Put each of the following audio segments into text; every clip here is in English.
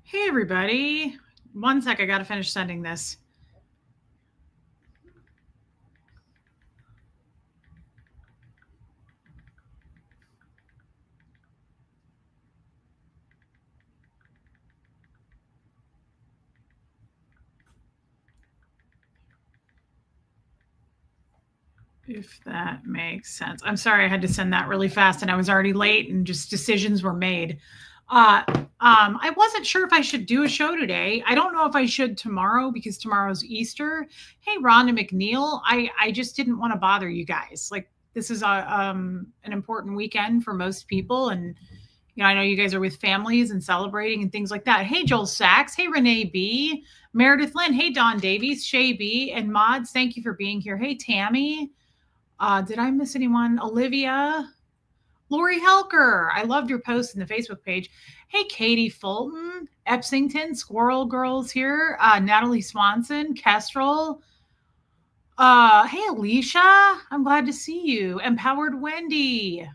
Hey, everybody. One sec, I got to finish sending this. If that makes sense. I'm sorry I had to send that really fast and I was already late and just decisions were made. I wasn't sure if I should do a show today. I don't know if I should tomorrow because tomorrow's Easter. Hey, Rhonda McNeil, I just didn't want to bother you guys. Like, this is an important weekend for most people. And, I know you guys are with families and celebrating and things like that. Hey, Joel Sachs. Hey, Renee B. Meredith Lynn. Hey, Don Davies. Shay B. And Mods, thank you for being here. Hey, Tammy. Did I miss anyone? Olivia, Lori Helker. I loved your post in the Facebook page. Hey, Katie Fulton, Epsington, Squirrel Girls here. Natalie Swanson, Kestrel. Hey, Alicia. I'm glad to see you. Empowered Wendy.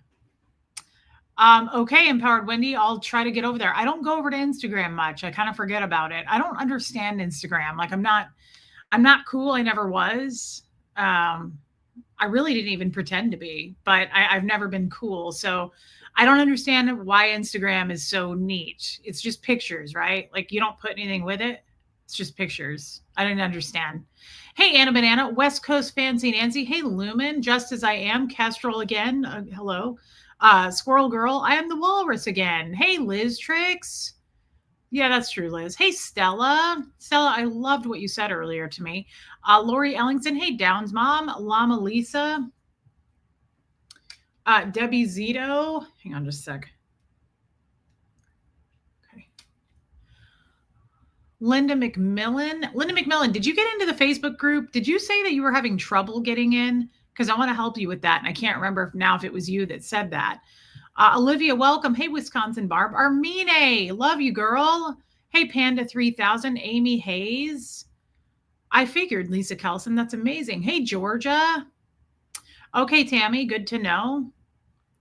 Okay, Empowered Wendy. I'll try to get over there. I don't go over to Instagram much. I kind of forget about it. I don't understand Instagram. Like I'm not cool. I never was. I really didn't even pretend to be, but I've never been cool. So I don't understand why Instagram is so neat. It's just pictures, right? Like you don't put anything with it. It's just pictures. I didn't understand. Hey, Anna Banana, West Coast Fancy Nancy. Hey, Lumen, Just As I Am, Kestrel again. Hello. Squirrel Girl, I am the Walrus again. Hey, Liz Tricks. Yeah, that's true, Liz. Hey, Stella. Stella, I loved what you said earlier to me. Lori Ellington. Hey, Downs Mom. Llama Lisa. Debbie Zito. Hang on just a sec. Okay. Linda McMillan. Linda McMillan, did you get into the Facebook group? Did you say that you were having trouble getting in? Because I want to help you with that. And I can't remember if it was you that said that. Olivia, welcome. Hey, Wisconsin Barb. Armine, love you, girl. Hey, Panda 3000. Amy Hayes. I figured, Lisa Kelson. That's amazing. Hey, Georgia. Okay, Tammy, good to know.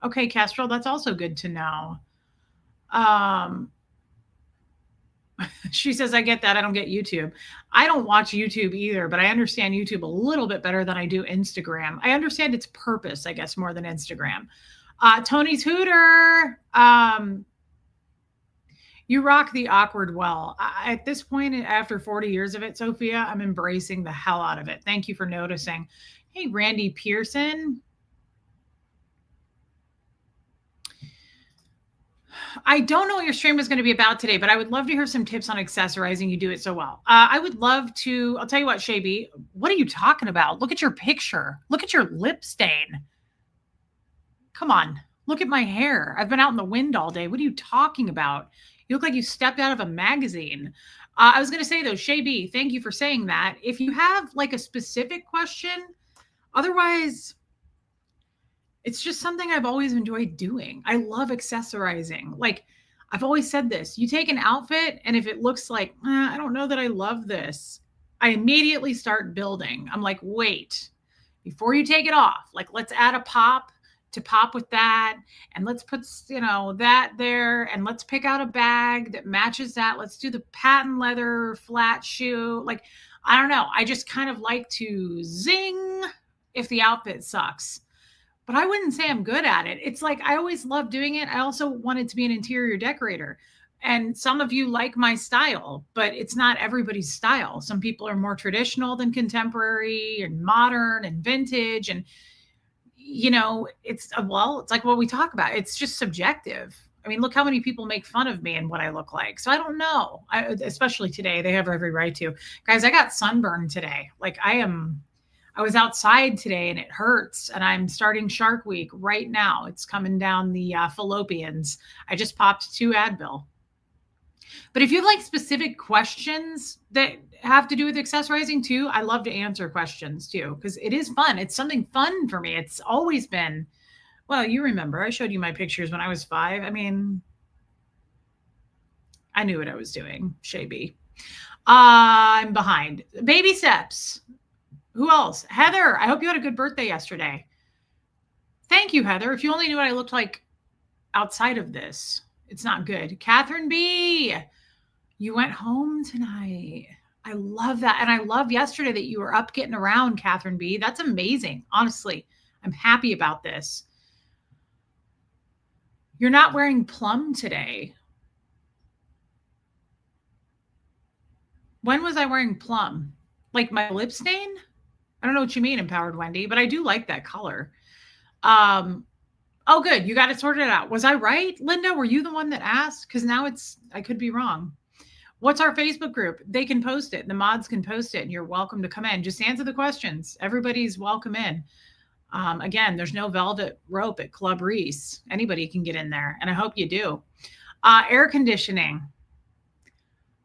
Okay, Kestrel, that's also good to know. Um, she says, I get that. I don't get YouTube. I don't watch YouTube either, but I understand YouTube a little bit better than I do Instagram. I understand its purpose, I guess, more than Instagram. Tony's Hooter. You rock the awkward well. At this point, after 40 years of it, Sophia, I'm embracing the hell out of it. Thank you for noticing. Hey, Randy Pearson. I don't know what your stream was going to be about today, but I would love to hear some tips on accessorizing. You do it so well. I would love to. I'll tell you what, Shaby, what are you talking about? Look at your picture. Look at your lip stain. Come on. Look at my hair. I've been out in the wind all day. What are you talking about? You look like you stepped out of a magazine. I was going to say, though, Shaby, thank you for saying that. If you have like a specific question, otherwise, it's just something I've always enjoyed doing. I love accessorizing. Like I've always said this, you take an outfit and if it looks like, I don't know that I love this, I immediately start building. I'm like, wait, before you take it off, like let's add a pop to pop with that. And let's put, that there. And let's pick out a bag that matches that. Let's do the patent leather flat shoe. Like, I don't know. I just kind of like to zing if the outfit sucks. But I wouldn't say I'm good at it. It's like I always loved doing it. I also wanted to be an interior decorator. And some of you like my style, but it's not everybody's style. Some people are more traditional than contemporary and modern and vintage. And, it's like what we talk about. It's just subjective. I mean, look how many people make fun of me and what I look like. So I don't know. Especially today, they have every right to. Guys, I got sunburned today. Like I was outside today and it hurts. And I'm starting Shark Week right now. It's coming down the fallopians. I just popped 2 Advil. But if you have like specific questions that have to do with accessorizing too, I love to answer questions too, because it is fun. It's something fun for me. It's always been, well, you remember, I showed you my pictures when I was 5. I mean, I knew what I was doing, Shaby. I'm behind. Baby steps. Who else? Heather, I hope you had a good birthday yesterday. Thank you, Heather. If you only knew what I looked like outside of this, it's not good. Catherine B. You went home tonight. I love that. And I love yesterday that you were up getting around, Catherine B. That's amazing. Honestly, I'm happy about this. You're not wearing plum today. When was I wearing plum? Like my lip stain? I don't know what you mean, Empowered Wendy, but I do like that color. Um, oh, good. You got it sorted out. Was I right, Linda? Were you the one that asked? Because now I could be wrong. What's our Facebook group? They can post it. The mods can post it, and you're welcome to come in. Just answer the questions. Everybody's welcome in. Again, there's no velvet rope at Club Reese. Anybody can get in there, and I hope you do. Air conditioning.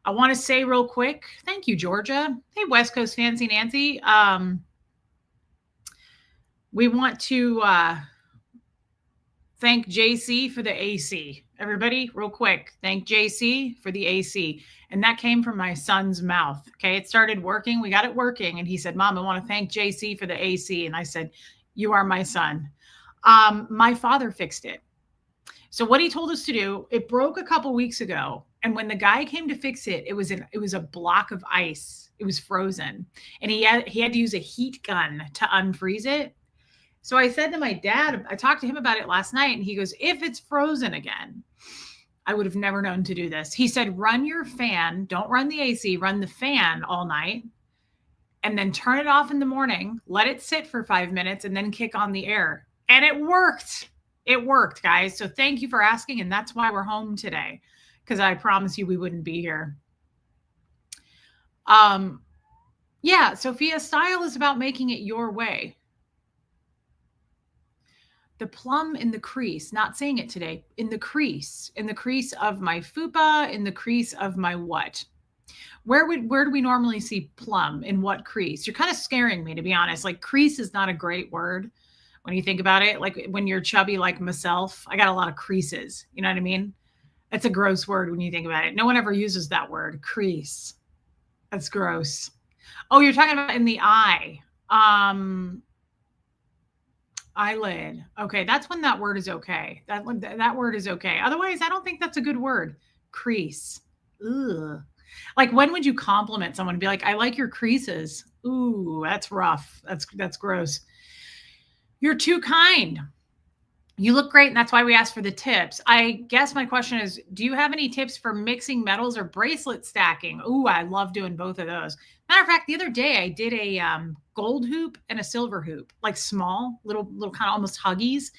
I want to say real quick, thank you, Georgia. Hey, West Coast Fancy Nancy. We want to thank JC for the AC. Everybody, real quick, thank JC for the AC. And that came from my son's mouth. Okay, it started working. We got it working. And he said, Mom, I want to thank JC for the AC. And I said, you are my son. My father fixed it. So what he told us to do, it broke a couple weeks ago. And when the guy came to fix it, it was a block of ice. It was frozen. And he had to use a heat gun to unfreeze it. So I said to my dad, I talked to him about it last night, and he goes, if it's frozen again, I would have never known to do this. He said, run your fan, don't run the AC, run the fan all night, and then turn it off in the morning, let it sit for 5 minutes, and then kick on the air. And it worked. It worked, guys. So thank you for asking, and that's why we're home today, because I promise you we wouldn't be here. Yeah, Sophia, style is about making it your way. The plum in the crease, not saying it today, in the crease of my fupa, in the crease of my what? Where do we normally see plum? In what crease? You're kind of scaring me, to be honest. Like, crease is not a great word when you think about it. Like, when you're chubby like myself, I got a lot of creases. You know what I mean? That's a gross word when you think about it. No one ever uses that word, crease. That's gross. Oh, you're talking about in the eye. Eyelid. Okay, that's when that word is okay. That word is okay. Otherwise, I don't think that's a good word. Crease. Ugh. Like, when would you compliment someone and be like, I like your creases? Ooh, that's rough. That's gross. You're too kind. You look great, and that's why we asked for the tips. I guess my question is, do you have any tips for mixing metals or bracelet stacking? Ooh, I love doing both of those. Matter of fact, the other day I did a gold hoop and a silver hoop, like small, little kind of almost huggies.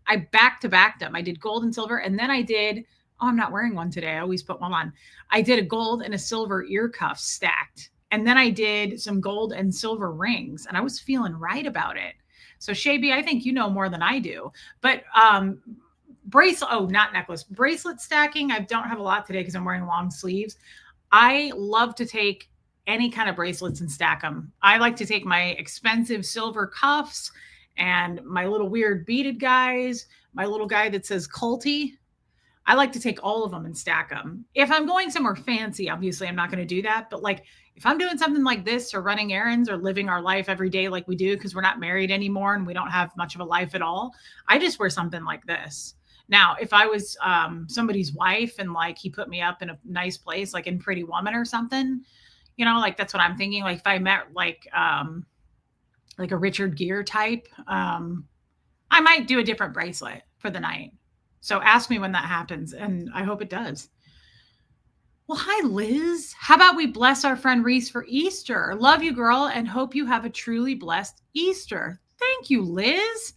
I back-to-backed them. I did gold and silver, and then I did, I'm not wearing one today. I always put one on. I did a gold and a silver ear cuff stacked. And then I did some gold and silver rings, and I was feeling right about it. So Shaby, I think you know more than I do. But bracelet stacking, I don't have a lot today because I'm wearing long sleeves. I love to take any kind of bracelets and stack them. I like to take my expensive silver cuffs and my little weird beaded guys, my little guy that says culty. I like to take all of them and stack them. If I'm going somewhere fancy, obviously I'm not going to do that. But like, if I'm doing something like this, or running errands, or living our life every day like we do, because we're not married anymore and we don't have much of a life at all, I just wear something like this. Now, if I was somebody's wife and like he put me up in a nice place, like in Pretty Woman or something, you know, like that's what I'm thinking. Like if I met like a Richard Gere type, I might do a different bracelet for the night. So ask me when that happens, and I hope it does. Well, hi, Liz. How about we bless our friend Reese for Easter? Love you, girl, and hope you have a truly blessed Easter. Thank you, Liz.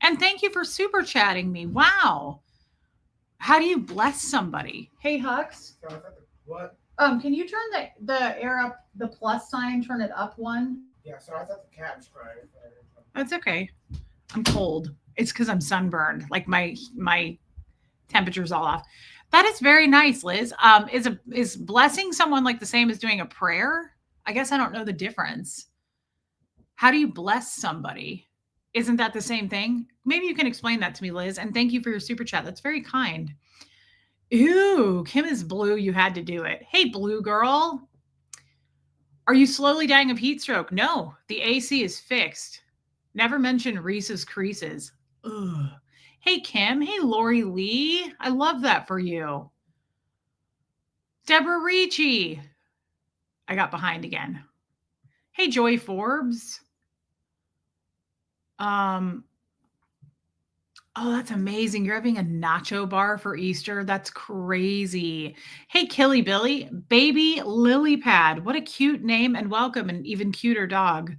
And thank you for super chatting me. Wow. How do you bless somebody? Hey, Hux. What? Can you turn the air up, the plus sign, turn it up one? Yeah, so I thought the cat was crying. That's okay. I'm cold. It's because I'm sunburned. Like my temperature's all off. That is very nice, Liz. Is blessing someone like the same as doing a prayer? I guess I don't know the difference. How do you bless somebody? Isn't that the same thing? Maybe you can explain that to me, Liz. And thank you for your super chat. That's very kind. Ooh, Kim is blue. You had to do it. Hey, blue girl. Are you slowly dying of heat stroke? No, the AC is fixed. Never mention Reese's creases. Ugh. Hey, Kim. Hey, Lori Lee. I love that for you. Deborah Ricci. I got behind again. Hey, Joy Forbes. Oh, that's amazing. You're having a nacho bar for Easter. That's crazy. Hey, Killy Billy, baby lily pad. What a cute name and welcome, and even cuter dog.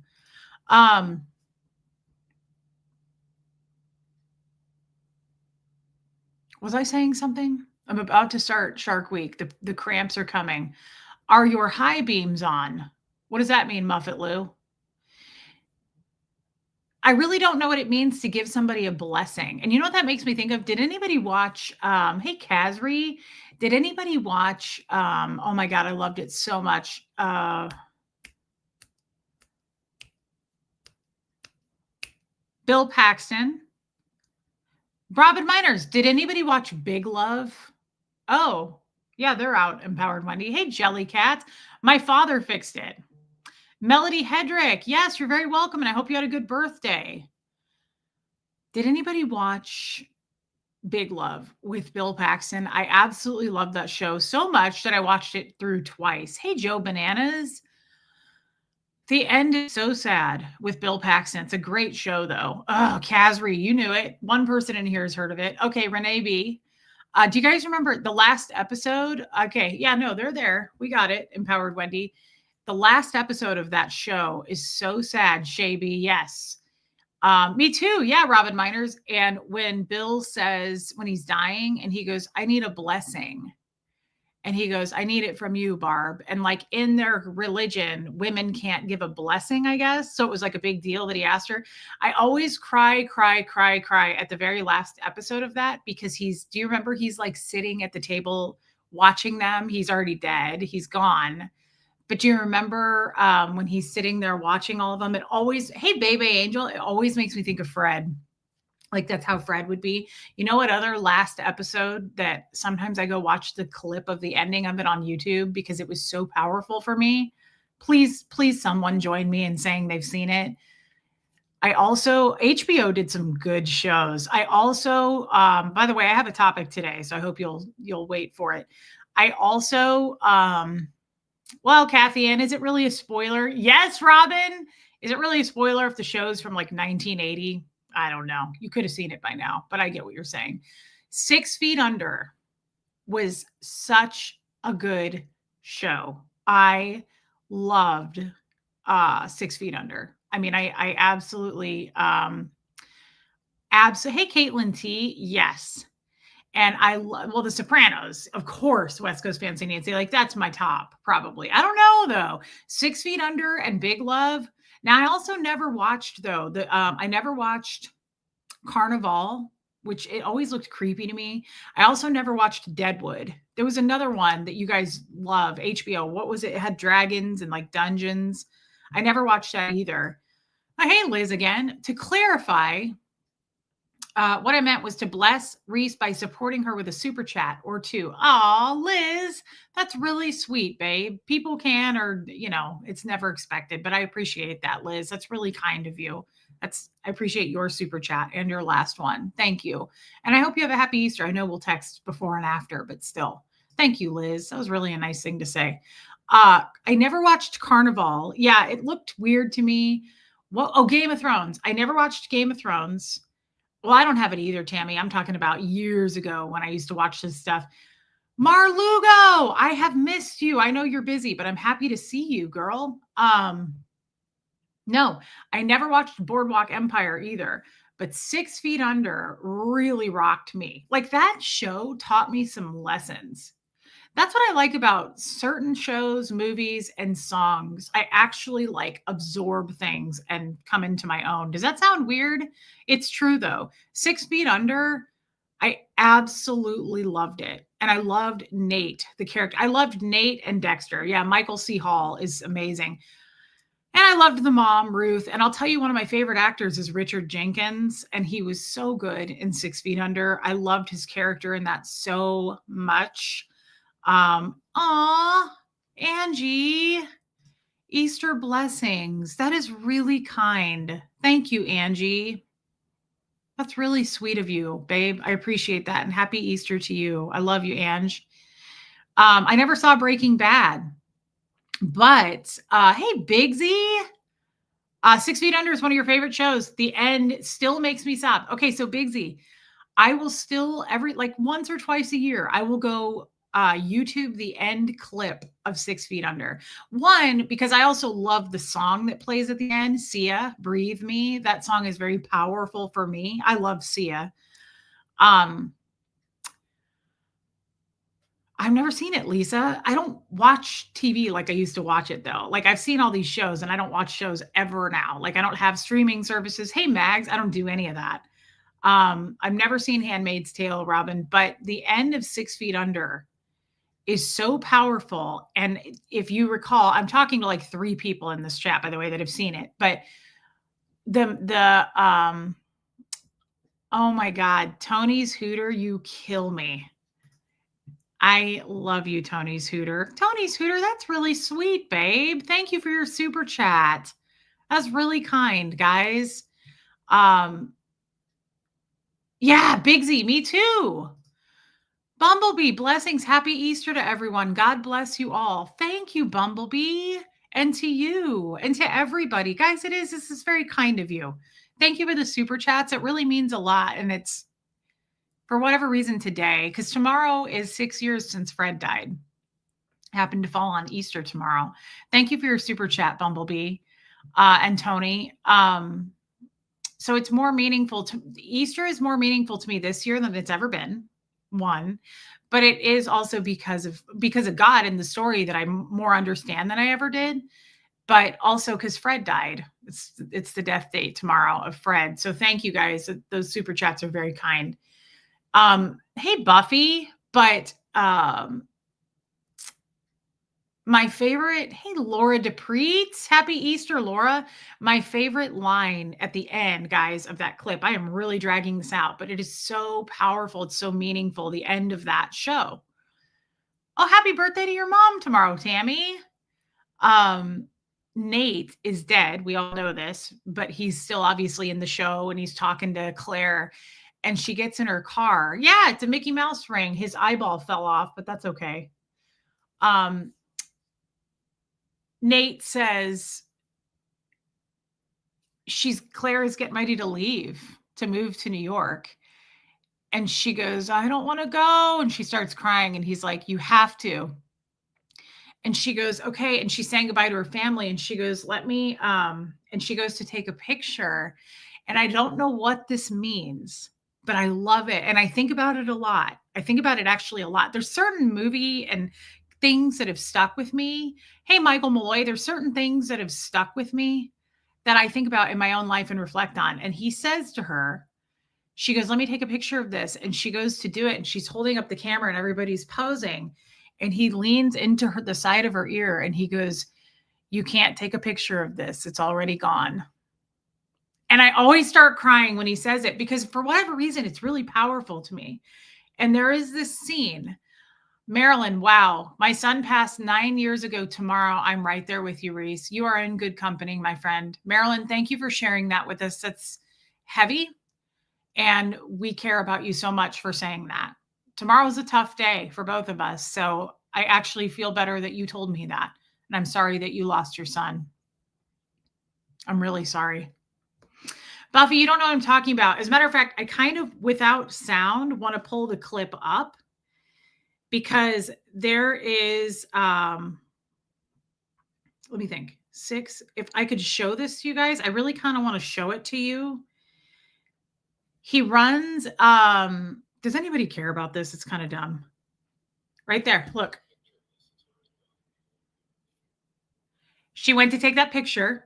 Was I saying something? I'm about to start Shark Week. The cramps are coming. Are your high beams on? What does that mean, Muffet Lou? I really don't know what it means to give somebody a blessing. And you know what that makes me think of? Did anybody watch hey Kazri? Did anybody watch oh my god, I loved it so much. Bill Paxton. Robin Miners, did anybody watch Big Love? Oh, yeah, they're out, Empowered Wendy. Hey, Jellycat. My father fixed it. Melody Hedrick. Yes, you're very welcome, and I hope you had a good birthday. Did anybody watch Big Love with Bill Paxton? I absolutely love that show so much that I watched it through twice. Hey, Joe Bananas. The end is so sad with Bill Paxton. It's a great show, though. Oh, Kazri, you knew it. One person in here has heard of it. Okay, Renee B. Do you guys remember the last episode? Okay, yeah, no, they're there. We got it. Empowered Wendy. The last episode of that show is so sad. Shaby, yes. Me too. Yeah, Robin Miners. And when Bill says, when he's dying, and he goes, I need a blessing. And he goes, I need it from you, Barb. And like in their religion, women can't give a blessing, I guess. So it was like a big deal that he asked her. I always cry at the very last episode of that because do you remember he's like sitting at the table watching them? He's already dead. He's gone. But do you remember when he's sitting there watching all of them? It always, hey, baby angel, it always makes me think of Fred. Like that's how Fred would be. You know what other last episode that sometimes I go watch the clip of the ending of it on YouTube because it was so powerful for me? Please someone join me in saying they've seen it. I also HBO did some good shows. I also by the way, I have a topic today, so I hope you'll wait for it. I also well, Kathy Ann, is it really a spoiler? Yes, Robin. Is it really a spoiler if the show's from like 1980? I don't know. You could have seen it by now, but I get what you're saying. 6 Feet Under was such a good show. I loved 6 Feet Under. I mean, I absolutely hey, Caitlin T. Yes. And I love, well, The Sopranos, of course, West Coast Fancy Nancy, like that's my top probably. I don't know though. 6 Feet Under and Big Love. Now I also never watched though, I never watched Carnival, which it always looked creepy to me. I also never watched Deadwood. There was another one that you guys love, HBO. What was it? It had dragons and like dungeons. I never watched that either. Hey, Liz again. To clarify, what I meant was to bless Reese by supporting her with a super chat or two. Aw, Liz, that's really sweet, babe. People can, or, it's never expected, but I appreciate that, Liz. That's really kind of you. I appreciate your super chat and your last one. Thank you. And I hope you have a happy Easter. I know we'll text before and after, but still. Thank you, Liz. That was really a nice thing to say. I never watched Carnival. Yeah, it looked weird to me. Game of Thrones. I never watched Game of Thrones. Well, I don't have it either, Tammy. I'm talking about years ago when I used to watch this stuff. Marlugo, I have missed you. I know you're busy, but I'm happy to see you, girl. No, I never watched Boardwalk Empire either, but 6 Feet Under really rocked me. Like that show taught me some lessons. That's what I like about certain shows, movies, and songs. I actually like absorb things and come into my own. Does that sound weird? It's true though. 6 Feet Under, I absolutely loved it. And I loved Nate, the character. I loved Nate and Dexter. Yeah, Michael C. Hall is amazing. And I loved the mom, Ruth. And I'll tell you, one of my favorite actors is Richard Jenkins. And he was so good in 6 Feet Under. I loved his character in that so much. Angie, Easter blessings. That is really kind. Thank you, Angie. That's really sweet of you, babe. I appreciate that. And happy Easter to you. I love you, Ange. I never saw Breaking Bad, but hey, Bigsy, 6 Feet Under is one of your favorite shows. The end still makes me stop. Okay, so Bigsy, I will still every like once or twice a year, I will go YouTube the end clip of 6 Feet Under. One, because I also love the song that plays at the end, Sia, Breathe Me. That song is very powerful for me. I love Sia. I've never seen it, Lisa. I don't watch TV like I used to watch it though. Like I've seen all these shows and I don't watch shows ever now. Like I don't have streaming services. Hey, Mags, I don't do any of that. I've never seen Handmaid's Tale, Robin, but the end of 6 Feet Under is so powerful. And if you recall, I'm talking to like 3 people in this chat, by the way, that have seen it. But oh my God, Tony's Hooter, you kill me. I love you, Tony's Hooter. Tony's Hooter, that's really sweet, babe. Thank you for your super chat. That's really kind, guys. Yeah, Bigsy, me too. Bumblebee, blessings. Happy Easter to everyone. God bless you all. Thank you, Bumblebee. And to you and to everybody. Guys, this is very kind of you. Thank you for the super chats. It really means a lot. And it's for whatever reason today, because tomorrow is 6 years since Fred died. Happened to fall on Easter tomorrow. Thank you for your super chat, Bumblebee and Tony. So it's more meaningful to Easter is more meaningful to me this year than it's ever been. One, but it is also because of God and the story that I more understand than I ever did. But also because Fred died. It's the death date tomorrow of Fred. So thank you guys. Those super chats are very kind. Hey, Buffy, but my favorite, hey, Laura DePreet, happy Easter, Laura. My favorite line at the end, guys, of that clip, I am really dragging this out, but it is so powerful. It's so meaningful, the end of that show. Oh, happy birthday to your mom tomorrow, Tammy. Nate is dead. We all know this, but he's still obviously in the show and he's talking to Claire. And she gets in her car. Yeah, it's a Mickey Mouse ring. His eyeball fell off, but that's okay. Nate says Claire is getting ready to leave to move to New York. And she goes, I don't want to go. And she starts crying. And he's like, you have to. And she goes, okay. And she's saying goodbye to her family. And she goes, let me, and she goes to take a picture. And I don't know what this means, but I love it. And I think about it a lot. I think about it actually a lot. There's certain movie and things that have stuck with me. Hey, Michael Malloy, there's certain things that have stuck with me that I think about in my own life and reflect on. And he says to her, she goes, let me take a picture of this. And she goes to do it. And she's holding up the camera and everybody's posing. And he leans into the side of her ear and he goes, you can't take a picture of this. It's already gone. And I always start crying when he says it because for whatever reason, it's really powerful to me. And there is this scene. Marilyn, wow. My son passed 9 years ago tomorrow. I'm right there with you, Reese. You are in good company, my friend. Marilyn, thank you for sharing that with us. That's heavy. And we care about you so much for saying that. Tomorrow's a tough day for both of us. So I actually feel better that you told me that. And I'm sorry that you lost your son. I'm really sorry. Buffy, you don't know what I'm talking about. As a matter of fact, I kind of, without sound, want to pull the clip up. Because there is, let me think, 6. If I could show this to you guys, I really kind of want to show it to you. He runs, does anybody care about this? It's kind of dumb. Right there, look. She went to take that picture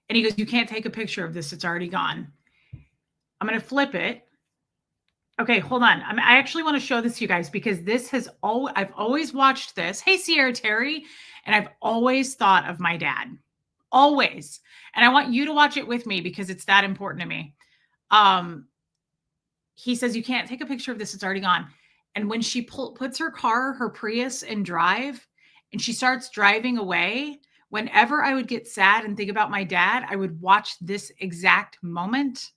and he goes, you can't take a picture of this. It's already gone. I'm going to flip it. Okay, hold on. I actually want to show this to you guys because this has I've always watched this. Hey, Sierra Terry. And I've always thought of my dad. Always. And I want you to watch it with me because it's that important to me. He says, you can't take a picture of this. It's already gone. And when she puts her car, her Prius in drive, and she starts driving away, whenever I would get sad and think about my dad, I would watch this exact moment.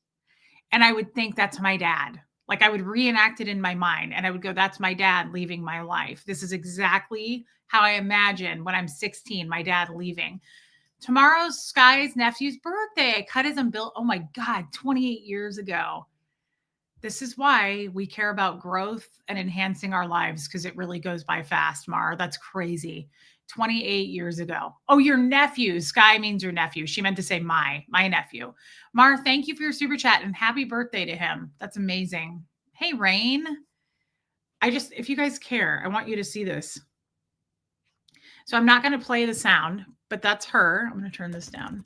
And I would think that's my dad. Like I would reenact it in my mind and I would go, that's my dad leaving my life. This is exactly how I imagine when I'm 16, my dad leaving. Tomorrow's Sky's nephew's birthday. I cut his umbilical. Oh my God, 28 years ago. This is why we care about growth and enhancing our lives, because it really goes by fast, Mar. That's crazy. 28 years ago. Oh, your nephew. Sky means your nephew. She meant to say my nephew. Mar, thank you for your super chat and happy birthday to him. That's amazing. Hey, Rain. If you guys care, I want you to see this. So I'm not going to play the sound, but that's her. I'm going to turn this down.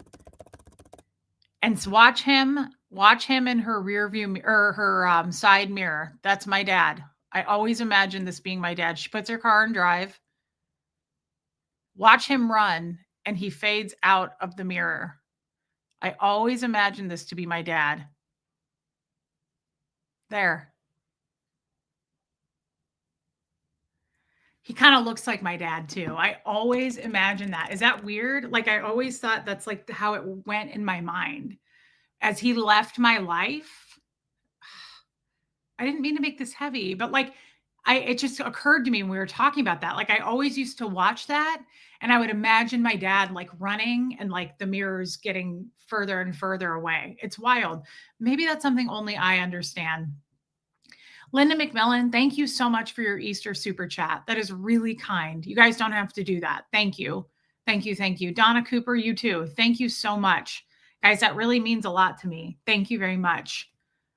And watch him in her rear view or her side mirror. That's my dad. I always imagine this being my dad. She puts her car in drive. Watch him run and he fades out of the mirror. I always imagine this to be my dad. There. He kind of looks like my dad too. I always imagine that. Is that weird? Like I always thought that's like how it went in my mind. As he left my life, I didn't mean to make this heavy, but like it just occurred to me when we were talking about that. Like I always used to watch that and I would imagine my dad like running and like the mirrors getting further and further away. It's wild. Maybe that's something only I understand. Linda McMillan, thank you so much for your Easter super chat. That is really kind. You guys don't have to do that. Thank you. Thank you. Thank you. Donna Cooper, you too. Thank you so much. Guys, that really means a lot to me. Thank you very much.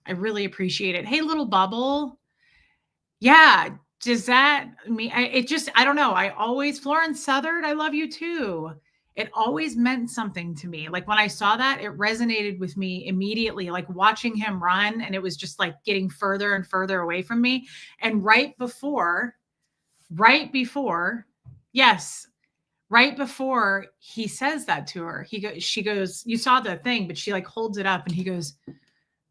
I really appreciate it. Hey, little bubble. Yeah. Does that mean I don't know. I always, Florence Southard, I love you too. It always meant something to me. Like when I saw that, it resonated with me immediately, like watching him run. And it was just like getting further and further away from me. And right before, yes, right before he says that to her, she goes, you saw the thing, but she like holds it up and he goes,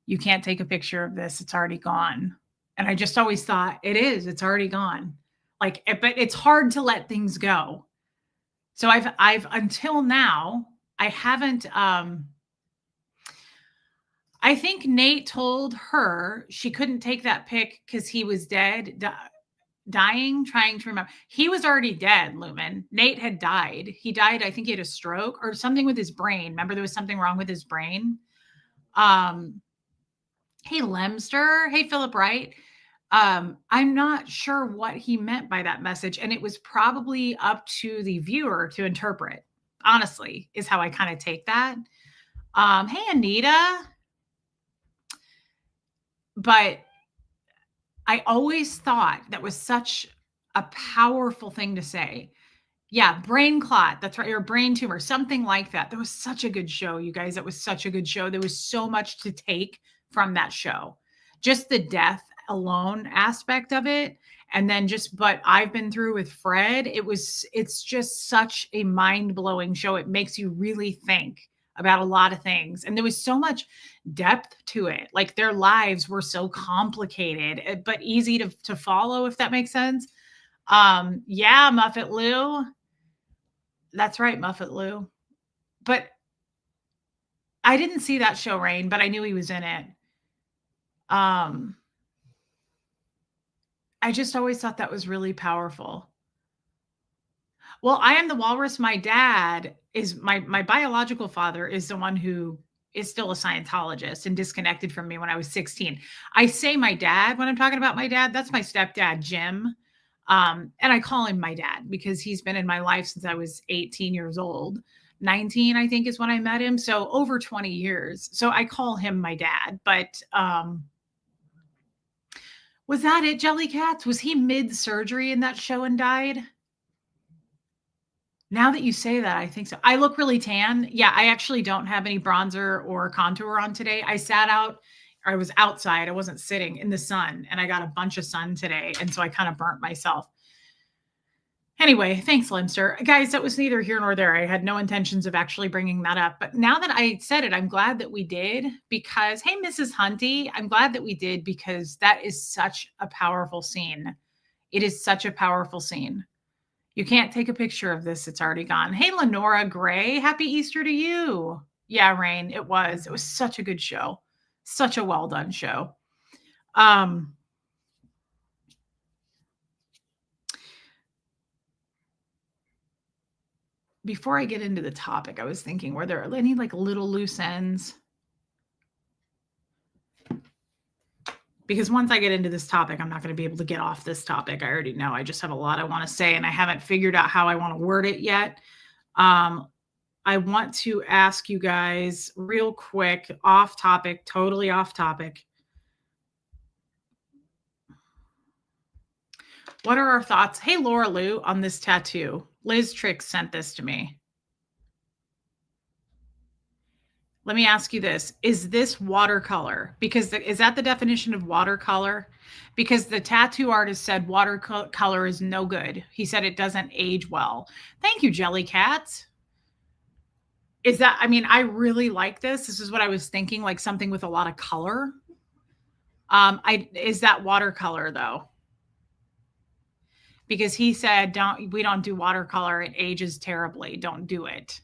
you can't take a picture of this. It's already gone. And I just always thought it's already gone. Like, but it's hard to let things go. So I've until now, I haven't, I think Nate told her she couldn't take that pic because he was dead, dying, trying to remember. He was already dead, Lumen. Nate had died. He died, I think he had a stroke or something with his brain. Remember there was something wrong with his brain? Hey, Lemster. Hey, Philip Wright. I'm not sure what he meant by that message. And it was probably up to the viewer to interpret, honestly, is how I kind of take that. Hey, Anita. But I always thought that was such a powerful thing to say. Yeah, brain clot. That's right. Or brain tumor, something like that. That was such a good show, you guys. That was such a good show. There was so much to take from that show. Just the death alone aspect of it. And then but I've been through with Fred. It's just such a mind-blowing show. It makes you really think about a lot of things. And there was so much depth to it. Like their lives were so complicated, but easy to follow, if that makes sense. Yeah, Muffet Lou. That's right, Muffet Lou. But I didn't see that show, Rain, but I knew he was in it. I just always thought that was really powerful. Well, I am the walrus. My dad is my biological father is the one who is still a Scientologist and disconnected from me when I was 16. I say my dad when I'm talking about my dad. That's my stepdad, Jim. And I call him my dad because he's been in my life since I was 18 years old. 19, I think, is when I met him. So over 20 years. So I call him my dad. But was that it, Jellycats? Was he mid-surgery in that show and died? Now that you say that, I think so. I look really tan. Yeah, I actually don't have any bronzer or contour on today. I was outside. I wasn't sitting in the sun, and I got a bunch of sun today. And so I kind of burnt myself. Anyway, thanks, Limster. Guys, that was neither here nor there. I had no intentions of actually bringing that up. But now that I said it, I'm glad that we did because, hey, Mrs. Hunty, I'm glad that we did because that is such a powerful scene. It is such a powerful scene. You can't take a picture of this. It's already gone. Hey, Lenora Gray, happy Easter to you. Yeah, Rain, it was. It was such a good show. Such a well done show. Um, before I get into the topic, I was thinking, were there any like little loose ends? Because once I get into this topic, I'm not going to be able to get off this topic. I already know. I just have a lot I want to say, and I haven't figured out how I want to word it yet. I want to ask you guys real quick, off topic, totally off topic. What are our thoughts? Hey, Laura Lou, on this tattoo. Liz Tricks sent this to me. Let me ask you this. Is this watercolor? Because is that the definition of watercolor? Because the tattoo artist said watercolor is no good. He said it doesn't age well. Thank you, Jellycat. Is that, I mean, I really like this. This is what I was thinking, like something with a lot of color. Is that watercolor though? Because he said, we don't do watercolor. It ages terribly. Don't do it.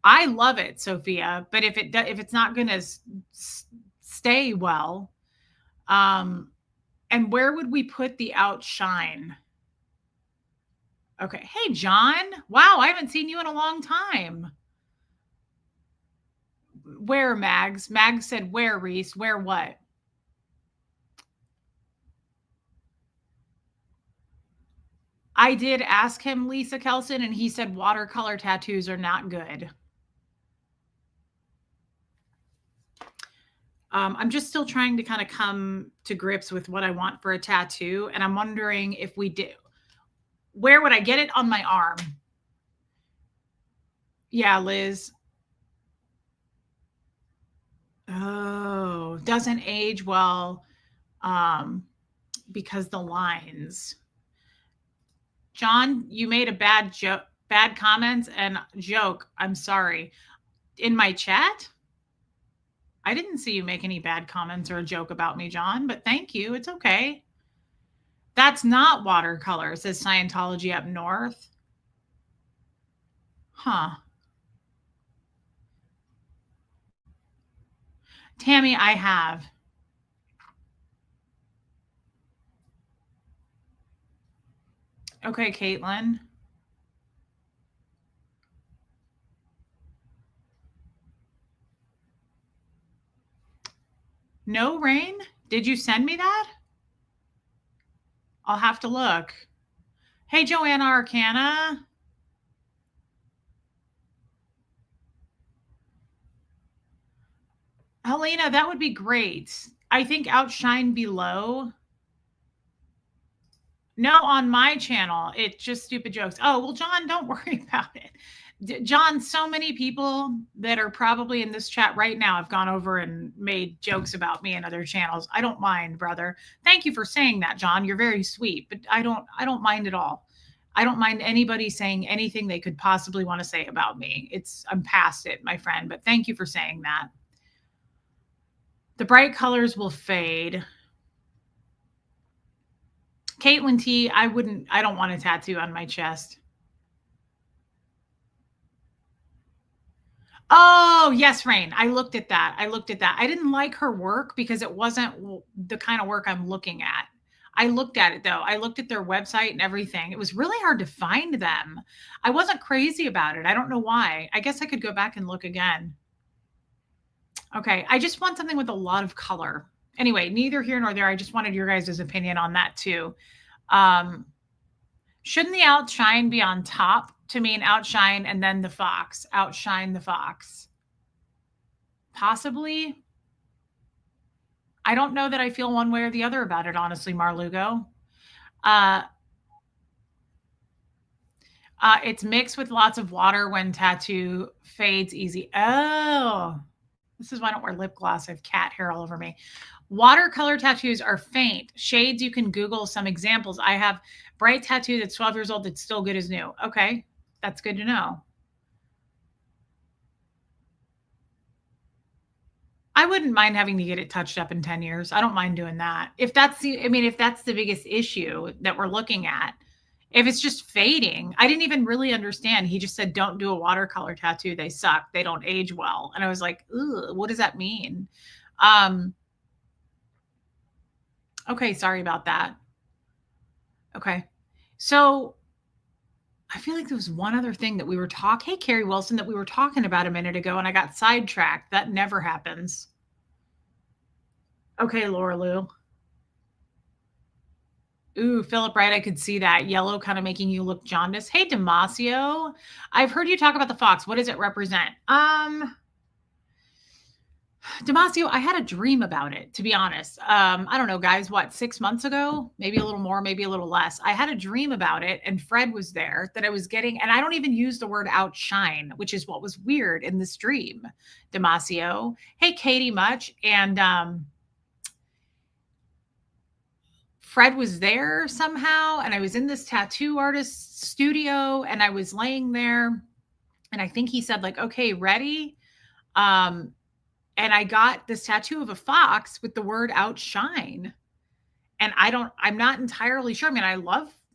I love it, Sophia, but if it's not going to stay well, and where would we put the outshine? Okay. Hey, John. Wow, I haven't seen you in a long time. Where, Mags? Mags said, where, Reese? Where what? I did ask him, Lisa Kelson, and he said watercolor tattoos are not good. I'm just still trying to kind of come to grips with what I want for a tattoo. And I'm wondering if we do, where would I get it? On my arm? Yeah, Liz. Oh, doesn't age well because the lines. John, you made a bad joke, bad comments and joke. I'm sorry. In my chat? I didn't see you make any bad comments or a joke about me, John, but thank you. It's okay. That's not watercolor, says Scientology up north. Huh. Tammy, I have. Okay, Caitlin. No rain? Did you send me that? I'll have to look. Hey, Joanna Arcana. Helena, that would be great. I think outshine below. No, on my channel, it's just stupid jokes. Oh, well, John, don't worry about it. John, so many people that are probably in this chat right now have gone over and made jokes about me and other channels. I don't mind, brother. Thank you for saying that, John. You're very sweet, but I don't mind at all. I don't mind anybody saying anything they could possibly want to say about me. I'm past it, my friend, but thank you for saying that. The bright colors will fade. Caitlin T, I don't want a tattoo on my chest. Oh, yes, Rain. I looked at that. I didn't like her work because it wasn't the kind of work I'm looking at. I looked at it though. I looked at their website and everything. It was really hard to find them. I wasn't crazy about it. I don't know why. I guess I could go back and look again. Okay. I just want something with a lot of color. Anyway, neither here nor there. I just wanted your guys' opinion on that too. Shouldn't the outshine be on top to mean outshine and then the fox? Outshine the fox. Possibly. I don't know that I feel one way or the other about it, honestly, Marlugo. It's mixed with lots of water when tattoo fades easy. Oh, this is why I don't wear lip gloss. I have cat hair all over me. Watercolor tattoos are faint. Shades, you can Google some examples. I have bright tattoo that's 12 years old that's still good as new. Okay, that's good to know. I wouldn't mind having to get it touched up in 10 years. I don't mind doing that. If that's the biggest issue that we're looking at, if it's just fading, I didn't even really understand. He just said, don't do a watercolor tattoo. They suck. They don't age well. And I was like, ooh, what does that mean? Okay, sorry about that. Okay. So I feel like there was one other thing that we were talking. Hey, Carrie Wilson, that we were talking about a minute ago, and I got sidetracked. That never happens. Okay, Laura Lou. Ooh, Philip Wright, I could see that. Yellow kind of making you look jaundiced. Hey, Damasio. I've heard you talk about the fox. What does it represent? Damasio, I had a dream about it, to be honest. I don't know, guys, what, 6 months ago? Maybe a little more, maybe a little less. I had a dream about it, and Fred was there that I was getting, and I don't even use the word outshine, which is what was weird in this dream, Damasio. Hey, Katie Much. And Fred was there somehow, and I was in this tattoo artist's studio, and I was laying there, and I think he said, like, okay, ready? Um, and I got this tattoo of a fox with the word outshine. And I'm not entirely sure. I mean,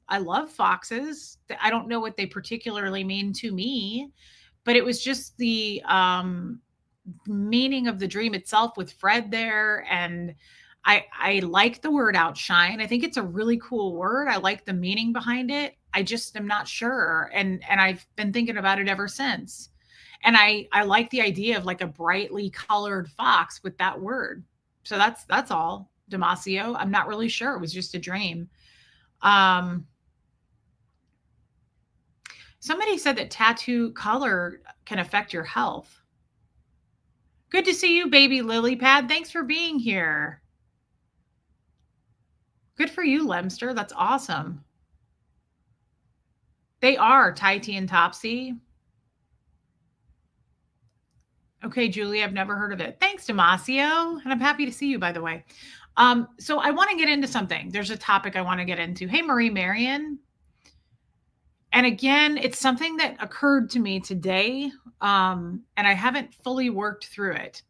I love foxes. I don't know what they particularly mean to me, but it was just the meaning of the dream itself with Fred there. And I like the word outshine. I think it's a really cool word. I like the meaning behind it. I just am not sure. And I've been thinking about it ever since. And I like the idea of like a brightly colored fox with that word. So that's all, Damasio. I'm not really sure. It was just a dream. Um, Somebody said that tattoo color can affect your health. Good to see you, baby lily pad. Thanks for being here. Good for you, Lemster. That's awesome. They are Taiti and Topsy. Okay, Julie, I've never heard of it. Thanks, Damasio. And I'm happy to see you, by the way. So I want to get into something. There's a topic I want to get into. Hey, Marie Marion. And again, it's something that occurred to me today, and I haven't fully worked through it.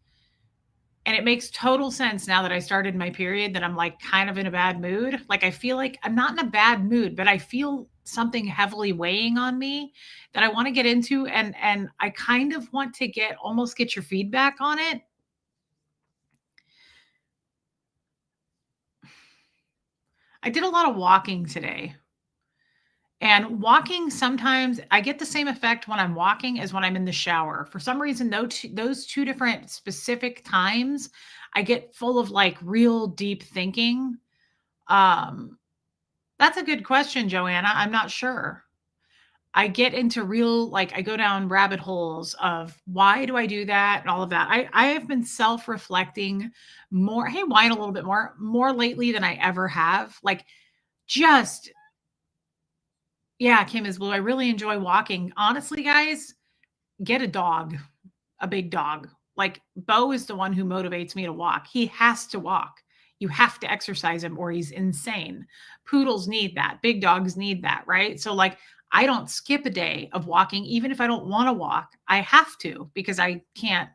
And it makes total sense now that I started my period that I'm like kind of in a bad mood. Like I feel like I'm not in a bad mood, but I feel something heavily weighing on me that I want to get into, and I kind of want to get your feedback on it. I did a lot of walking today. And walking, sometimes I get the same effect when I'm walking as when I'm in the shower. For some reason, those two different specific times, I get full of like real deep thinking. Um, that's a good question, Joanna. I'm not sure. I get into real, like, I go down rabbit holes of why do I do that and all of that. I have been self reflecting more. Hey, whine a little bit more lately than I ever have. Like, just yeah, Kim is blue. I really enjoy walking. Honestly, guys, get a dog, a big dog. Like Bo is the one who motivates me to walk. He has to walk. You have to exercise him or he's insane. Poodles need that. Big dogs need that, right? So like I don't skip a day of walking even if I don't want to walk. I have to because I can't,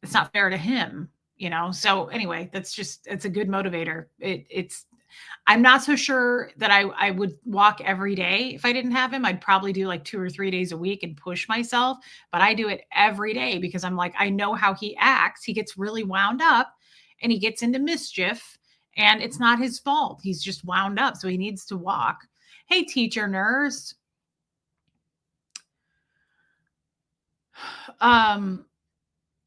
it's not fair to him, you know. So anyway, it's a good motivator. It's I'm not so sure that I would walk every day if I didn't have him. I'd probably do like 2 or 3 days a week and push myself, but I do it every day because I'm like, I know how he acts. He gets really wound up and he gets into mischief, and it's not his fault. He's just wound up, so he needs to walk. Hey, teacher nurse. Um,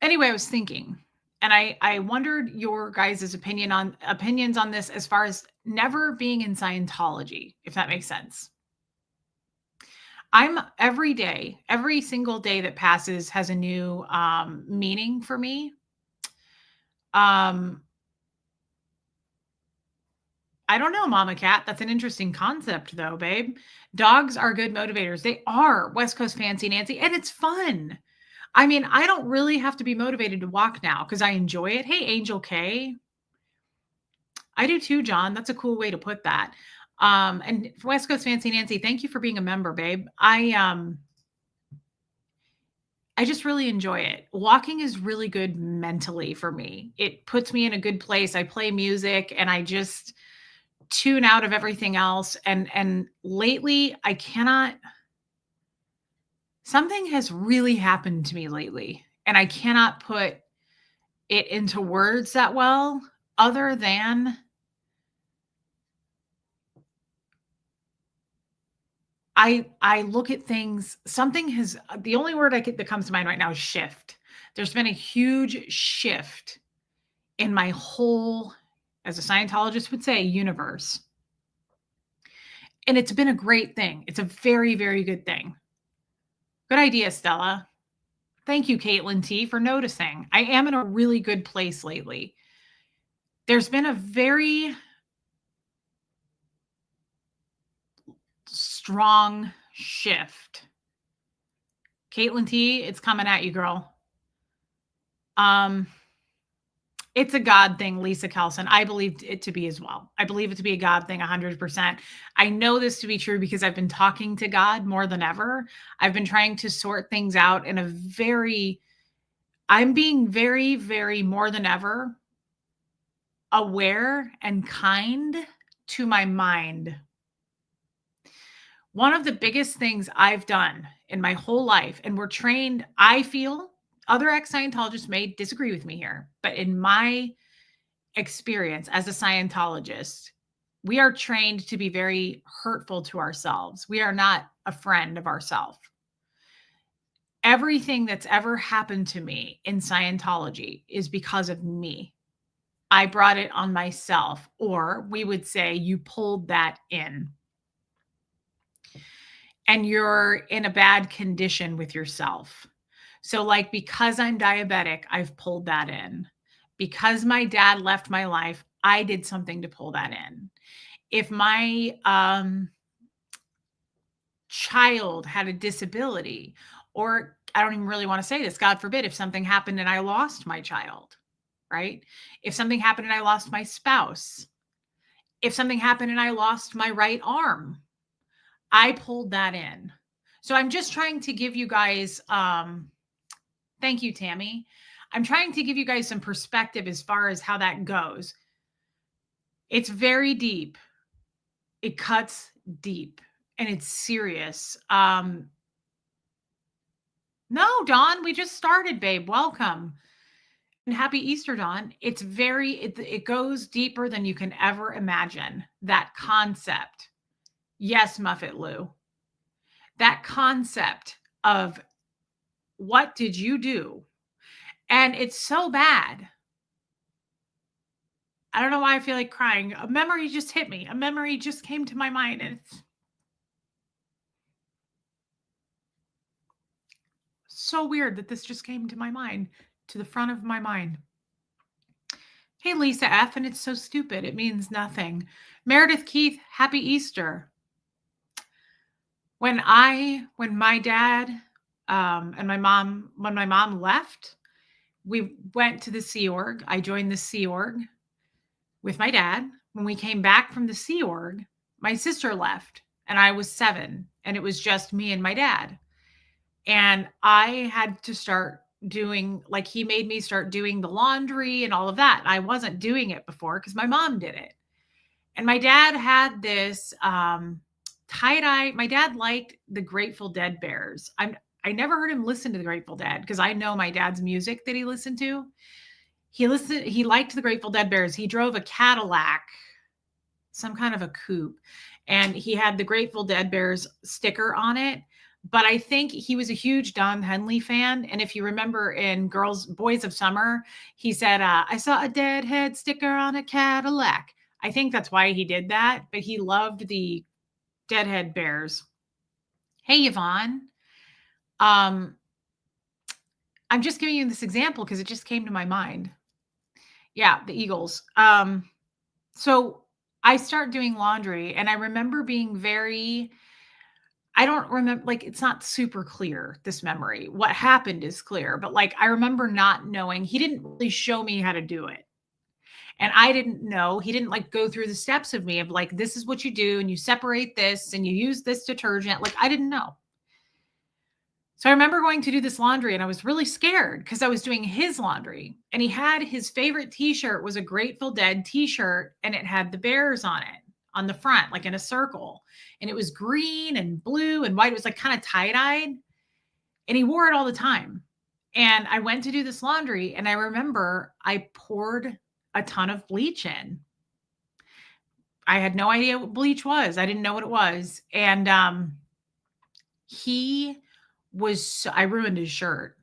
anyway, I was thinking, and I wondered your guys' opinions on this as far as never being in Scientology, if that makes sense. I'm every day, every single day that passes has a new meaning for me. Um, I don't know, Mama Cat. That's an interesting concept, though, babe. Dogs are good motivators. They are, West Coast Fancy Nancy, and it's fun. I mean, I don't really have to be motivated to walk now because I enjoy it. Hey, Angel K. I do too, John. That's a cool way to put that. And for West Coast Fancy Nancy, thank you for being a member, babe. I just really enjoy it. Walking is really good mentally for me. It puts me in a good place. I play music and I just tune out of everything else. And lately I cannot, something has really happened to me lately, and I cannot put it into words that well, other than I look at things, the only word that comes to mind right now is shift. There's been a huge shift in my whole, as a Scientologist would say, universe. And it's been a great thing. It's a very, very good thing. Good idea, Stella. Thank you, Caitlin T, for noticing. I am in a really good place lately. There's been a very strong shift. Caitlin T, it's coming at you, girl. It's a God thing, Lisa Kelson. I believe it to be as well. I believe it to be a God thing 100%. I know this to be true because I've been talking to God more than ever. I've been trying to sort things out in I'm being very, very more than ever aware and kind to my mind. One of the biggest things I've done in my whole life, and we're trained, I feel, other ex-Scientologists may disagree with me here, but in my experience as a Scientologist, we are trained to be very hurtful to ourselves. We are not a friend of ourselves. Everything that's ever happened to me in Scientology is because of me. I brought it on myself, or we would say you pulled that in. And you're in a bad condition with yourself. So, like, because I'm diabetic, I've pulled that in. Because my dad left my life, I did something to pull that in. If my child had a disability, or I don't even really want to say this, God forbid, if something happened and I lost my child, right? If something happened and I lost my spouse, if something happened and I lost my right arm, I pulled that in. So I'm just trying to give you guys, thank you, Tammy. I'm trying to give you guys some perspective as far as how that goes. It's very deep. It cuts deep and it's serious. No, Dawn, we just started, babe. Welcome. And happy Easter, Dawn. It goes deeper than you can ever imagine. That concept. Yes, Muffet Lou. That concept of what did you do? And it's so bad. I don't know why I feel like crying. A memory just hit me. A memory just came to my mind. And it's so weird that this just came to my mind, to the front of my mind. Hey, Lisa F., and it's so stupid. It means nothing. Meredith Keith, happy Easter. When my dad and my mom, when my mom left, we went to the Sea Org. I joined the Sea Org with my dad. When we came back from the Sea Org, my sister left and I was 7 and it was just me and my dad. And I had to start doing, like, he made me start doing the laundry and all of that. I wasn't doing it before because my mom did it. And my dad had this tie-dye. My dad liked the Grateful Dead Bears. I never heard him listen to the Grateful Dead because I know my dad's music that he listened to. He liked the Grateful Dead Bears. He drove a Cadillac, some kind of a coupe, and he had the Grateful Dead Bears sticker on it. But I think he was a huge Don Henley fan. And if you remember in Boys of Summer, he said, I saw a Deadhead sticker on a Cadillac. I think that's why he did that. But he loved the Deadhead Bears. Hey, Yvonne. I'm just giving you this example because it just came to my mind. Yeah, the Eagles. So I start doing laundry and I remember being I don't remember, like, it's not super clear, this memory. What happened is clear, but like, I remember not knowing. He didn't really show me how to do it. And I didn't know. He didn't like go through the steps of me of like, this is what you do. And you separate this and you use this detergent. Like, I didn't know. So I remember going to do this laundry and I was really scared because I was doing his laundry and he had his favorite t-shirt was a Grateful Dead t-shirt and it had the bears on it on the front, like in a circle. And it was green and blue and white. It was like kind of tie-dyed and he wore it all the time. And I went to do this laundry and I remember I poured a ton of bleach in. I had no idea what bleach was. I didn't know what it was. And I ruined his shirt.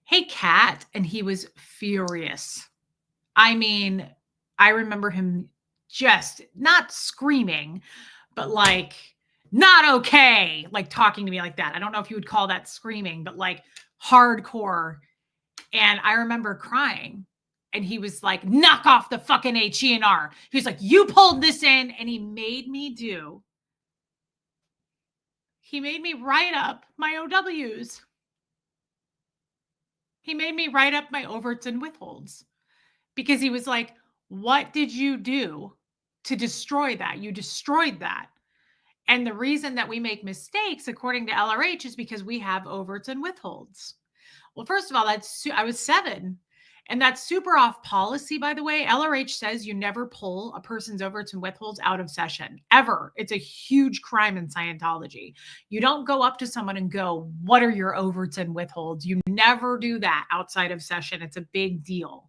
Hey, Cat. And he was furious. I mean, I remember him just not screaming, but like, not okay, like talking to me like that. I don't know if you would call that screaming, but like hardcore. And I remember crying. And he was like, knock off the fucking HENR. He was like, you pulled this in. And he made me write up my OWs. He made me write up my overts and withholds because he was like, what did you do to destroy that? You destroyed that. And the reason that we make mistakes, according to LRH, is because we have overts and withholds. Well, first of all, I was 7. And that's super off policy, by the way. LRH says you never pull a person's overts and withholds out of session, ever. It's a huge crime in Scientology. You don't go up to someone and go, what are your overts and withholds? You never do that outside of session. It's a big deal.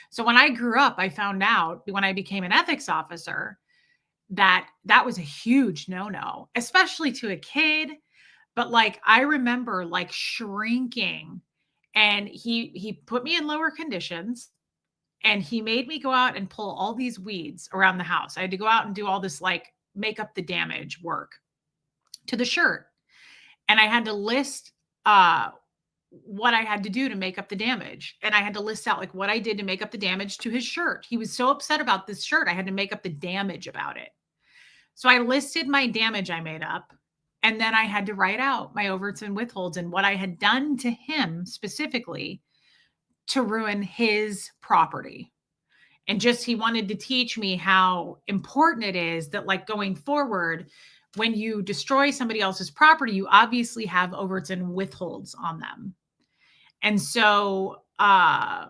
So when I grew up, I found out when I became an ethics officer that was a huge no-no, especially to a kid. But like, I remember like shrinking, and he put me in lower conditions, and he made me go out and pull all these weeds around the house. I had to go out and do all this like make up the damage work to the shirt. And I had to list what I had to do to make up the damage. And I had to list out like what I did to make up the damage to his shirt. He was so upset about this shirt, I had to make up the damage about it. So I listed my damage I made up. And then I had to write out my overts and withholds and what I had done to him specifically to ruin his property. And just, he wanted to teach me how important it is that, like, going forward, when you destroy somebody else's property, you obviously have overts and withholds on them. And so, why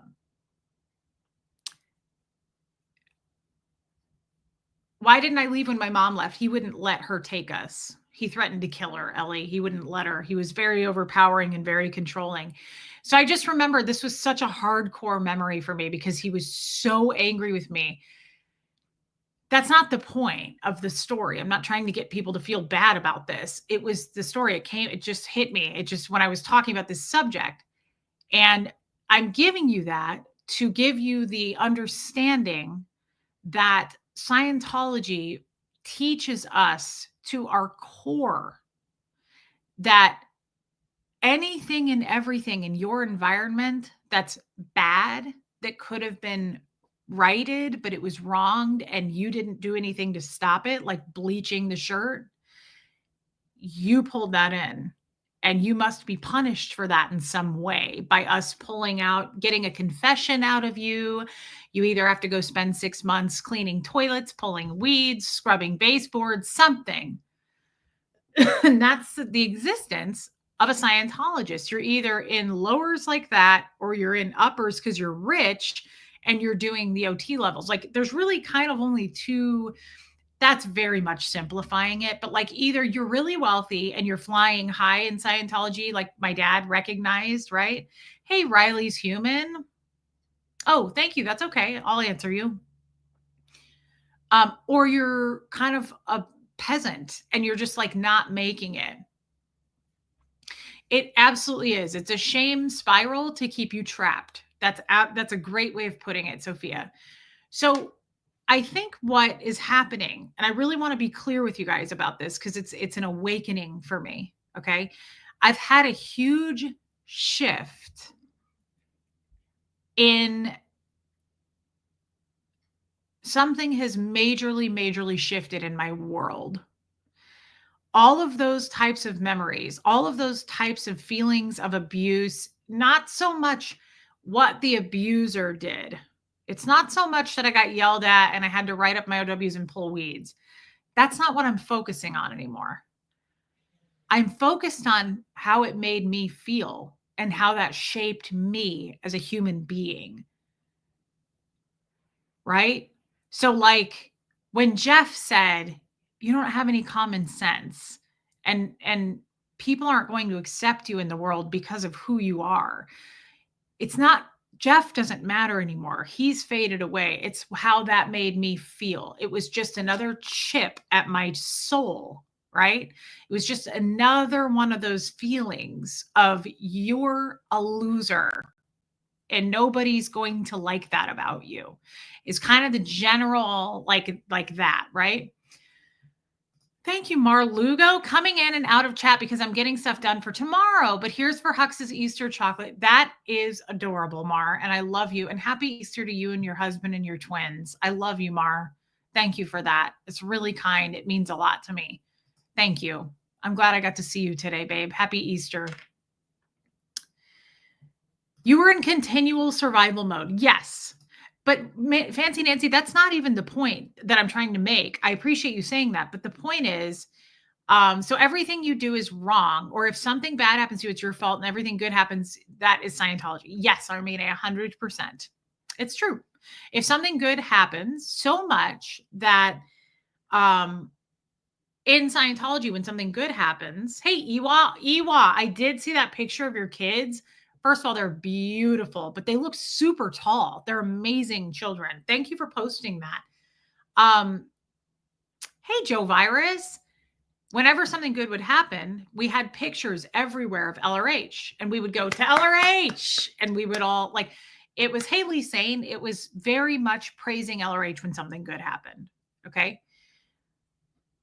didn't I leave when my mom left? He wouldn't let her take us. He threatened to kill her, Ellie. He wouldn't let her. He was very overpowering and very controlling. So I just remember this was such a hardcore memory for me because he was so angry with me. That's not the point of the story. I'm not trying to get people to feel bad about this. It was the story. It just hit me. It just, when I was talking about this subject, and I'm giving you that to give you the understanding that Scientology teaches us to our core that anything and everything in your environment that's bad, that could have been righted, but it was wronged and you didn't do anything to stop it, like bleaching the shirt, you pulled that in. And you must be punished for that in some way by us getting a confession out of you. You either have to go spend 6 months cleaning toilets, pulling weeds, scrubbing baseboards, something. And that's the existence of a Scientologist. You're either in lowers like that, or you're in uppers because you're rich and you're doing the OT levels. Like, there's really kind of only two. That's very much simplifying it, but like, either you're really wealthy and you're flying high in Scientology, like my dad recognized, right? Hey, Riley's human. Oh, thank you. That's okay. I'll answer you. Or you're kind of a peasant and you're just like not making it. It absolutely is. It's a shame spiral to keep you trapped. That's a great way of putting it, Sophia. So I think what is happening, and I really want to be clear with you guys about this because it's an awakening for me. Okay. I've had a huge shift in something has majorly shifted in my world. All of those types of memories, all of those types of feelings of abuse, not so much what the abuser did. It's not so much that I got yelled at and I had to write up my OWs and pull weeds. That's not what I'm focusing on anymore. I'm focused on how it made me feel and how that shaped me as a human being. Right? So like when Jeff said, you don't have any common sense and people aren't going to accept you in the world because of who you are. It's not, Jeff doesn't matter anymore. He's faded away. It's how that made me feel. It was just another chip at my soul. right? It was just another one of those feelings of you're a loser and nobody's going to like that about you. Is kind of the general like that, right? Thank you, Mar Lugo, coming in and out of chat because I'm getting stuff done for tomorrow. But here's for Hux's Easter chocolate. That is adorable, Mar. And I love you. And happy Easter to you and your husband and your twins. I love you, Mar. Thank you for that. It's really kind. It means a lot to me. Thank you. I'm glad I got to see you today, babe. Happy Easter. You were in continual survival mode. Yes. But Fancy Nancy, that's not even the point that I'm trying to make. I appreciate you saying that. But the point is, so everything you do is wrong, or if something bad happens to you, it's your fault, and everything good happens, that is Scientology. Yes, Armenia, 100%. It's true. If something good happens, so much that in Scientology, when something good happens, hey, Iwa, I did see that picture of your kids. First of all, they're beautiful, but they look super tall. They're amazing children. Thank you for posting that. Hey, Joe Virus. Whenever something good would happen, we had pictures everywhere of LRH, and we would go to LRH, and we would all like, it was Haley saying it was very much praising LRH when something good happened. Okay.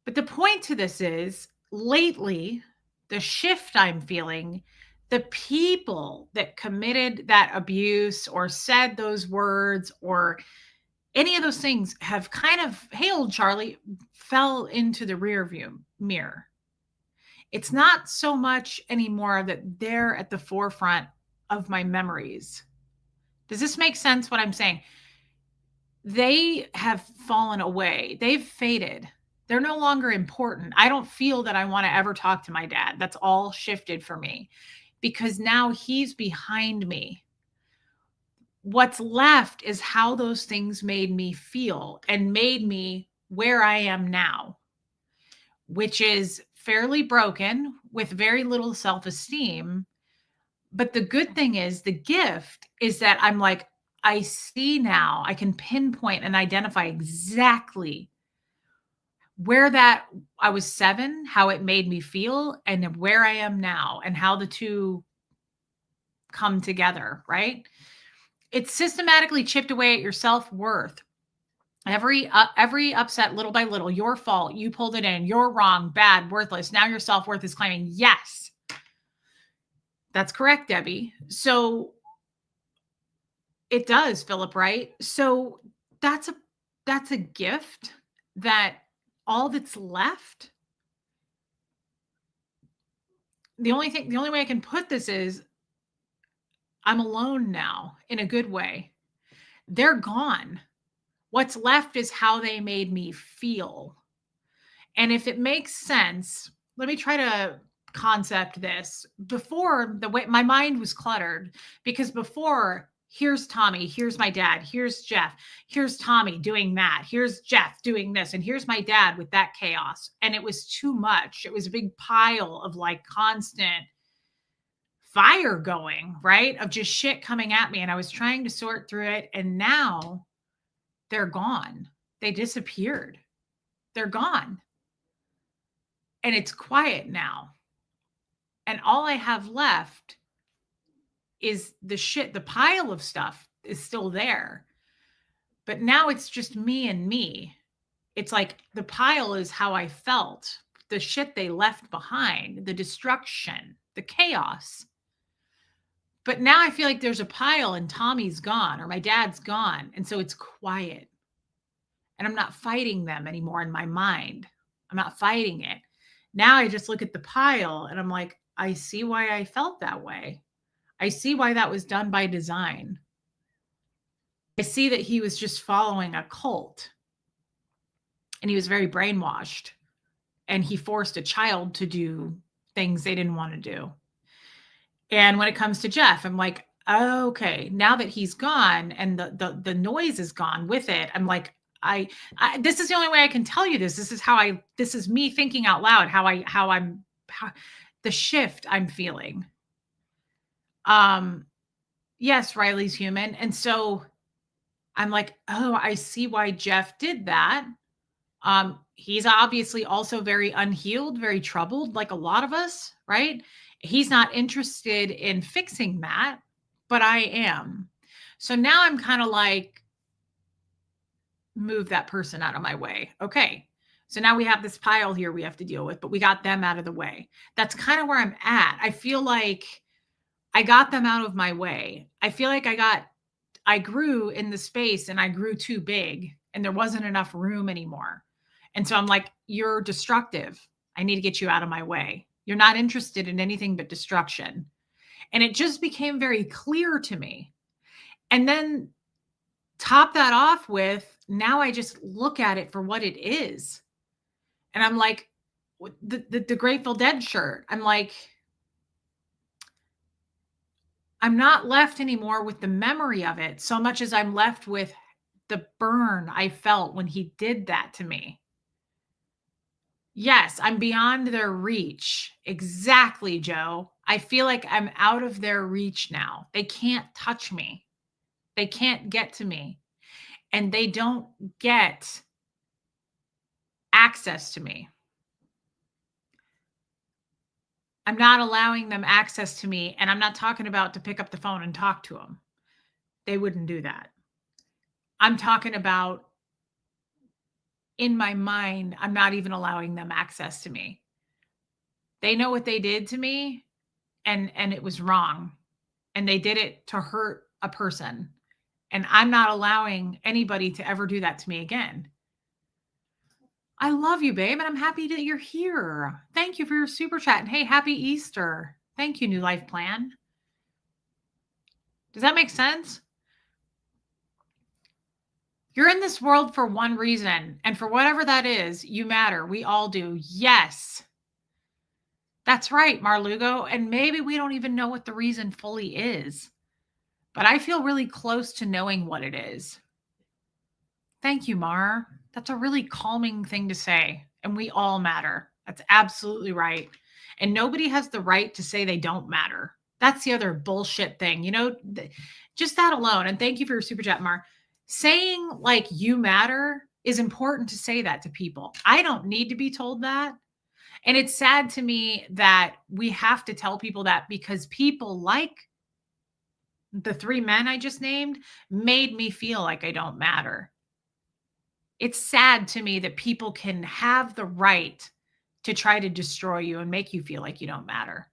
But the point to this is lately, the shift I'm feeling, the people that committed that abuse or said those words or any of those things have kind of, hey, old Charlie, fell into the rear view mirror. It's not so much anymore that they're at the forefront of my memories. Does this make sense what I'm saying? They have fallen away. They've faded. They're no longer important. I don't feel that I want to ever talk to my dad. That's all shifted for me because now he's behind me. What's left is how those things made me feel and made me where I am now, which is fairly broken with very little self-esteem. But the good thing is, the gift is that I'm like, I see now, I can pinpoint and identify exactly where that I was 7, how it made me feel, and where I am now, and how the two come together, right? It's systematically chipped away at your self-worth. Every upset, little by little, your fault, you pulled it in, you're wrong, bad, worthless. Now your self-worth is claiming, yes, that's correct, Debbie. So it does, Philip, right? So that's a gift that all that's left. The only way I can put this is I'm alone now in a good way. They're gone. What's left is how they made me feel. And if it makes sense, let me try to concept this. Before, the way my mind was cluttered, because before, here's Tommy, here's my dad, here's Jeff, here's Tommy doing that, here's Jeff doing this, and here's my dad with that chaos. And it was too much. It was a big pile of like constant fire going, right? Of just shit coming at me. And I was trying to sort through it. And now they're gone. They disappeared. They're gone. And it's quiet now. And all I have left is the shit. The pile of stuff is still there. But now it's just me and me. It's like the pile is how I felt. The shit they left behind, the destruction, the chaos. But now I feel like there's a pile and Tommy's gone or my dad's gone. And so it's quiet. And I'm not fighting them anymore in my mind. I'm not fighting it. Now I just look at the pile and I'm like, I see why I felt that way. I see why that was done by design. I see that he was just following a cult and he was very brainwashed and he forced a child to do things they didn't want to do. And when it comes to Jeff, I'm like, okay, now that he's gone and the noise is gone with it, I'm like, I this is the only way I can tell you this. This is me thinking out loud, how the shift I'm feeling. Yes, Riley's human. And so I'm like, oh, I see why Jeff did that. he's obviously also very unhealed, very troubled, like a lot of us, right? He's not interested in fixing that, but I am. So now I'm kind of like, move that person out of my way. Okay. So now we have this pile here we have to deal with, but we got them out of the way. That's kind of where I'm at. I feel like I got them out of my way. I feel like I grew in the space and I grew too big and there wasn't enough room anymore. And so I'm like, you're destructive. I need to get you out of my way. You're not interested in anything but destruction. And it just became very clear to me. And then top that off with, now I just look at it for what it is. And I'm like, the Grateful Dead shirt. I'm like, I'm not left anymore with the memory of it so much as I'm left with the burn I felt when he did that to me. Yes, I'm beyond their reach. Exactly, Joe. I feel like I'm out of their reach now. They can't touch me. They can't get to me. And they don't get access to me. I'm not allowing them access to me. And I'm not talking about to pick up the phone and talk to them. They wouldn't do that. I'm talking about in my mind, I'm not even allowing them access to me. They know what they did to me and it was wrong. And they did it to hurt a person. And I'm not allowing anybody to ever do that to me again. I love you, babe, and I'm happy that you're here. Thank you for your super chat. And hey, happy Easter. Thank you, New Life Plan. Does that make sense? You're in this world for one reason, and for whatever that is, you matter. We all do. Yes. That's right, Marlugo. And maybe we don't even know what the reason fully is, but I feel really close to knowing what it is. Thank you, Mar. That's a really calming thing to say. And we all matter. That's absolutely right. And nobody has the right to say they don't matter. That's the other bullshit thing. You know, just that alone. And thank you for your super chat, Mar. Saying like you matter is important to say that to people. I don't need to be told that. And it's sad to me that we have to tell people that because people like the three men I just named made me feel like I don't matter. It's sad to me that people can have the right to try to destroy you and make you feel like you don't matter.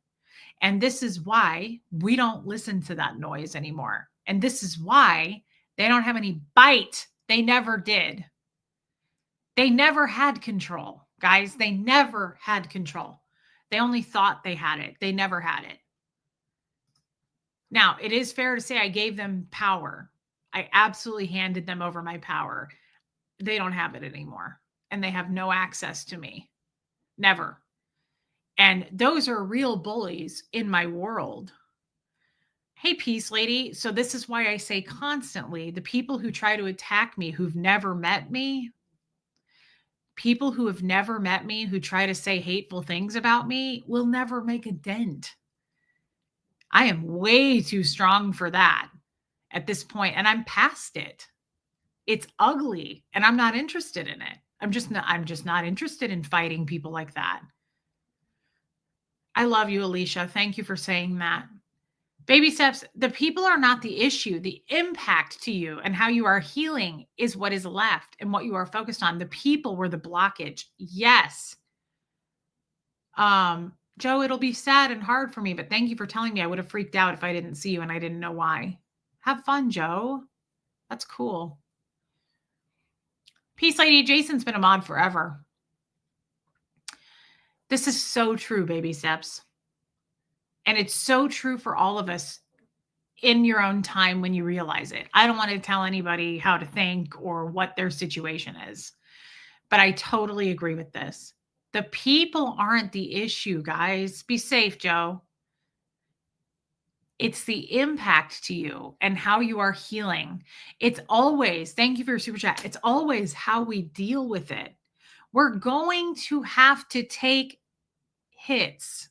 And this is why we don't listen to that noise anymore. And this is why they don't have any bite. They never did. They never had control, guys. They never had control. They only thought they had it. They never had it. Now, it is fair to say I gave them power. I absolutely handed them over my power. They don't have it anymore. And they have no access to me. Never. And those are real bullies in my world. Hey, Peace Lady. So this is why I say constantly, the people who try to attack me, who've never met me, people who have never met me, who try to say hateful things about me, will never make a dent. I am way too strong for that at this point, and I'm past it. It's ugly, and I'm not interested in it. I'm just not interested in fighting people like that. I love you, Alicia. Thank you for saying that. Baby steps, the people are not the issue. The impact to you and how you are healing is what is left and what you are focused on. The people were the blockage. Yes. Joe, it'll be sad and hard for me, but thank you for telling me. I would have freaked out if I didn't see you and I didn't know why. Have fun, Joe. That's cool. Peace Lady, Jason's been a mod forever. This is so true, baby steps. And it's so true for all of us in your own time when you realize it. I don't want to tell anybody how to think or what their situation is, but I totally agree with this. The people aren't the issue, guys. Be safe, Joe. It's the impact to you and how you are healing. It's always, thank you for your super chat. It's always how we deal with it. We're going to have to take hits.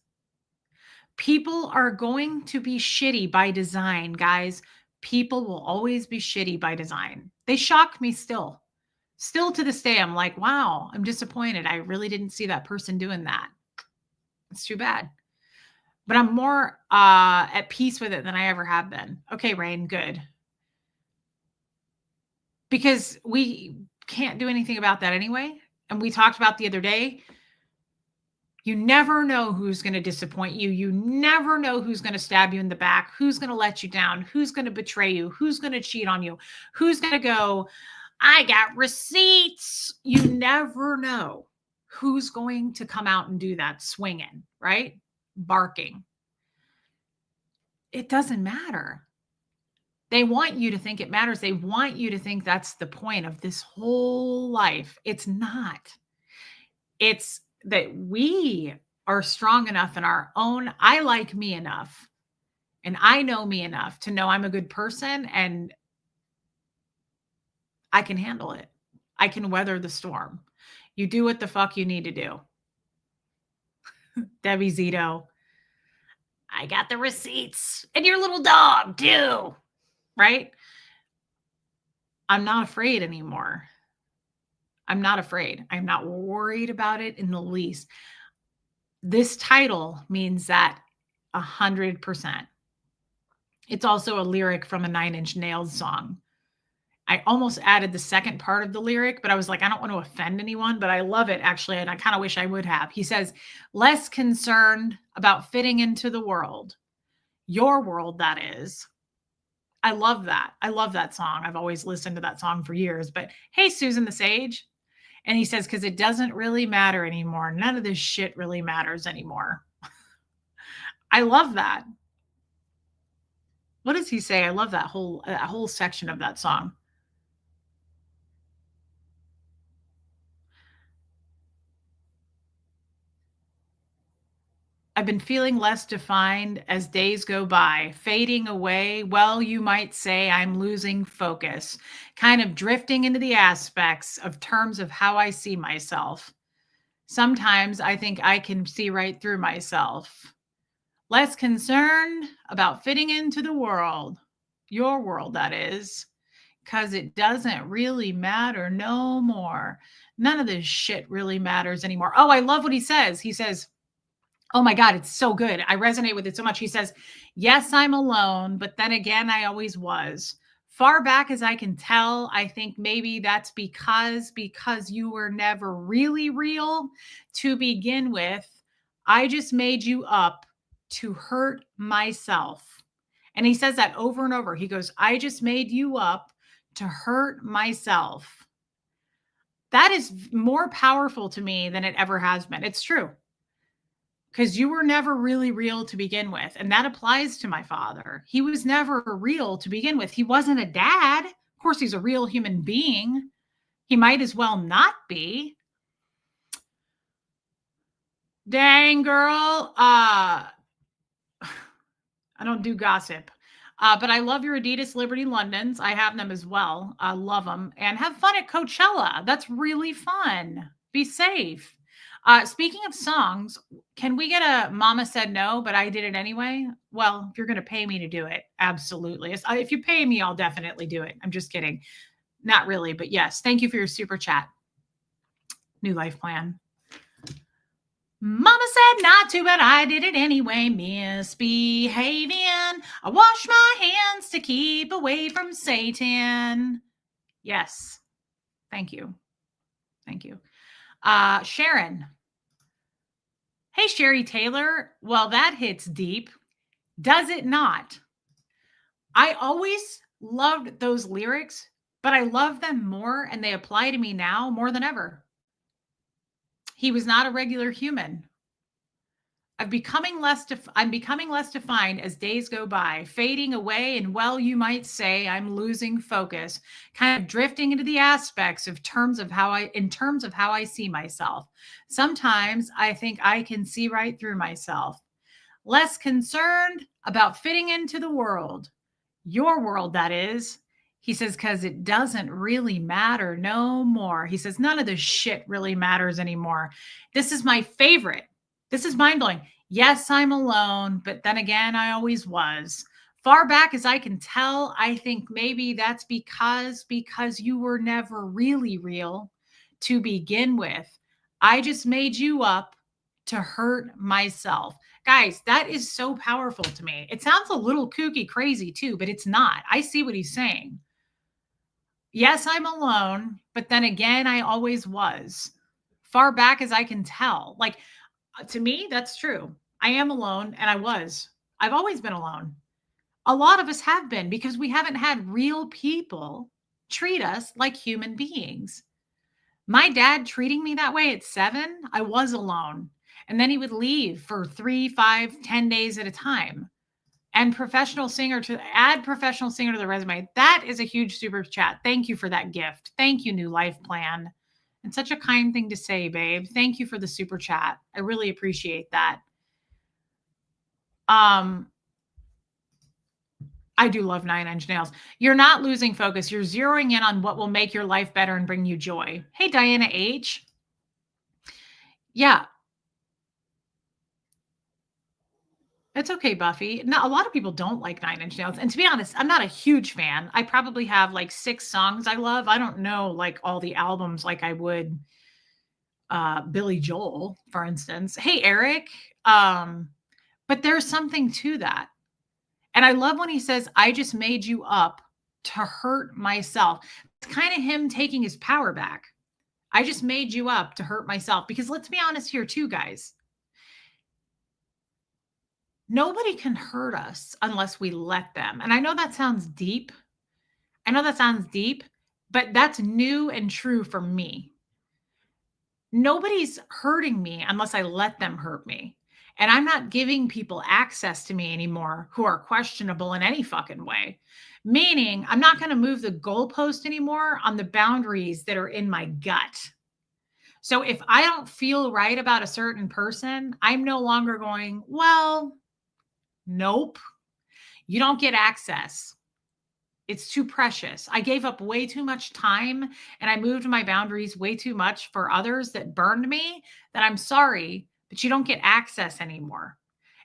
People are going to be shitty by design, guys. People will always be shitty by design. They shock me still. Still to this day, I'm like, wow, I'm disappointed. I really didn't see that person doing that. It's too bad. But I'm more at peace with it than I ever have been. Okay, Rain, good. Because we can't do anything about that anyway. And we talked about the other day, you never know who's going to disappoint you. You never know who's going to stab you in the back, who's going to let you down, who's going to betray you, who's going to cheat on you, who's going to go, I got receipts. You never know who's going to come out and do that swinging, right? Barking. It doesn't matter. They want you to think it matters. They want you to think that's the point of this whole life. It's not. It's that we are strong enough in our own, I like me enough and I know me enough to know I'm a good person and I can handle it. I can weather the storm. You do what the fuck you need to do. Debbie Zito, I got the receipts and your little dog too, right? I'm not afraid anymore. I'm not afraid. I'm not worried about it in the least. This title means that 100%. It's also a lyric from a Nine Inch Nails song. I almost added the second part of the lyric, but I was like, I don't want to offend anyone, but I love it actually. And I kind of wish I would have. He says, less concerned about fitting into the world, your world, that is. I love that. I love that song. I've always listened to that song for years, but hey, Susan the Sage. And he says, because it doesn't really matter anymore. None of this shit really matters anymore. I love that. What does he say? I love that whole section of that song. I've been feeling less defined as days go by, fading away. Well, you might say I'm losing focus, kind of drifting into the aspects of terms of how I see myself. Sometimes I think I can see right through myself. Less concerned about fitting into the world, your world, that is, because it doesn't really matter no more. None of this shit really matters anymore. Oh, I love what he says. He says, oh my God, it's so good. I resonate with it so much. He says, yes, I'm alone, but then again, I always was. Far back as I can tell, I think maybe that's because you were never really real to begin with. I just made you up to hurt myself. And he says that over and over. He goes, I just made you up to hurt myself. That is more powerful to me than it ever has been. It's true. Because you were never really real to begin with. And that applies to my father. He was never real to begin with. He wasn't a dad. Of course, he's a real human being. He might as well not be. Dang, girl. I don't do gossip. But I love your Adidas Liberty Londons. I have them as well. I love them. And have fun at Coachella. That's really fun. Be safe. Speaking of songs, can we get a Mama Said No, but I did it anyway? Well, if you're going to pay me to do it, absolutely. If you pay me, I'll definitely do it. I'm just kidding. Not really, but yes. Thank you for your super chat. New life plan. Mama said not to, but I did it anyway. Misbehaving. I wash my hands to keep away from Satan. Yes. Thank you. Thank you. Sharon. Hey, Sherry Taylor. Well, that hits deep. Does it not? I always loved those lyrics, but I love them more and they apply to me now more than ever. He was not a regular human. I'm becoming less defined as days go by, fading away, and well, you might say I'm losing focus, kind of drifting into the aspects of terms of how I see myself. Sometimes I think I can see right through myself. Less concerned about fitting into the world, your world, that is. He says, because it doesn't really matter no more. He says, none of this shit really matters anymore. This is my favorite. This is mind-blowing. Yes, I'm alone, but then again, I always was. Far back as I can tell, I think maybe that's because you were never really real to begin with. I just made you up to hurt myself. Guys, that is so powerful to me. It sounds a little kooky crazy too, but it's not. I see what he's saying. Yes, I'm alone, but then again, I always was. Far back as I can tell. Like, to me, that's true. I am alone and I was. I've always been alone. A lot of us have been because we haven't had real people treat us like human beings. My dad treating me that way at 7, I was alone. And then he would leave for 3, 5, 10 days at a time. And professional singer to add professional singer to the resume. That is a huge super chat. Thank you for that gift. Thank you, New Life Plan. And such a kind thing to say, babe. Thank you for the super chat. I really appreciate that. I do love 9-Inch Nails. You're not losing focus. You're zeroing in on what will make your life better and bring you joy. Hey, Diana H. Yeah. It's okay, Buffy. Now, a lot of people don't like 9-Inch Nails. And to be honest, I'm not a huge fan. I probably have like 6 songs I love. I don't know like all the albums like I would Billy Joel, for instance. Hey, Eric. But there's something to that. And I love when he says, I just made you up to hurt myself. It's kind of him taking his power back. I just made you up to hurt myself. Because let's be honest here, too, guys. Nobody can hurt us unless we let them. And I know that sounds deep. But that's new and true for me. Nobody's hurting me unless I let them hurt me. And I'm not giving people access to me anymore who are questionable in any fucking way. Meaning, I'm not going to move the goalpost anymore on the boundaries that are in my gut. So if I don't feel right about a certain person, I'm no longer going, well, nope, you don't get access. It's too precious. I gave up way too much time and I moved my boundaries way too much for others that burned me that I'm sorry, but you don't get access anymore.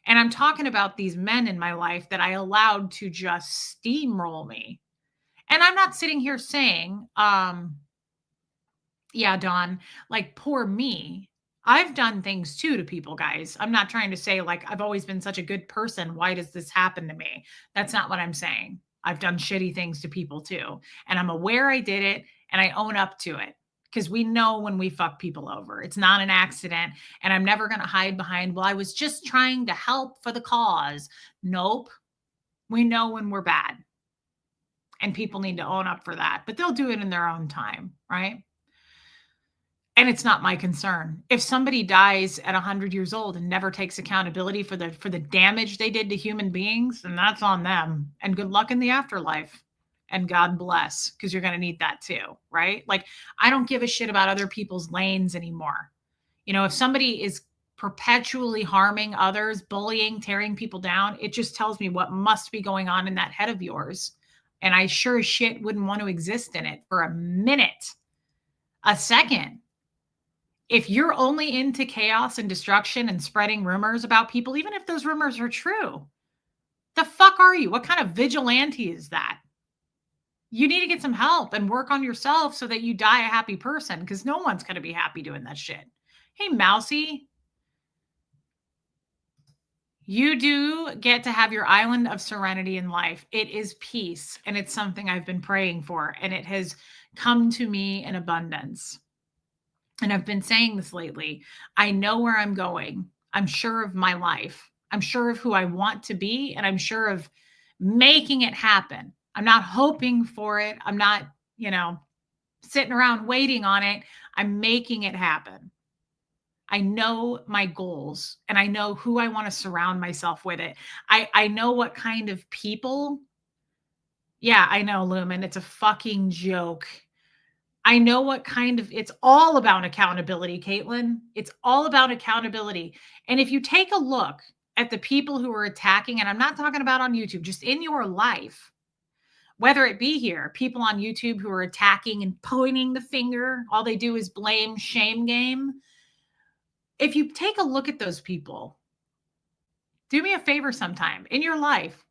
And I'm talking about these men in my life that I allowed to just steamroll me. And I'm not sitting here saying, yeah, Dawn, like poor me. I've done things too to people, guys. I'm not trying to say like I've always been such a good person. Why does this happen to me? That's not what I'm saying. I've done shitty things to people too. And I'm aware I did it and I own up to it because we know when we fuck people over. It's not an accident. And I'm never going to hide behind, well, I was just trying to help for the cause. Nope. We know when we're bad. And people need to own up for that, but they'll do it in their own time, right? And it's not my concern. If somebody dies at 100 years old and never takes accountability for the damage they did to human beings, then that's on them. And good luck in the afterlife. And God bless, because you're going to need that too, right? Like, I don't give a shit about other people's lanes anymore. You know, if somebody is perpetually harming others, bullying, tearing people down, it just tells me what must be going on in that head of yours. And I sure as shit wouldn't want to exist in it for a minute, a second. If you're only into chaos and destruction and spreading rumors about people, even if those rumors are true, the fuck are you? What kind of vigilante is that? You need to get some help and work on yourself so that you die a happy person, because no one's going to be happy doing that shit. Hey, Mousy. You do get to have your island of serenity in life. It is peace, and it's something I've been praying for, and it has come to me in abundance. And I've been saying this lately. I know where I'm going. I'm sure of my life. I'm sure of who I want to be, and I'm sure of making it happen. I'm not hoping for it. I'm not, sitting around waiting on it. I'm making it happen. I know my goals and I know who I want to surround myself with it. I know what kind of people. Yeah, I know, Lumen. It's a fucking joke. I know what kind of, it's all about accountability, Caitlin. It's all about accountability. And if you take a look at the people who are attacking, and I'm not talking about on YouTube, just in your life, whether it be here, people on YouTube who are attacking and pointing the finger, all they do is blame, shame game. If you take a look at those people, do me a favor sometime in your life,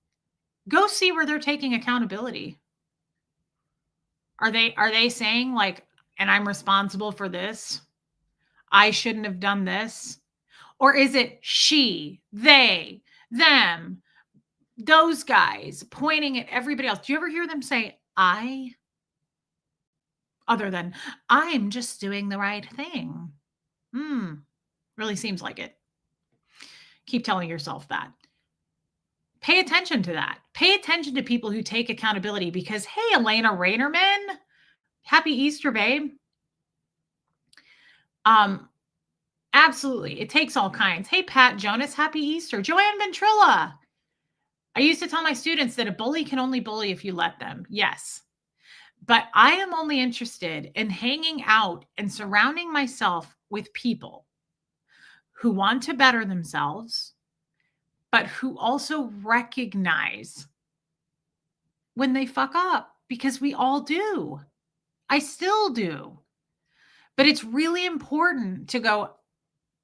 Go see where they're taking accountability. Are they saying like, and I'm responsible for this? I shouldn't have done this? Or is it she, they, them, those guys pointing at everybody else? Do you ever hear them say I? Other than I'm just doing the right thing. Really seems like it. Keep telling yourself that. Pay attention to that. Pay attention to people who take accountability because, hey, Elena Rainerman, happy Easter, babe. Absolutely. It takes all kinds. Hey, Pat Jonas, happy Easter. Joanne Ventrilla. I used to tell my students that a bully can only bully if you let them. Yes. But I am only interested in hanging out and surrounding myself with people who want to better themselves, but who also recognize when they fuck up, because we all do. I still do. But it's really important to go,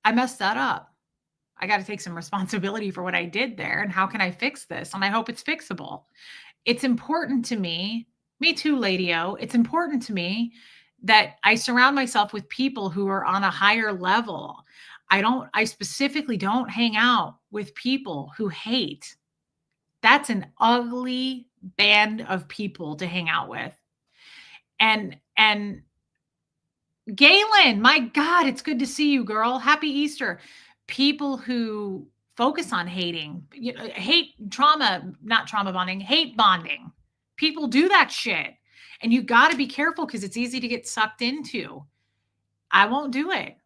I messed that up. I got to take some responsibility for what I did there. And how can I fix this? And I hope it's fixable. It's important to me too, Lady-O. It's important to me that I surround myself with people who are on a higher level. I specifically don't hang out with people who hate. That's an ugly band of people to hang out with. And Galen, my God, it's good to see you, girl. Happy Easter. People who focus on hating, hate trauma, not trauma bonding, hate bonding. People do that shit. And you got to be careful because it's easy to get sucked into. I won't do it.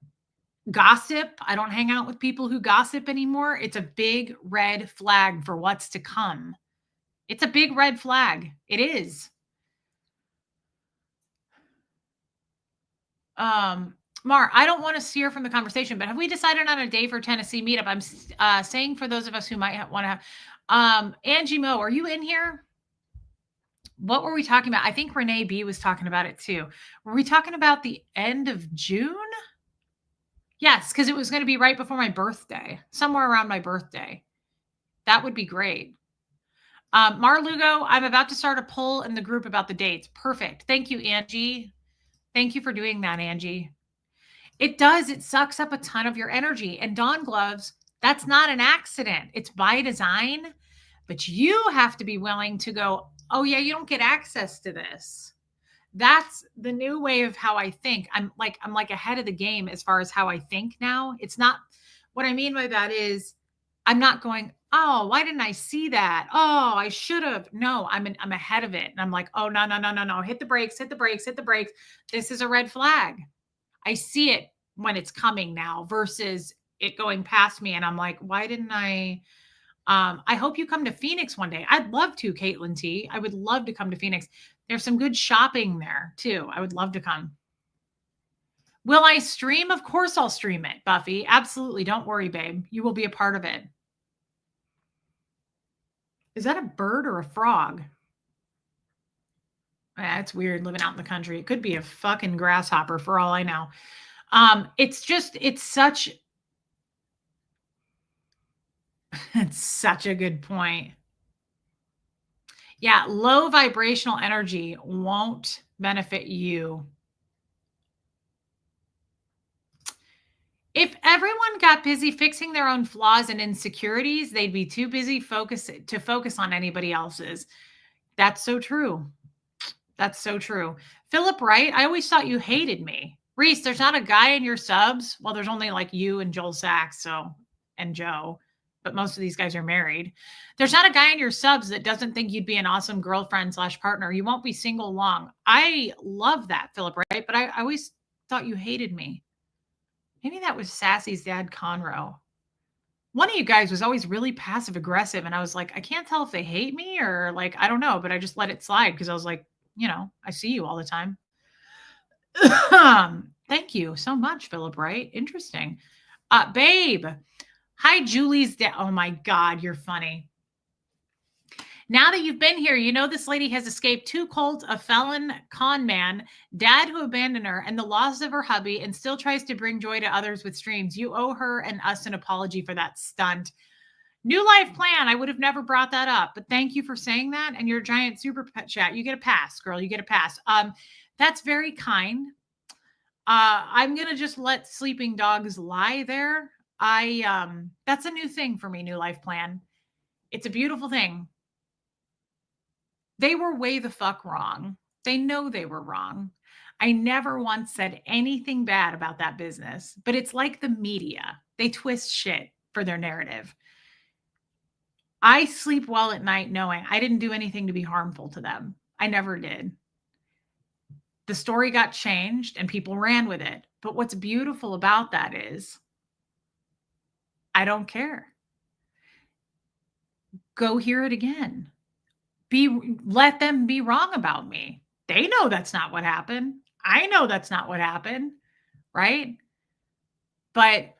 Gossip. I don't hang out with people who gossip anymore. It's a big red flag for what's to come. It's a big red flag. It is. Mar, I don't want to steer from the conversation, but have we decided on a day for Tennessee meetup? I'm saying for those of us who might want to have, Angie Mo, are you in here? What were we talking about? I think Renee B was talking about it too. Were we talking about the end of June? Yes, because it was going to be right before my birthday, somewhere around my birthday. That would be great. Mar Lugo, I'm about to start a poll in the group about the dates. Perfect. Thank you, Angie. Thank you for doing that, Angie. It does. It sucks up a ton of your energy. And Dawn Gloves, that's not an accident. It's by design. But you have to be willing to go, oh, yeah, you don't get access to this. That's the new way of how I think. I'm like ahead of the game as far as how I think now. It's not, what I mean by that is I'm not going, oh, why didn't I see that? Oh, I should have. No, I'm ahead of it. And I'm like, oh, no. Hit the brakes. This is a red flag. I see it when it's coming now versus it going past me. And I'm like, why didn't I hope you come to Phoenix one day. I'd love to, Caitlin T. I would love to come to Phoenix. There's some good shopping there too. I would love to come. Will I stream? Of course I'll stream it, Buffy. Absolutely. Don't worry, babe. You will be a part of it. Is that a bird or a frog? That's weird living out in the country. It could be a fucking grasshopper for all I know. It's such a good point. Yeah, low vibrational energy won't benefit you. If everyone got busy fixing their own flaws and insecurities, they'd be too busy to focus on anybody else's. That's so true. That's so true. Philip Wright, I always thought you hated me. Reese, there's not a guy in your subs. Well, there's only like you and Joel Sachs, and Joe, but most of these guys are married. There's not a guy in your subs that doesn't think you'd be an awesome girlfriend / partner. You won't be single long. I love that, Philip Wright, but I always thought you hated me. Maybe that was Sassy's dad, Conroe. One of you guys was always really passive aggressive. And I was like, I can't tell if they hate me or like, I don't know, but I just let it slide because I was like, I see you all the time. Thank you so much, Philip Wright. Interesting. Babe. Hi, Julie's dad. Oh my God, you're funny. Now that you've been here, you know this lady has escaped 2 cults, a felon con man, dad who abandoned her, and the loss of her hubby, and still tries to bring joy to others with streams. You owe her and us an apology for that stunt. New life plan. I would have never brought that up, but thank you for saying that. And your giant super pet chat. You get a pass, girl. You get a pass. That's very kind. I'm gonna just let sleeping dogs lie there. That's a new thing for me, new life plan. It's a beautiful thing. They were way the fuck wrong. They know they were wrong. I never once said anything bad about that business, but it's like the media. They twist shit for their narrative. I sleep well at night knowing I didn't do anything to be harmful to them. I never did. The story got changed and people ran with it. But what's beautiful about that is I don't care. Go hear it again. Let them be wrong about me. They know that's not what happened. I know that's not what happened, right? But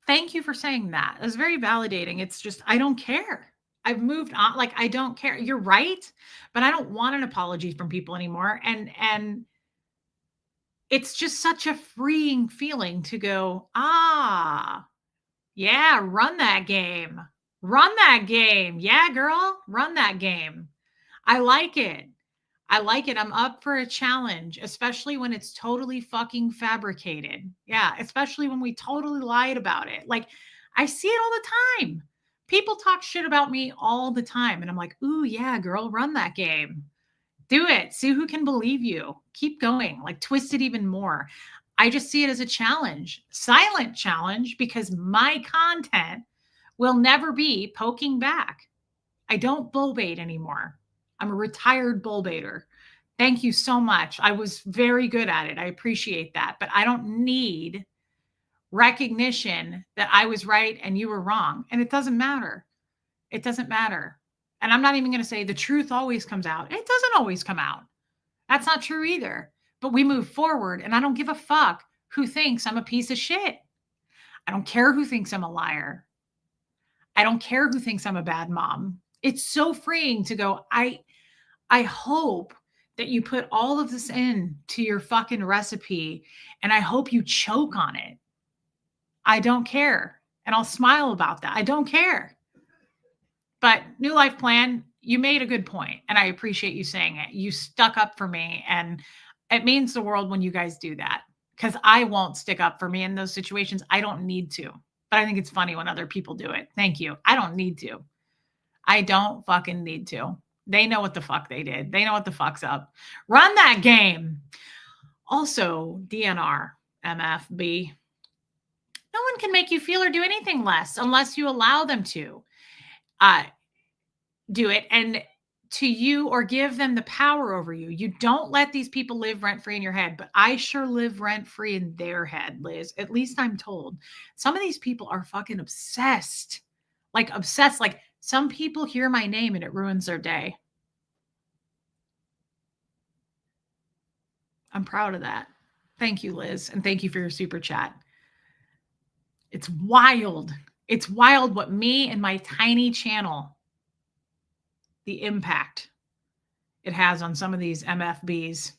thank you for saying that. It was very validating. It's just I don't care. I've moved on. Like I don't care. You're right, but I don't want an apology from people anymore. And it's just such a freeing feeling to go, yeah, run that game. Run that game. Yeah, girl, run that game. I like it. I like it. I'm up for a challenge, especially when it's totally fucking fabricated. Yeah, especially when we totally lied about it. Like, I see it all the time. People talk shit about me all the time. And I'm like, ooh, yeah, girl, run that game. Do it. See who can believe you. Keep going. Like, twist it even more. I just see it as a challenge, silent challenge, because my content will never be poking back. I don't bull bait anymore. I'm a retired bull baiter. Thank you so much. I was very good at it. I appreciate that. But I don't need recognition that I was right and you were wrong. And it doesn't matter. It doesn't matter. And I'm not even going to say the truth always comes out. It doesn't always come out. That's not true either. But we move forward, and I don't give a fuck who thinks I'm a piece of shit. I don't care who thinks I'm a liar. I don't care who thinks I'm a bad mom. It's so freeing to go, I hope that you put all of this in to your fucking recipe, and I hope you choke on it. I don't care. And I'll smile about that. I don't care. But new life plan, you made a good point, and I appreciate you saying it. You stuck up for me, and it means the world when you guys do that, because I won't stick up for me in those situations. I don't need to, but I think it's funny when other people do it. Thank you. I don't need to. I don't fucking need to. They know what the fuck they did. They know what the fuck's up. Run that game. Also, DNR, MFB. No one can make you feel or do anything less unless you allow them to do it and to you or give them the power over you. You don't let these people live rent free in your head, but I sure live rent free in their head, Liz. At least I'm told. Some of these people are fucking obsessed. Like obsessed. Like some people hear my name and it ruins their day. I'm proud of that. Thank you, Liz. And thank you for your super chat. It's wild. It's wild what me and my tiny channel, the impact it has on some of these MFBs.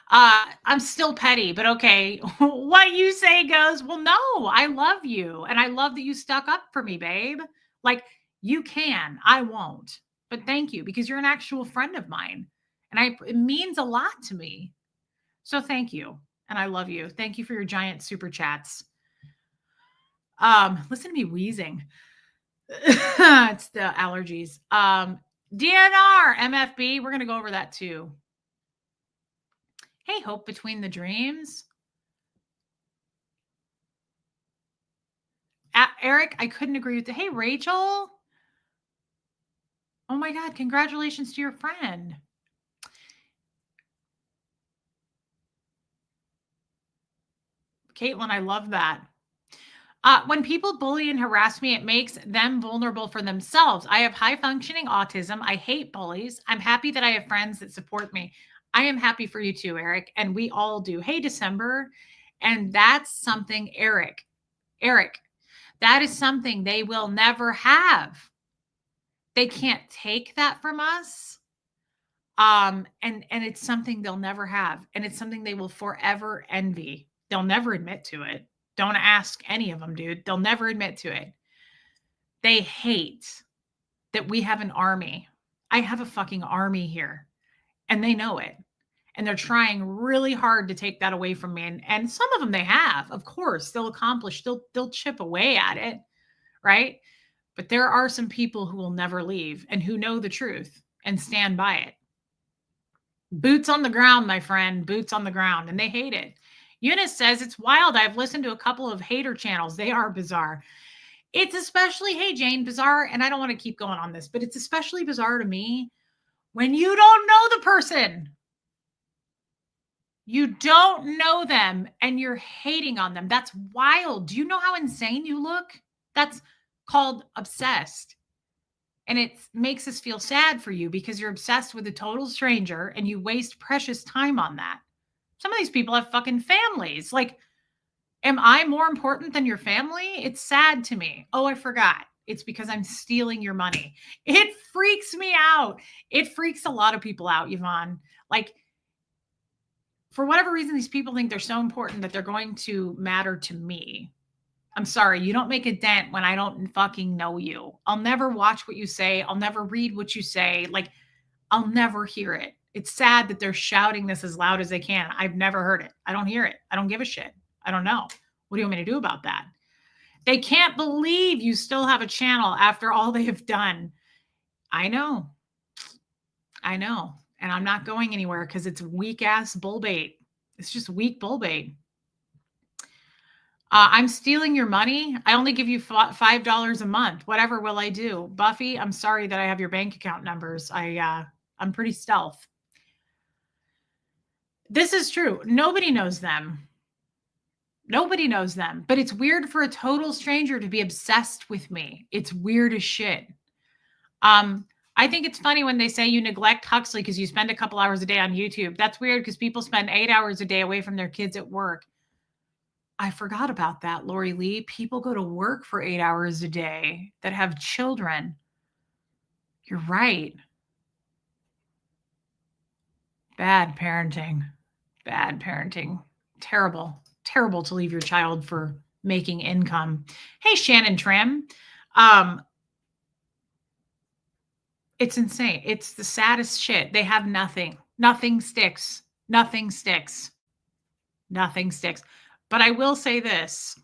I'm still petty, but okay. What you say goes, well, no, I love you. And I love that you stuck up for me, babe. Like you can, I won't. But thank you because you're an actual friend of mine. And it means a lot to me. So thank you. And I love you. Thank you for your giant super chats. Listen to me wheezing. It's the allergies. DNR, MFB, we're going to go over that too. Hey, Hope Between the Dreams. Eric, I couldn't agree with it. Hey, Rachel. Oh my God, congratulations to your friend. Caitlin, I love that. When people bully and harass me, it makes them vulnerable for themselves. I have high functioning autism. I hate bullies. I'm happy that I have friends that support me. I am happy for you too, Eric. And we all do. Hey, December. And that's something, Eric, that is something they will never have. They can't take that from us. And it's something they'll never have. And it's something they will forever envy. They'll never admit to it. Don't ask any of them, dude. They'll never admit to it. They hate that we have an army. I have a fucking army here, and they know it. And they're trying really hard to take that away from me. And some of them they have, of course, they'll accomplish, they'll chip away at it, right? But there are some people who will never leave and who know the truth and stand by it. Boots on the ground, my friend, boots on the ground, and they hate it. Eunice says, it's wild. I've listened to a couple of hater channels. They are bizarre. It's especially, hey, Jane, bizarre. And I don't want to keep going on this, but it's especially bizarre to me when you don't know the person. You don't know them and you're hating on them. That's wild. Do you know how insane you look? That's called obsessed. And it makes us feel sad for you because you're obsessed with a total stranger and you waste precious time on that. Some of these people have fucking families. Like, am I more important than your family? It's sad to me. Oh, I forgot. It's because I'm stealing your money. It freaks me out. It freaks a lot of people out, Yvonne. Like, for whatever reason, these people think they're so important that they're going to matter to me. I'm sorry, you don't make a dent when I don't fucking know you. I'll never watch what you say. I'll never read what you say. Like, I'll never hear it. It's sad that they're shouting this as loud as they can. I've never heard it. I don't hear it. I don't give a shit. I don't know. What do you want me to do about that? They can't believe you still have a channel after all they have done. I know. I know. And I'm not going anywhere because it's weak ass bull bait. It's just weak bull bait. I'm stealing your money. I only give you $5 a month. Whatever will I do? Buffy, I'm sorry that I have your bank account numbers. I'm pretty stealth. This is true. Nobody knows them. Nobody knows them. But it's weird for a total stranger to be obsessed with me. It's weird as shit. I think it's funny when they say you neglect Huxley because you spend a couple hours a day on YouTube. That's weird because people spend 8 hours a day away from their kids at work. I forgot about that, Lori Lee. People go to work for 8 hours a day that have children. You're right. Bad parenting. Bad parenting. Terrible. Terrible to leave your child for making income. Hey, Shannon Trim. It's insane. It's the saddest shit. They have nothing. Nothing sticks. Nothing sticks. Nothing sticks. But I will say this.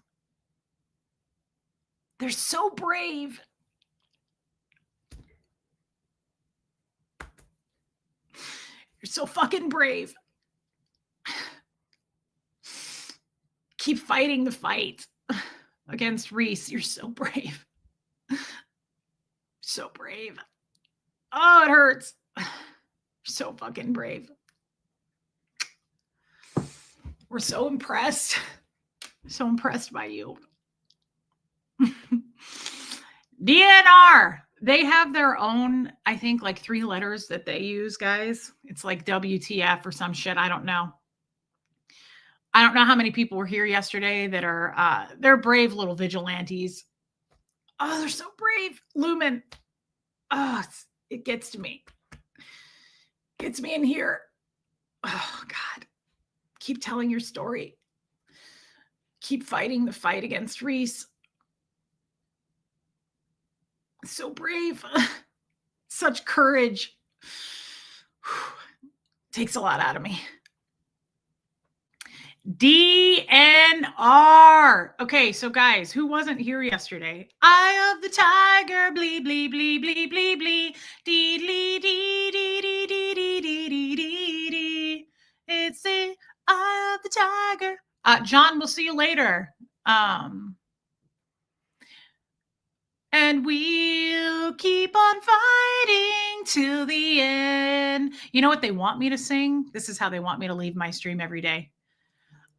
They're so brave. You're so fucking brave. Keep fighting the fight against Reese. You're so brave. So brave. Oh, it hurts. You're so fucking brave. We're so impressed. So impressed by you. DNR. They have their own, I think, like 3 letters that they use, guys. It's like WTF or some shit. I don't know. I don't know how many people were here yesterday that are, they're brave little vigilantes. Oh, they're so brave. Lumen. Oh, it gets to me. Gets me in here. Oh, God. Keep telling your story. Keep fighting the fight against Reese. So brave. Such courage. Takes a lot out of me. DNR. Okay, so guys, who wasn't here yesterday? Eye of the tiger, blee, blee, blee, blee, blee, blee, dee, dee, dee, dee, dee, dee, dee, dee, dee, dee, dee. It's the eye of the tiger. John, we'll see you later. And we'll keep on fighting till the end. You know what they want me to sing? This is how they want me to leave my stream every day.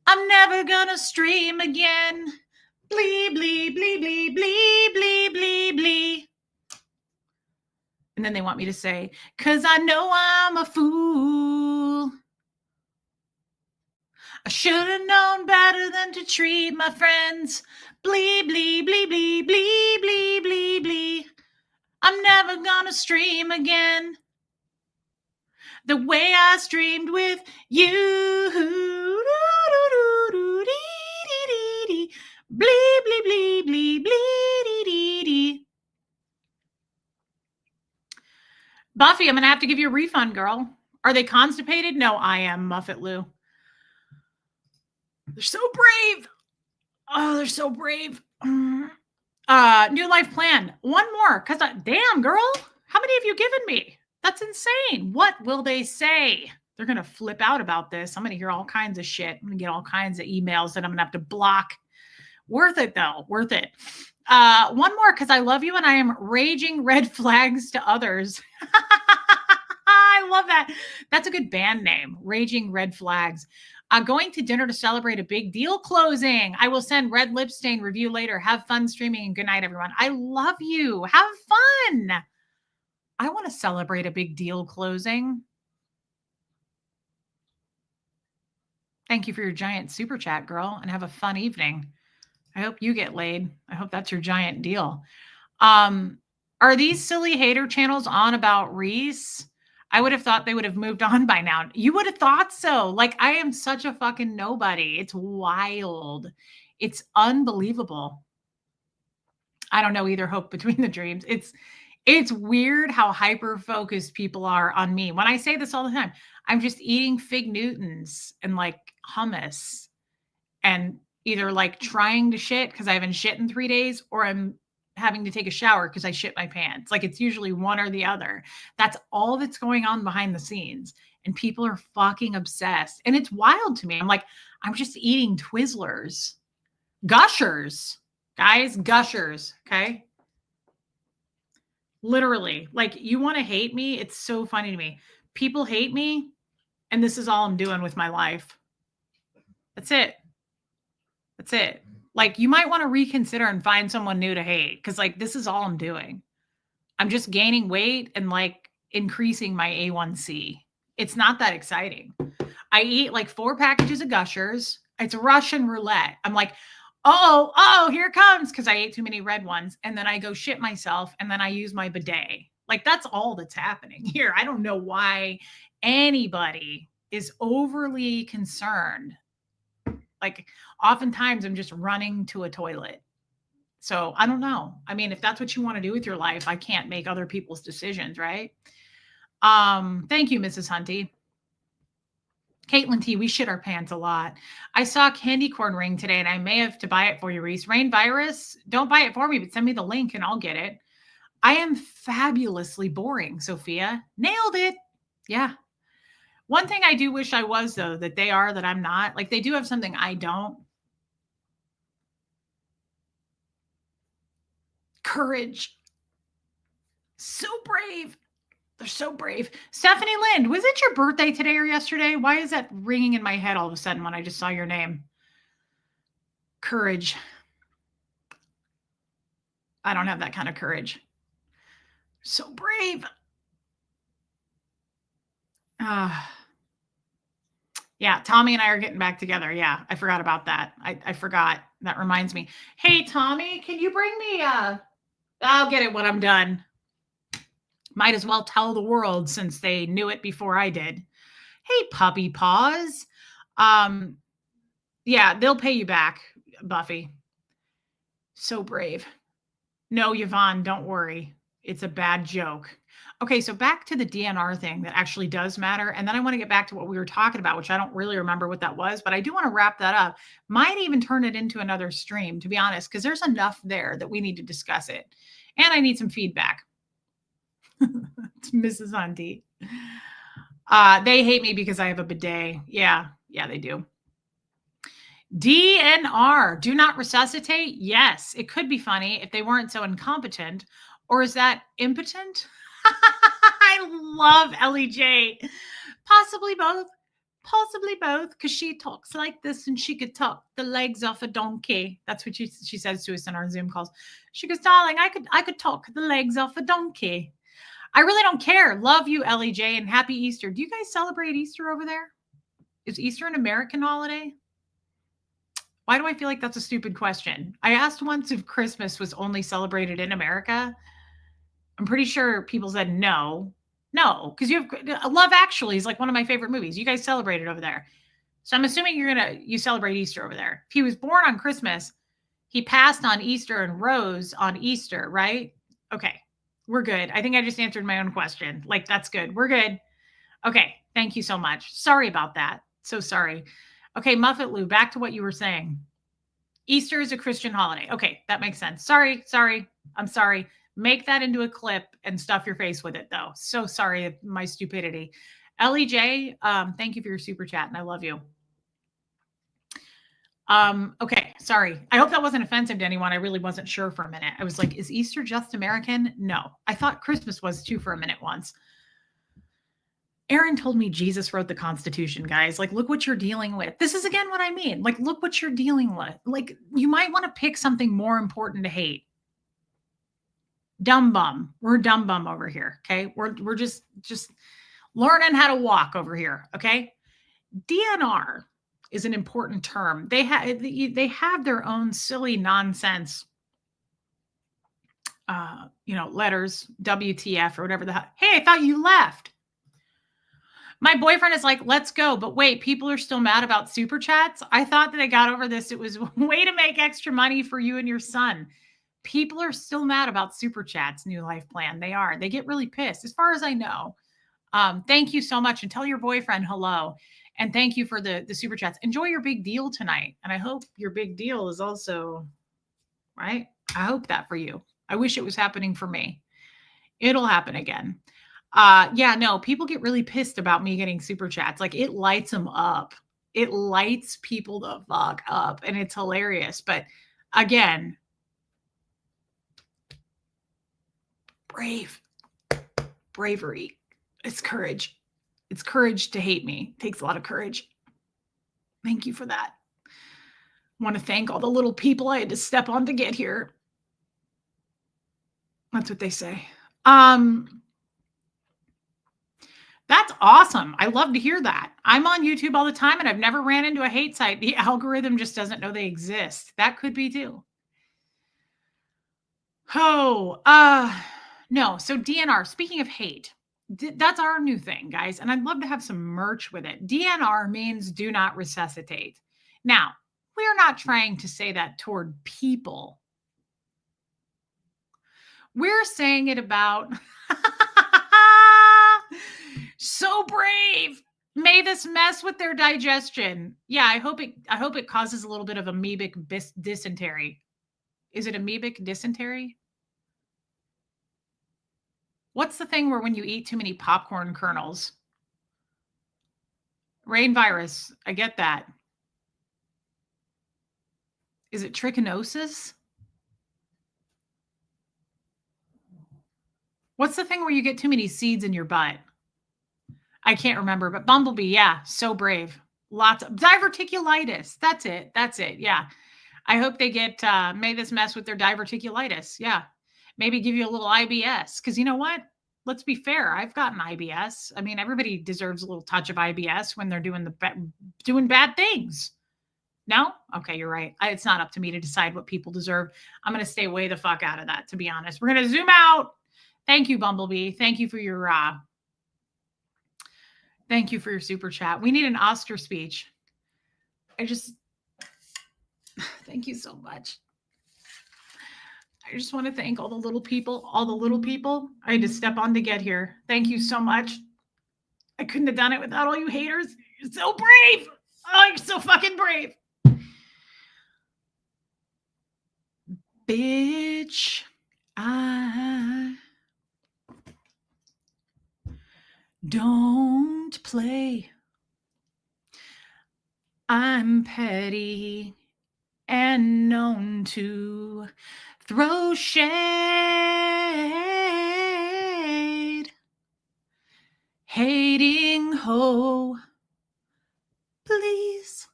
I'm never gonna stream again. Blee, blee, blee, blee, blee, blee, blee, blee. And then they want me to say, 'cause I know I'm a fool. I should have known better than to treat my friends. Blee, blee, blee, blee, blee, blee, blee, blee. I'm never gonna stream again the way I streamed with you. Blee, blee, blee, blee, blee, dee, dee, dee. Buffy, I'm going to have to give you a refund, girl. Are they constipated? No, I am, Muffet Lou. They're so brave. Oh, they're so brave. New life plan. One more. Because, damn, girl. How many have you given me? That's insane. What will they say? They're going to flip out about this. I'm going to hear all kinds of shit. I'm going to get all kinds of emails that I'm going to have to block. Worth it, though. Worth it. One more, because I love you and I am raging red flags to others. I love that. That's a good band name, Raging Red Flags. Going to dinner to celebrate a big deal closing. I will send red lip stain review later. Have fun streaming and good night, everyone. I love you. Have fun. I want to celebrate a big deal closing. Thank you for your giant super chat, girl, and have a fun evening. I hope you get laid. I hope that's your giant deal. Are these silly hater channels on about Reese? I would have thought they would have moved on by now. You would have thought so. Like, I am such a fucking nobody. It's wild. It's unbelievable. I don't know either. Hope between the dreams. It's weird how hyper-focused people are on me. When I say this all the time, I'm just eating Fig Newtons and like hummus and either like trying to shit because I haven't shit in 3 days, or I'm having to take a shower because I shit my pants. Like, it's usually one or the other. That's all that's going on behind the scenes. And people are fucking obsessed. And it's wild to me. I'm like, I'm just eating Twizzlers. Gushers. Guys, Gushers. Okay. Literally. Like, you want to hate me? It's so funny to me. People hate me. And this is all I'm doing with my life. That's it. That's it. Like, you might want to reconsider and find someone new to hate, because like, this is all I'm doing. I'm just gaining weight and like increasing my A1C. It's not that exciting. I eat like 4 packages of Gushers. It's Russian roulette. I'm like, oh, here it comes, because I ate too many red ones. And then I go shit myself, and then I use my bidet. Like, that's all that's happening here. I don't know why anybody is overly concerned. Like, oftentimes I'm just running to a toilet. So I don't know. I mean, if that's what you want to do with your life, I can't make other people's decisions, right? Thank you, Mrs. Hunty. Caitlin T, we shit our pants a lot. I saw a candy corn ring today, and I may have to buy it for you, Reese. Rain Virus, don't buy it for me, but send me the link and I'll get it. I am fabulously boring, Sophia. Nailed it. Yeah. One thing I do wish I was, though, that they are, that I'm not. Like, they do have something I don't. Courage. So brave. They're so brave. Stephanie Lind, was it your birthday today or yesterday? Why is that ringing in my head all of a sudden when I just saw your name? Courage. I don't have that kind of courage. So brave. Yeah, Tommy and I are getting back together. Yeah, I forgot about that. I forgot. That reminds me. Hey, Tommy, can you bring me I'll get it when I'm done. Might as well tell the world since they knew it before I did. Hey, puppy paws. Yeah, they'll pay you back, Buffy. So brave. No, Yvonne, don't worry. It's a bad joke. Okay, so back to the DNR thing that actually does matter. And then I want to get back to what we were talking about, which I don't really remember what that was, but I do want to wrap that up. Might even turn it into another stream, to be honest, because there's enough there that we need to discuss it. And I need some feedback. It's Mrs. Hunty. They hate me because I have a bidet. Yeah, they do. DNR, do not resuscitate? Yes, it could be funny if they weren't so incompetent. Or is that impotent? I love Ellie J. Possibly both, because she talks like this and she could talk the legs off a donkey. That's what she says to us in our Zoom calls. She goes, darling, I could talk the legs off a donkey. I really don't care. Love you, Ellie J, and happy Easter. Do you guys celebrate Easter over there? Is Easter an American holiday? Why do I feel like that's a stupid question? I asked once if Christmas was only celebrated in America. I'm pretty sure people said no, because you have Love Actually is like one of my favorite movies. You guys celebrate it over there. So I'm assuming you celebrate Easter over there. If he was born on Christmas, he passed on Easter and rose on Easter, right? Okay. We're good. I think I just answered my own question. Like, that's good. We're good. Okay. Thank you so much. Sorry about that. So sorry. Okay. Muffet Lou, back to what you were saying. Easter is a Christian holiday. Okay. That makes sense. Sorry. I'm sorry. Make that into a clip and stuff your face with it, though. So sorry, my stupidity. Ellie J, thank you for your super chat, and I love you. Okay, sorry. I hope that wasn't offensive to anyone. I really wasn't sure for a minute. I was like, is Easter just American? No. I thought Christmas was too for a minute once. Aaron told me Jesus wrote the Constitution, guys. Like, look what you're dealing with. This is, again, what I mean. Like, look what you're dealing with. Like, you might want to pick something more important to hate. Dumb bum. We're dumb bum over here, okay? We're just learning how to walk over here, okay? DNR is an important term. They have their own silly nonsense, letters, WTF or whatever the hell. Hey, I thought you left. My boyfriend is like, let's go. But wait, people are still mad about super chats. I thought that I got over this. It was a way to make extra money for you and your son. People are still mad about super chats, New Life Plan. They are. They get really pissed, as far as I know. Thank you so much. And tell your boyfriend hello. And thank you for the super chats. Enjoy your big deal tonight. And I hope your big deal is also, right? I hope that for you. I wish it was happening for me. It'll happen again. People get really pissed about me getting super chats. Like, it lights them up. It lights people the fuck up. And it's hilarious. But again, bravery. It's courage. It's courage to hate me. It takes a lot of courage. Thank you for that. I want to thank all the little people I had to step on to get here. That's what they say. That's awesome. I love to hear that. I'm on YouTube all the time and I've never ran into a hate site. The algorithm just doesn't know they exist. That could be too. No. So DNR, speaking of hate, that's our new thing, guys. And I'd love to have some merch with it. DNR means do not resuscitate. Now, we're not trying to say that toward people. We're saying it about so brave. May this mess with their digestion. Yeah, I hope it causes a little bit of amoebic dysentery. Is it amoebic dysentery? What's the thing where when you eat too many popcorn kernels? Rain virus. I get that. Is it trichinosis? What's the thing where you get too many seeds in your butt? I can't remember, but Bumblebee, yeah, so brave. Lots of diverticulitis. That's it. Yeah. I hope they get, may this mess with their diverticulitis. Yeah. Maybe give you a little IBS. Because you know what? Let's be fair. I've gotten IBS. I mean, everybody deserves a little touch of IBS when they're doing bad things. No? Okay, you're right. It's not up to me to decide what people deserve. I'm going to stay way the fuck out of that, to be honest. We're going to zoom out. Thank you, Bumblebee. Thank you for your super chat. We need an Oscar speech. Thank you so much. I just want to thank all the little people. I had to step on to get here. Thank you so much. I couldn't have done it without all you haters. You're so brave. Oh, you're so fucking brave. Bitch, I don't play. I'm petty and known to throw shade. Hating ho, please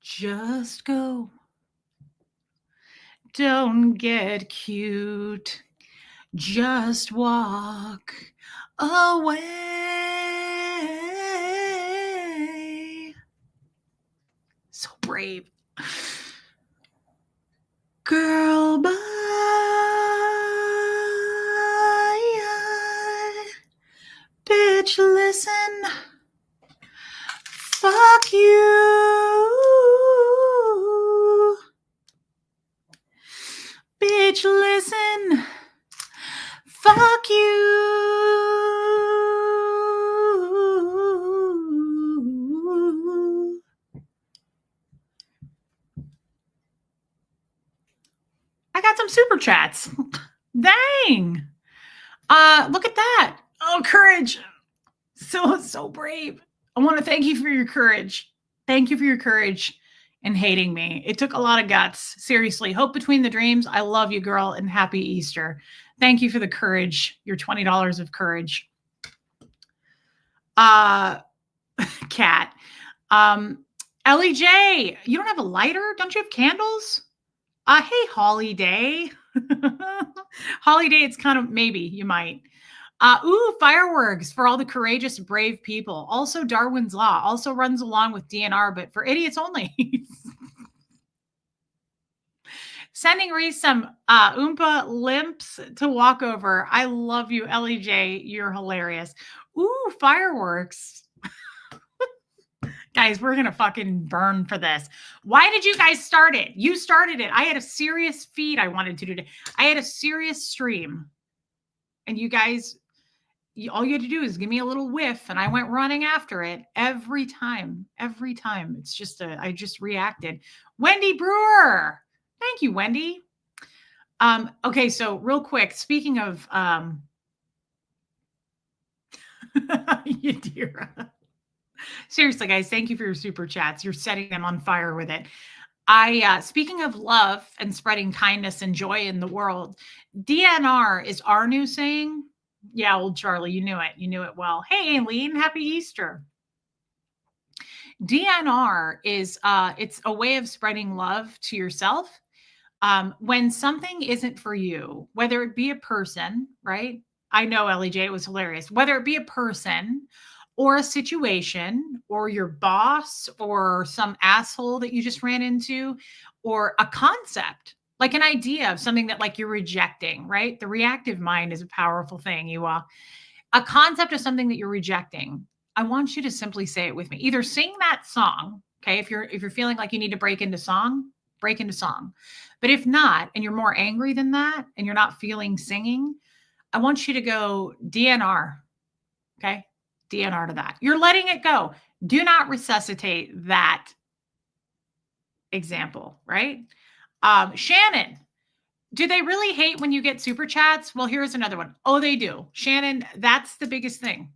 just go. Don't get cute, just walk away. So brave. Girl, bye. Bitch, listen. Fuck you. Bitch, listen. Fuck some super chats. Dang. Look at that. Oh, courage. So brave. I want to thank you for your courage. Thank you for your courage in hating me. It took a lot of guts. Seriously. Hope between the dreams. I love you, girl, and happy Easter. Thank you for the courage. Your $20 of courage. Cat. Ellie J, you don't have a lighter? Don't you have candles? Hey, Holiday. Holiday, it's kind of maybe you might. Ooh, fireworks for all the courageous, brave people. Also, Darwin's Law also runs along with DNR, but for idiots only. Sending Reese some Oompa limps to walk over. I love you, Ellie J. You're hilarious. Ooh, fireworks. Guys, we're going to fucking burn for this. Why did you guys start it? You started it. I had a serious feed I wanted to do today. I had a serious stream. And you guys, all you had to do is give me a little whiff and I went running after it every time. Every time. It's just I just reacted. Wendy Brewer. Thank you, Wendy. Okay, so real quick, speaking of Yadira. Seriously, guys, thank you for your super chats. You're setting them on fire with it. Speaking of love and spreading kindness and joy in the world, DNR is our new saying. Yeah, old Charlie, you knew it. You knew it well. Hey, Aileen, happy Easter. DNR is it's a way of spreading love to yourself. When something isn't for you, whether it be a person, right? I know LEJ was hilarious. Whether it be a person or a situation or your boss or some asshole that you just ran into or a concept, like an idea of something that like you're rejecting, right? The reactive mind is a powerful thing. A concept of something that you're rejecting. I want you to simply say it with me. Either sing that song, okay? If you're feeling like you need to break into song, break into song. But if not, and you're more angry than that, and you're not feeling singing, I want you to go DNR, okay? DNR to that. You're letting it go. Do not resuscitate that example, right? Shannon, do they really hate when you get super chats? Well, here's another one. Oh, they do. Shannon, that's the biggest thing.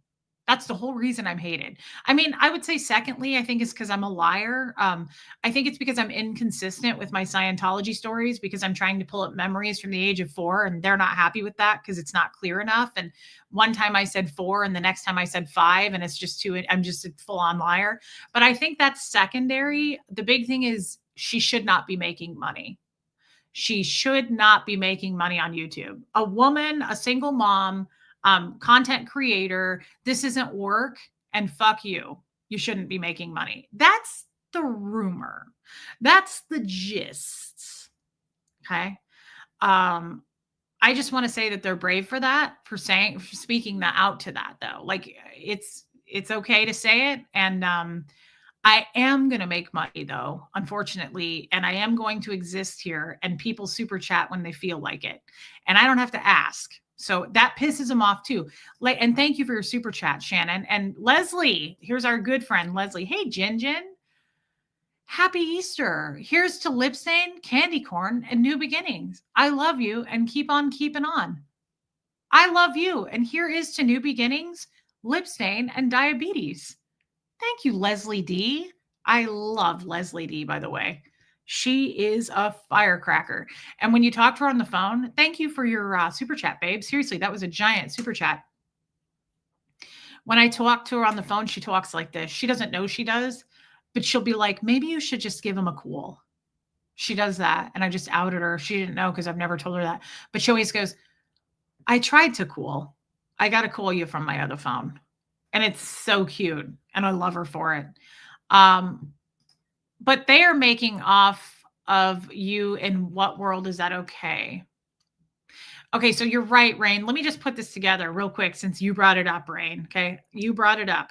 That's the whole reason I'm hated. I mean, I would say secondly, I think it's because I'm a liar. I think it's because I'm inconsistent with my Scientology stories because I'm trying to pull up memories from the age of 4 and they're not happy with that because it's not clear enough. And one time I said 4 and the next time I said 5 and it's just too, I'm just a full on liar. But I think that's secondary. The big thing is she should not be making money. She should not be making money on YouTube. A woman, a single mom, content creator, this isn't work and fuck you. You shouldn't be making money. That's the rumor. That's the gist. Okay. I just want to say that they're brave for that, for speaking that out to that though. Like it's okay to say it. And, I am going to make money though, unfortunately, and I am going to exist here and people super chat when they feel like it. And I don't have to ask. So that pisses them off too. And thank you for your super chat, Shannon. And Leslie, here's our good friend, Leslie. Hey, Jin. Happy Easter. Here's to lip stain, candy corn, and new beginnings. I love you and keep on keeping on. I love you. And here is to new beginnings, lip stain, and diabetes. Thank you, Leslie D. I love Leslie D, by the way. She is a firecracker. And when you talk to her on the phone, thank you for your super chat, babe. Seriously, that was a giant super chat. When I talk to her on the phone, she talks like this. She doesn't know she does, but she'll be like, maybe you should just give him a cool. She does that. And I just outed her. She didn't know because I've never told her that. But she always goes, I tried to cool. I got to call you from my other phone. And it's so cute. And I love her for it. But they are making off of you. In what world is that okay? Okay, so you're right, Rain. Let me just put this together real quick since you brought it up, Rain. Okay, you brought it up.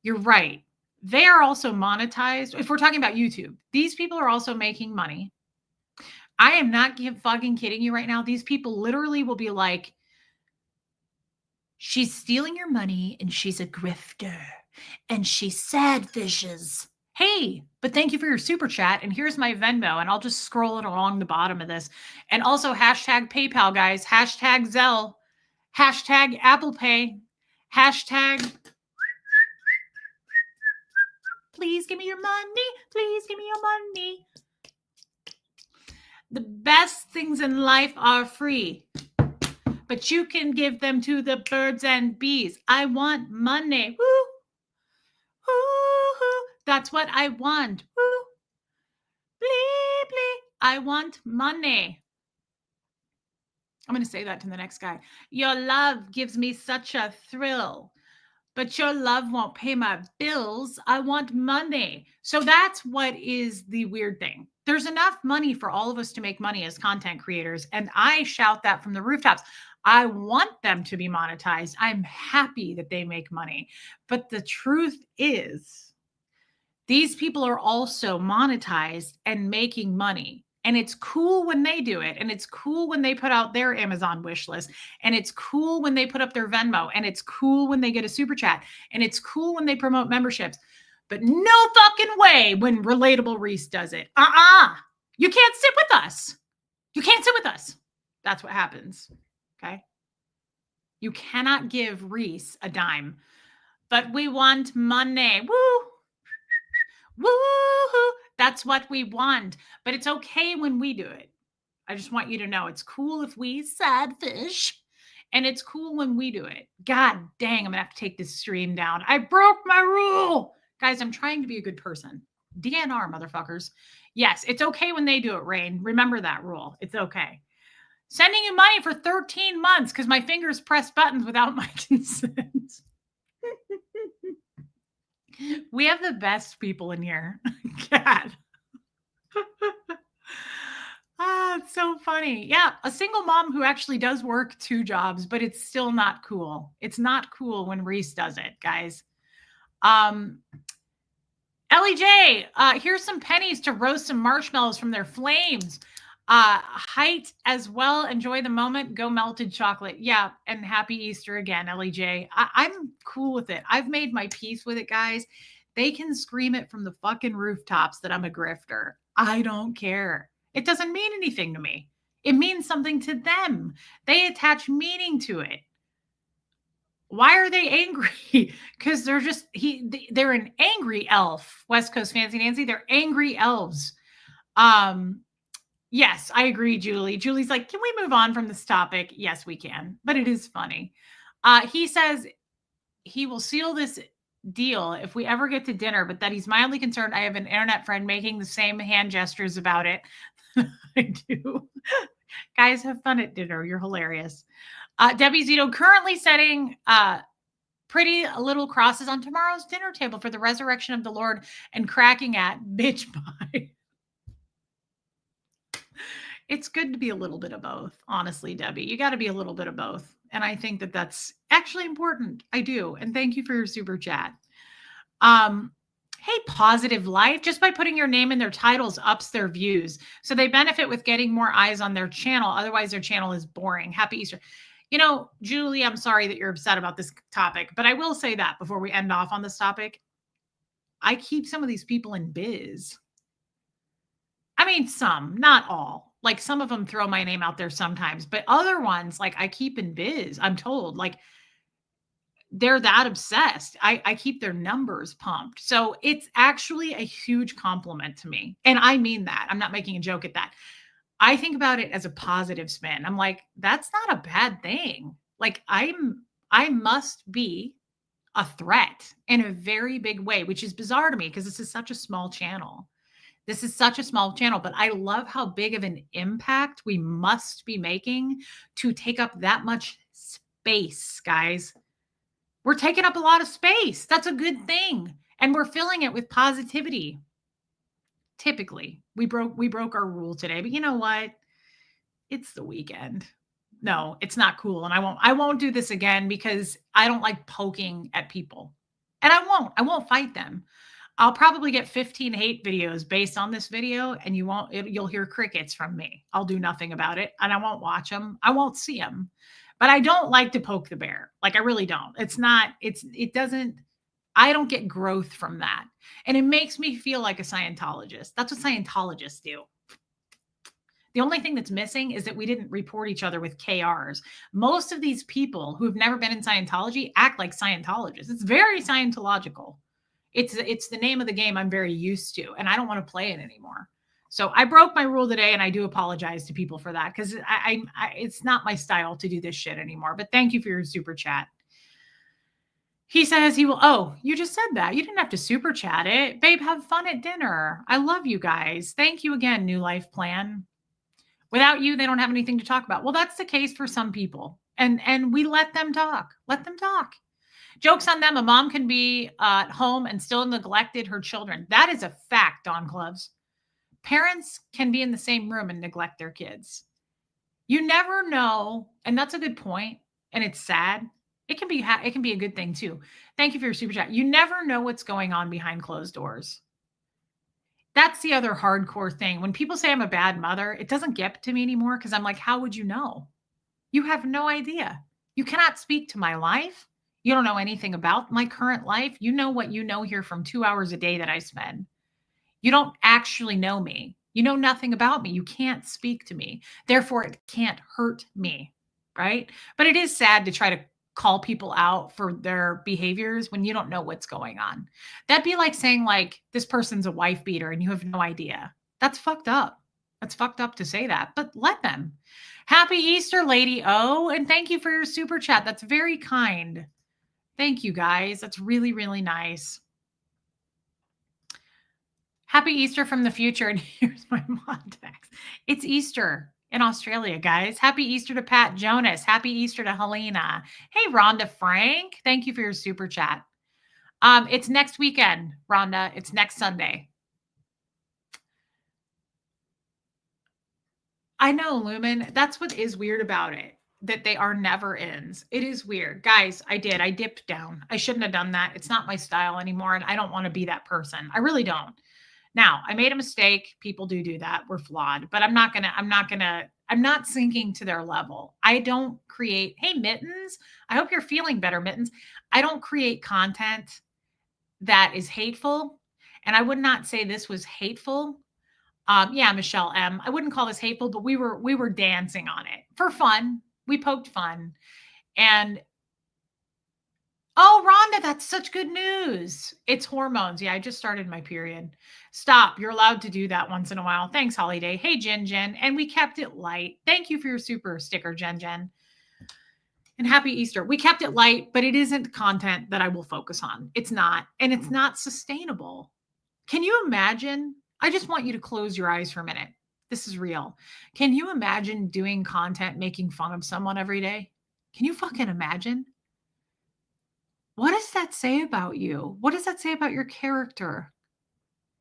You're right. They are also monetized. If we're talking about YouTube, these people are also making money. I am not fucking kidding you right now. These people literally will be like, she's stealing your money and she's a grifter and she sad fishes Hey, but thank you for your super chat. And here's my Venmo. And I'll just scroll it along the bottom of this. And also hashtag PayPal, guys. Hashtag Zelle. Hashtag Apple Pay. Hashtag please give me your money. Please give me your money. The best things in life are free, but you can give them to the birds and bees. I want money. Woo. Woo. That's what I want. Woo. Blee, blee. I want money. I'm going to say that to the next guy. Your love gives me such a thrill, but your love won't pay my bills. I want money. So that's what is the weird thing. There's enough money for all of us to make money as content creators. And I shout that from the rooftops. I want them to be monetized. I'm happy that they make money. But the truth is, these people are also monetized and making money. And it's cool when they do it. And it's cool when they put out their Amazon wish list. And it's cool when they put up their Venmo. And it's cool when they get a super chat. And it's cool when they promote memberships. But no fucking way when Relatable Reese does it. You can't sit with us. You can't sit with us. That's what happens. Okay. You cannot give Reese a dime. But we want money. Woo. Woo-hoo. That's what we want. But it's okay when we do it. I just want you to know it's cool if we sad fish. And it's cool when we do it. God dang, I'm going to have to take this stream down. I broke my rule. Guys, I'm trying to be a good person. DNR, motherfuckers. Yes, it's okay when they do it, Rain. Remember that rule. It's okay. Sending you money for 13 months because my fingers press buttons without my consent. We have the best people in here. God. It's so funny. Yeah, a single mom who actually does work 2 jobs, but it's still not cool. It's not cool when Reese does it, guys. Ellie J, here's some pennies to roast some marshmallows from their flames. Height as well. Enjoy the moment. Go melted chocolate. Yeah. And happy Easter again, Ellie J. I'm cool with it. I've made my peace with it, guys. They can scream it from the fucking rooftops that I'm a grifter. I don't care. It doesn't mean anything to me. It means something to them. They attach meaning to it. Why are they angry? Because they're an angry elf. West Coast Fancy Nancy. They're angry elves. Yes, I agree, Julie. Julie's like, can we move on from this topic? Yes, we can. But it is funny. He says he will seal this deal if we ever get to dinner, but that he's mildly concerned. I have an internet friend making the same hand gestures about it. I do. Guys, have fun at dinner. You're hilarious. Debbie Zito currently setting pretty little crosses on tomorrow's dinner table for the resurrection of the Lord and cracking at bitch pie. It's good to be a little bit of both. Honestly, Debbie, you got to be a little bit of both. And I think that that's actually important. I do. And thank you for your super chat. Hey, Positive Life, just by putting your name in their titles ups their views. So they benefit with getting more eyes on their channel. Otherwise, their channel is boring. Happy Easter. You know, Julie, I'm sorry that you're upset about this topic, but I will say that before we end off on this topic, I keep some of these people in biz. I mean, some, not all. Like some of them throw my name out there sometimes, but other ones, like I keep in biz. I'm told, like they're that obsessed. I keep their numbers pumped. So it's actually a huge compliment to me. And I mean that. I'm not making a joke at that. I think about it as a positive spin. I'm like, that's not a bad thing. Like I must be a threat in a very big way, which is bizarre to me because this is such a small channel. This is such a small channel, but I love how big of an impact we must be making to take up that much space, guys. We're taking up a lot of space. That's a good thing. And we're filling it with positivity. Typically, we broke our rule today, but you know what? It's the weekend. No, it's not cool. And I won't do this again because I don't like poking at people. And I won't fight them. I'll probably get 15 hate videos based on this video and you'll hear crickets from me. I'll do nothing about it and I won't watch them. I won't see them. But I don't like to poke the bear. Like I really don't. It doesn't I don't get growth from that. And it makes me feel like a Scientologist. That's what Scientologists do. The only thing that's missing is that we didn't report each other with KRs. Most of these people who've never been in Scientology act like Scientologists. It's very Scientological. It's the name of the game I'm very used to, and I don't want to play it anymore. So I broke my rule today, and I do apologize to people for that because it's not my style to do this shit anymore. But thank you for your super chat. He says he will. Oh, you just said that. You didn't have to super chat it. Babe, have fun at dinner. I love you guys. Thank you again, New Life Plan. Without you, they don't have anything to talk about. Well, that's the case for some people. And we let them talk. Let them talk. Joke's on them. A mom can be at home and still neglected her children. That is a fact, Dawn Clubs. Parents can be in the same room and neglect their kids. You never know. And that's a good point. And it's sad. It can be a good thing too. Thank you for your super chat. You never know what's going on behind closed doors. That's the other hardcore thing. When people say I'm a bad mother, it doesn't get to me anymore because I'm like, how would you know? You have no idea. You cannot speak to my life. You don't know anything about my current life. You know what you know here from 2 hours a day that I spend. You don't actually know me. You know nothing about me. You can't speak to me. Therefore, it can't hurt me, right? But it is sad to try to call people out for their behaviors when you don't know what's going on. That'd be like saying like this person's a wife beater and you have no idea. That's fucked up. That's fucked up to say that, but let them. Happy Easter, Lady O, and thank you for your super chat. That's very kind. Thank you guys. That's really, really nice. Happy Easter from the future. And here's my Montex. It's Easter in Australia, guys. Happy Easter to Pat Jonas. Happy Easter to Helena. Hey, Rhonda Frank. Thank you for your super chat. It's next weekend, Rhonda. It's next Sunday. I know, Lumen. That's what is weird about it, that they are never ends. It is weird. Guys, I dipped down. I shouldn't have done that. It's not my style anymore, and I don't want to be that person. I really don't. Now, I made a mistake. People do that. We're flawed, but I'm not sinking to their level. I don't create, hey, Mittens, I hope you're feeling better, Mittens. I don't create content that is hateful. And I would not say this was hateful. Yeah, Michelle M. I wouldn't call this hateful, but we were dancing on it for fun. We poked fun. And oh, Rhonda, that's such good news. It's hormones. Yeah, I just started my period. Stop. You're allowed to do that once in a while. Thanks, Holiday. Hey, Jen. And we kept it light. Thank you for your super sticker, Jen. And happy Easter. We kept it light, but it isn't content that I will focus on. It's not. And it's not sustainable. Can you imagine? I just want you to close your eyes for a minute. This is real. Can you imagine doing content making fun of someone every day? Can you fucking imagine? What does that say about you? What does that say about your character?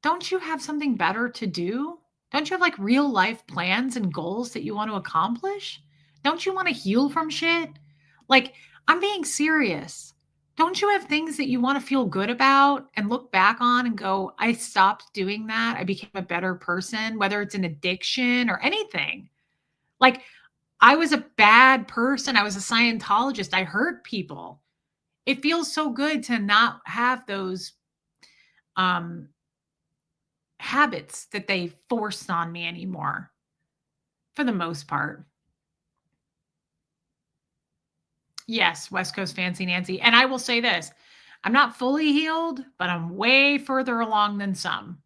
Don't you have something better to do? Don't you have like real life plans and goals that you want to accomplish? Don't you want to heal from shit? Like, I'm being serious. Don't you have things that you want to feel good about and look back on and go, I stopped doing that. I became a better person, whether it's an addiction or anything. Like, I was a bad person. I was a Scientologist. I hurt people. It feels so good to not have those habits that they forced on me anymore, for the most part. Yes, West Coast Fancy Nancy. And I will say this, I'm not fully healed, but I'm way further along than some.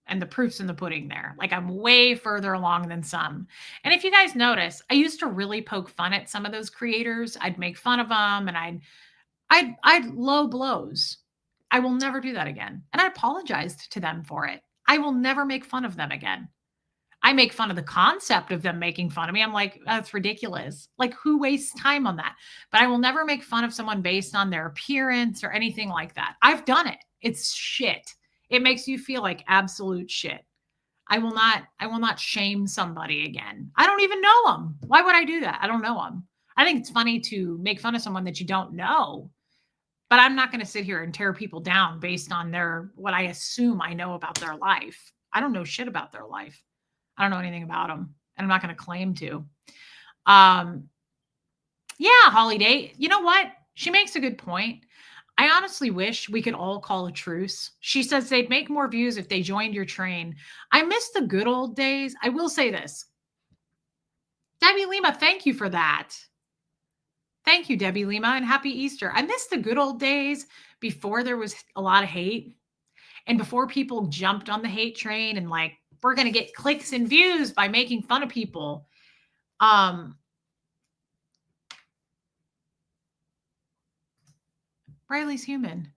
And the proof's in the pudding there. Like, I'm way further along than some. And if you guys notice, I used to really poke fun at some of those creators. I'd make fun of them and I'd low blows. I will never do that again. And I apologized to them for it. I will never make fun of them again. I make fun of the concept of them making fun of me. I'm like, that's ridiculous. Like, who wastes time on that? But I will never make fun of someone based on their appearance or anything like that. I've done it. It's shit. It makes you feel like absolute shit. I will not shame somebody again. I don't even know them. Why would I do that? I don't know them. I think it's funny to make fun of someone that you don't know, but I'm not going to sit here and tear people down based on what I assume I know about their life. I don't know shit about their life. I don't know anything about them, and I'm not going to claim to. Yeah, Holiday. You know what? She makes a good point. I honestly wish we could all call a truce. She says they'd make more views if they joined your train. I miss the good old days. I will say this. Debbie Lima, thank you for that. Thank you, Debbie Lima, and happy Easter. I miss the good old days before there was a lot of hate and before people jumped on the hate train and like, we're going to get clicks and views by making fun of people. Riley's human.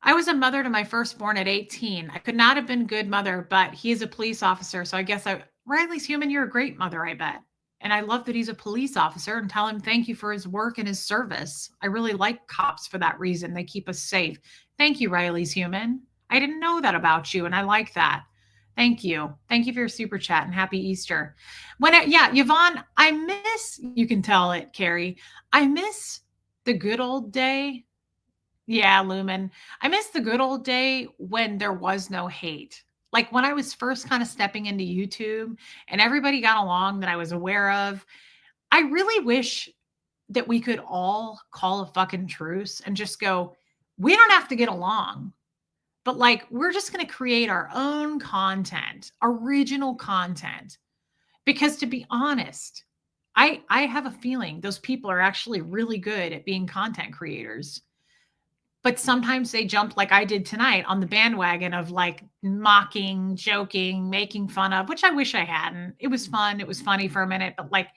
I was a mother to my firstborn at 18. I could not have been a good mother, but he is a police officer. So I guess Riley's human. You're a great mother, I bet. And I love that he's a police officer and tell him thank you for his work and his service. I really like cops for that reason. They keep us safe. Thank you, Riley's human. I didn't know that about you, and I like that. Thank you. Thank you for your super chat and happy Easter. Yvonne, I miss, you can tell it, Carrie. I miss the good old day. Yeah, Lumen. I miss the good old day when there was no hate. Like when I was first kind of stepping into YouTube and everybody got along that I was aware of. I really wish that we could all call a fucking truce and just go, we don't have to get along, but like we're just going to create our own content, original content. Because to be honest, I have a feeling those people are actually really good at being content creators. But sometimes they jump like I did tonight on the bandwagon of like mocking, joking, making fun of, which I wish I hadn't. It was fun. It was funny for a minute, but like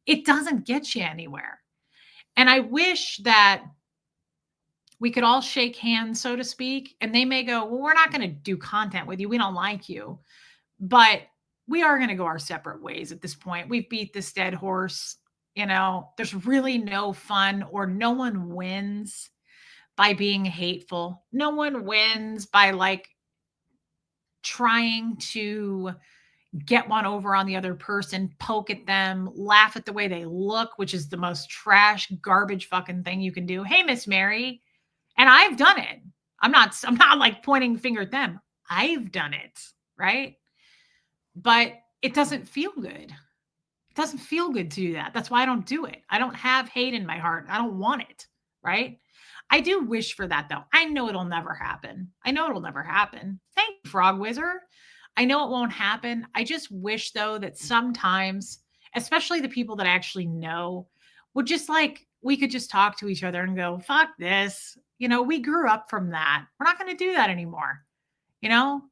it doesn't get you anywhere. And I wish that we could all shake hands, so to speak. And they may go, well, we're not going to do content with you. We don't like you. But we are going to go our separate ways at this point. We've beat this dead horse. You know, there's really no fun or no one wins by being hateful. No one wins by like trying to get one over on the other person, poke at them, laugh at the way they look, which is the most trash, garbage fucking thing you can do. Hey, Miss Mary. And I've done it. I'm not like pointing finger at them. I've done it, right? But it doesn't feel good. It doesn't feel good to do that. That's why I don't do it. I don't have hate in my heart. I don't want it, right? I do wish for that though. I know it'll never happen. I know it'll never happen. Thank you, Frog Wizard. I know it won't happen. I just wish though that sometimes, especially the people that I actually know, would just like, we could just talk to each other and go, fuck this. You know, we grew up from that. We're not going to do that anymore, you know?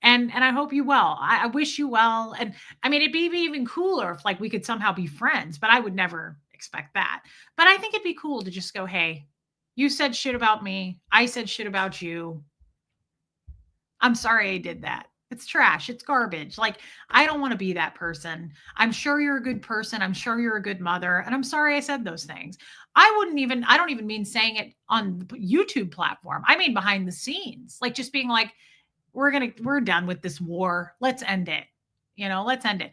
And I hope you well. I wish you well. And I mean, it'd be even cooler if like we could somehow be friends, but I would never expect that. But I think it'd be cool to just go, hey, you said shit about me. I said shit about you. I'm sorry I did that. It's trash. It's garbage. Like, I don't want to be that person. I'm sure you're a good person. I'm sure you're a good mother. And I'm sorry I said those things. I don't even mean saying it on the YouTube platform. I mean, behind the scenes, like just being like, we're done with this war. Let's end it. You know, let's end it.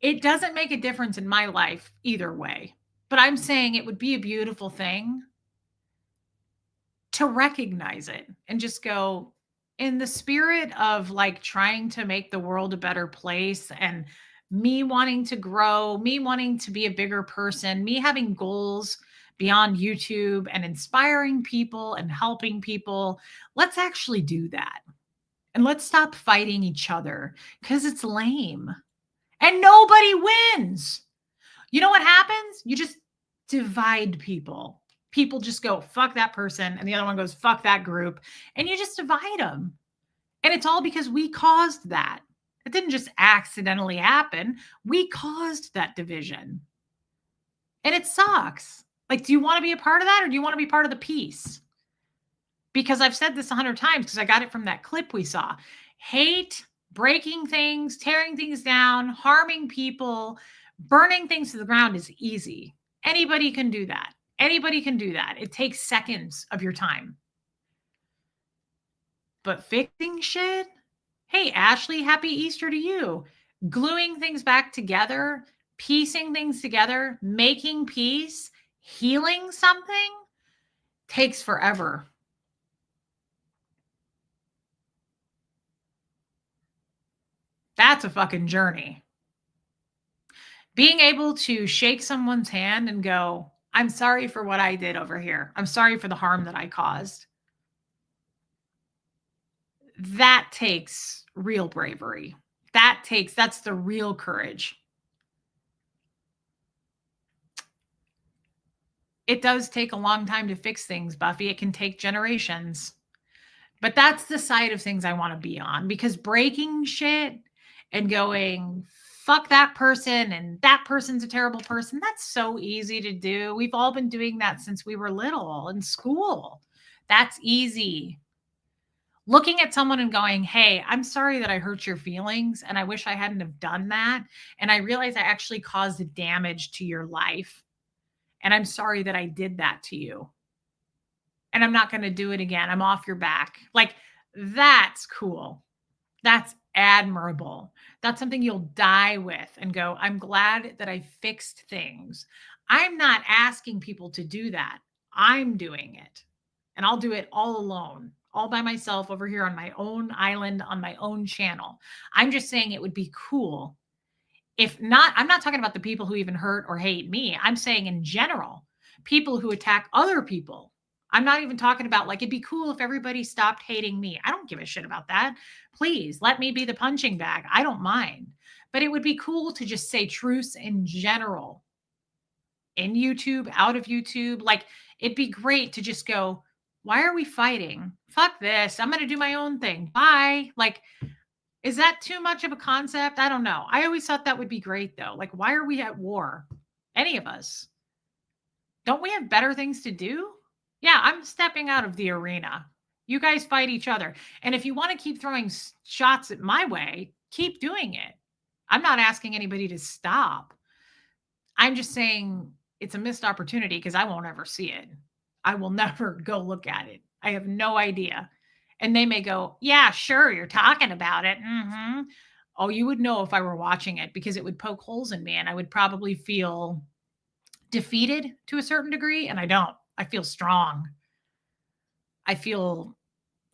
It doesn't make a difference in my life either way. But I'm saying it would be a beautiful thing to recognize it and just go, in the spirit of like trying to make the world a better place and me wanting to grow, me wanting to be a bigger person, me having goals beyond YouTube and inspiring people and helping people. Let's actually do that. And let's stop fighting each other because it's lame and nobody wins. You know what happens? You just divide people. People just go, fuck that person. And the other one goes, fuck that group. And you just divide them. And it's all because we caused that. It didn't just accidentally happen. We caused that division. And it sucks. Like, do you want to be a part of that or do you want to be part of the peace? Because I've said this 100 times because I got it from that clip we saw. Hate, breaking things, tearing things down, harming people, burning things to the ground is easy. Anybody can do that. Anybody can do that. It takes seconds of your time. But fixing shit? Hey, Ashley, happy Easter to you. Gluing things back together, piecing things together, making peace, healing something takes forever. That's a fucking journey. Being able to shake someone's hand and go, I'm sorry for what I did over here. I'm sorry for the harm that I caused. That takes real bravery. That's the real courage. It does take a long time to fix things, Buffy. It can take generations. But that's the side of things I want to be on, because breaking shit and going, fuck that person and that person's a terrible person, that's so easy to do. We've all been doing that since we were little in school. That's easy. Looking at someone and going, hey, I'm sorry that I hurt your feelings and I wish I hadn't have done that. And I realize I actually caused damage to your life. And I'm sorry that I did that to you. And I'm not going to do it again. I'm off your back. Like, that's cool. That's admirable. That's something you'll die with and go, I'm glad that I fixed things. I'm not asking people to do that. I'm doing it. And I'll do it all alone, all by myself over here on my own island, on my own channel. I'm just saying it would be cool. If not, I'm not talking about the people who even hurt or hate me. I'm saying in general, people who attack other people. I'm not even talking about, like, it'd be cool if everybody stopped hating me. I don't give a shit about that. Please let me be the punching bag. I don't mind. But it would be cool to just say truce in general, in YouTube, out of YouTube. Like, it'd be great to just go, why are we fighting? Fuck this. I'm going to do my own thing. Bye. Like, is that too much of a concept? I don't know. I always thought that would be great, though. Like, why are we at war? Any of us? Don't we have better things to do? Yeah, I'm stepping out of the arena. You guys fight each other. And if you want to keep throwing shots at my way, keep doing it. I'm not asking anybody to stop. I'm just saying it's a missed opportunity because I won't ever see it. I will never go look at it. I have no idea. And they may go, yeah, sure, you're talking about it. Mm-hmm. Oh, you would know if I were watching it, because it would poke holes in me and I would probably feel defeated to a certain degree. And I don't. I feel strong. I feel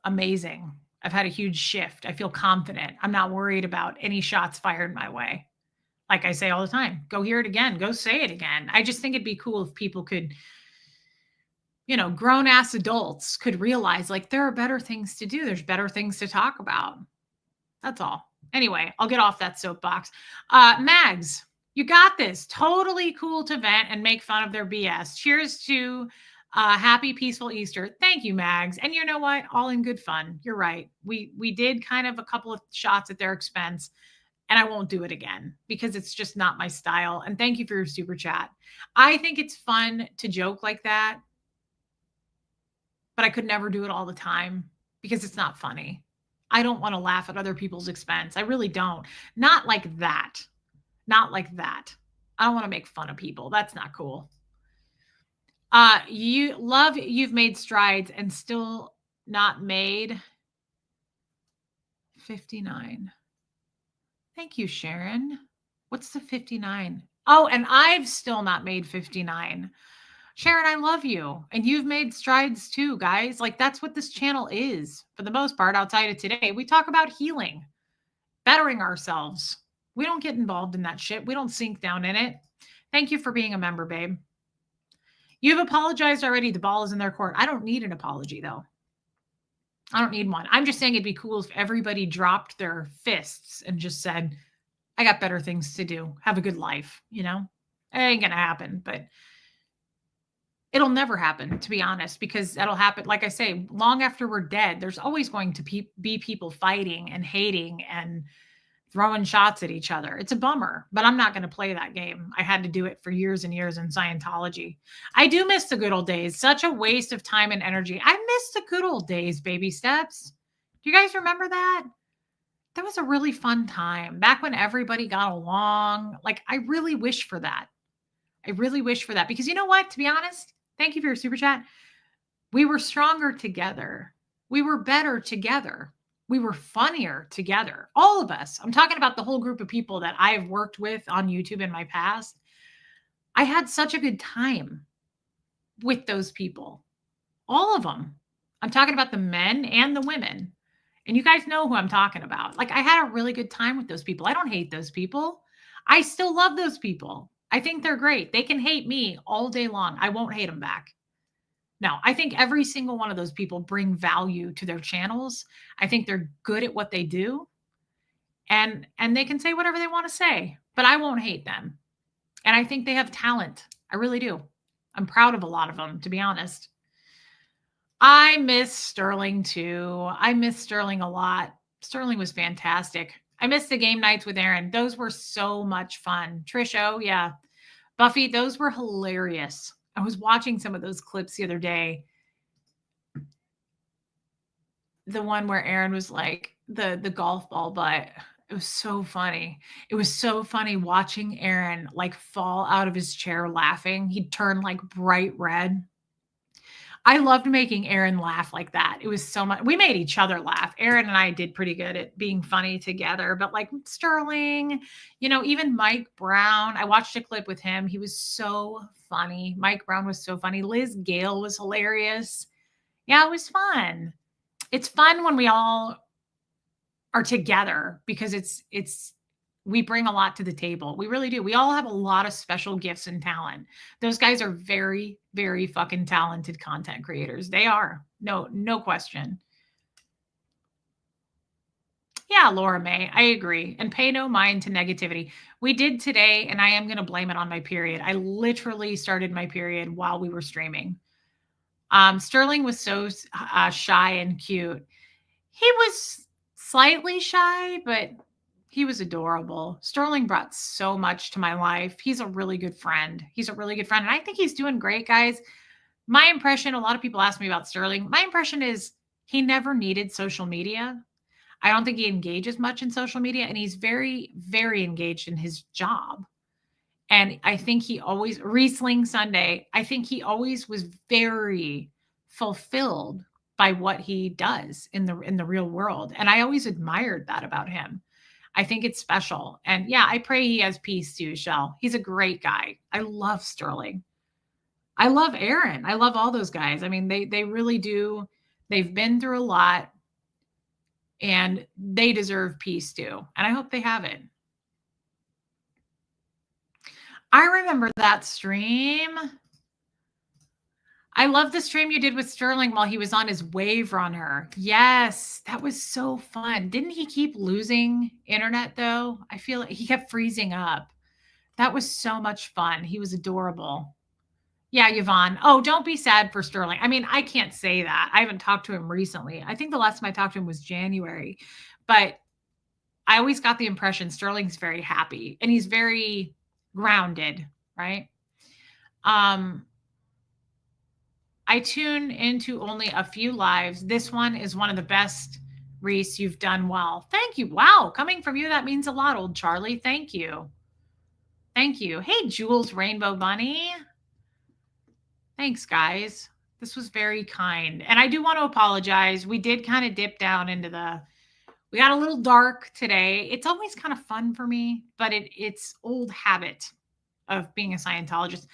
amazing. I've had a huge shift. I feel confident. I'm not worried about any shots fired my way. Like I say all the time, go hear it again, go say it again. I just think it'd be cool if people could, grown ass adults could realize, like, there are better things to do. There's better things to talk about. That's all. Anyway, I'll get off that soapbox. Mags, you got this. Totally cool to vent and make fun of their BS. Cheers to happy, peaceful Easter. Thank you, Mags. And you know what? All in good fun. You're right. We did kind of a couple of shots at their expense, and I won't do it again because it's just not my style. And thank you for your super chat. I think it's fun to joke like that, but I could never do it all the time because it's not funny. I don't want to laugh at other people's expense. I really don't. Not like that. Not like that. I don't want to make fun of people. That's not cool. You've made strides and still not made 59. Thank you, Sharon. What's the 59? Oh, and I've still not made 59. Sharon, I love you. And you've made strides too, guys. Like, that's what this channel is. For the most part, outside of today, we talk about healing, bettering ourselves. We don't get involved in that shit. We don't sink down in it. Thank you for being a member, babe. You've apologized already. The ball is in their court. I don't need an apology, though. I don't need one. I'm just saying it'd be cool if everybody dropped their fists and just said, I got better things to do. Have a good life. It ain't going to happen, but it'll never happen, to be honest, because that'll happen. Like I say, long after we're dead, there's always going to be people fighting and hating and throwing shots at each other. It's a bummer, but I'm not going to play that game. I had to do it for years and years in Scientology. I do miss the good old days. Such a waste of time and energy. I miss the good old days, baby steps. Do you guys remember that? That was a really fun time back when everybody got along. Like, I really wish for that. I really wish for that, because you know what? To be honest, thank you for your super chat. We were stronger together. We were better together. We were funnier together. All of us. I'm talking about the whole group of people that I've worked with on YouTube in my past. I had such a good time with those people. All of them. I'm talking about the men and the women. And you guys know who I'm talking about. Like, I had a really good time with those people. I don't hate those people. I still love those people. I think they're great. They can hate me all day long. I won't hate them back. No, I think every single one of those people bring value to their channels. I think they're good at what they do, and they can say whatever they want to say, but I won't hate them. And I think they have talent. I really do. I'm proud of a lot of them, to be honest. I miss Sterling too. I miss Sterling a lot. Sterling was fantastic. I miss the game nights with Aaron. Those were so much fun. Trish, oh yeah. Buffy, those were hilarious. I was watching some of those clips the other day. The one where Aaron was like the golf ball butt. It was so funny. It was so funny watching Aaron like fall out of his chair laughing. He'd turn like bright red. I loved making Aaron laugh like that. It was so much. We made each other laugh. Aaron and I did pretty good at being funny together, but like Sterling, even Mike Brown, I watched a clip with him. He was so funny. Mike Brown was so funny. Liz Gale was hilarious. Yeah, it was fun. It's fun when we all are together because we bring a lot to the table. We really do. We all have a lot of special gifts and talent. Those guys are very, very fucking talented content creators. They are. No question. Yeah, Laura May, I agree. And pay no mind to negativity. We did today, and I am going to blame it on my period. I literally started my period while we were streaming. Sterling was so shy and cute. He was slightly shy, but he was adorable. Sterling brought so much to my life. He's a really good friend. And I think he's doing great, guys. My impression, a lot of people ask me about Sterling. My impression is he never needed social media. I don't think he engages much in social media, and he's very, very engaged in his job. And I think Riesling Sunday, I think he always was very fulfilled by what he does in the real world. And I always admired that about him. I think it's special. And yeah, I pray he has peace too, Shell. He's a great guy. I love Sterling. I love Aaron. I love all those guys. I mean, they really do. They've been through a lot and they deserve peace too. And I hope they have it. I remember that stream. I love the stream you did with Sterling while he was on his wave runner. Yes, that was so fun. Didn't he keep losing internet though? I feel like he kept freezing up. That was so much fun. He was adorable. Yeah, Yvonne. Oh, don't be sad for Sterling. I mean, I can't say that. I haven't talked to him recently. I think the last time I talked to him was January. But I always got the impression Sterling's very happy and he's very grounded, right? I tune into only a few lives. This one is one of the best, Reese. You've done well. Thank you. Wow. Coming from you, that means a lot, old Charlie. Thank you. Thank you. Hey, Jules Rainbow Bunny. Thanks, guys. This was very kind. And I do want to apologize. We did kind of dip down into we got a little dark today. It's always kind of fun for me, but it's old habit of being a Scientologist.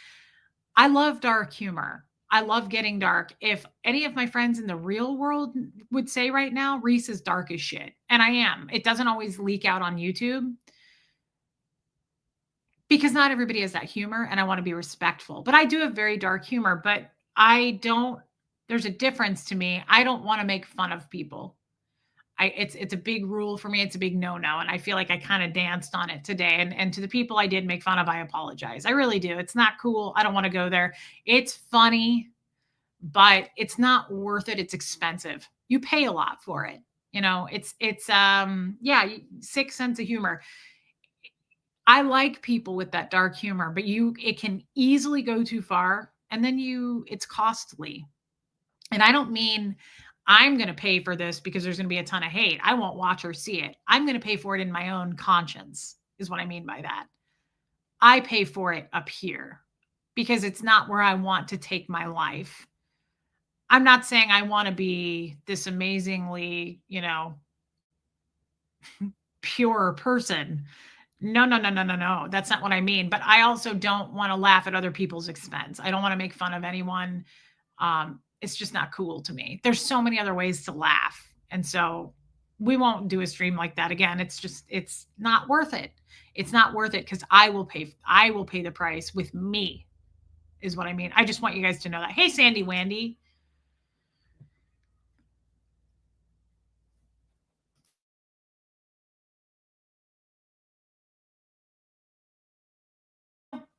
I love dark humor. I love getting dark. If any of my friends in the real world would say right now, Reese is dark as shit. And I am. It doesn't always leak out on YouTube because not everybody has that humor and I want to be respectful. But I do have very dark humor, but there's a difference to me. I don't want to make fun of people. It's a big rule for me. It's a big no-no. And I feel like I kind of danced on it today. And to the people I did make fun of, I apologize. I really do. It's not cool. I don't want to go there. It's funny, but it's not worth it. It's expensive. You pay a lot for it. It's 6 sense of humor. I like people with that dark humor, but it can easily go too far. And then it's costly. And I don't mean I'm going to pay for this because there's going to be a ton of hate. I won't watch or see it. I'm going to pay for it in my own conscience is what I mean by that. I pay for it up here because it's not where I want to take my life. I'm not saying I want to be this amazingly, pure person. No. That's not what I mean. But I also don't want to laugh at other people's expense. I don't want to make fun of anyone. It's just not cool to me. There's so many other ways to laugh. And so we won't do a stream like that again. It's not worth it. It's not worth it because I will pay the price with me, is what I mean. I just want you guys to know that. Hey, Sandy Wandy.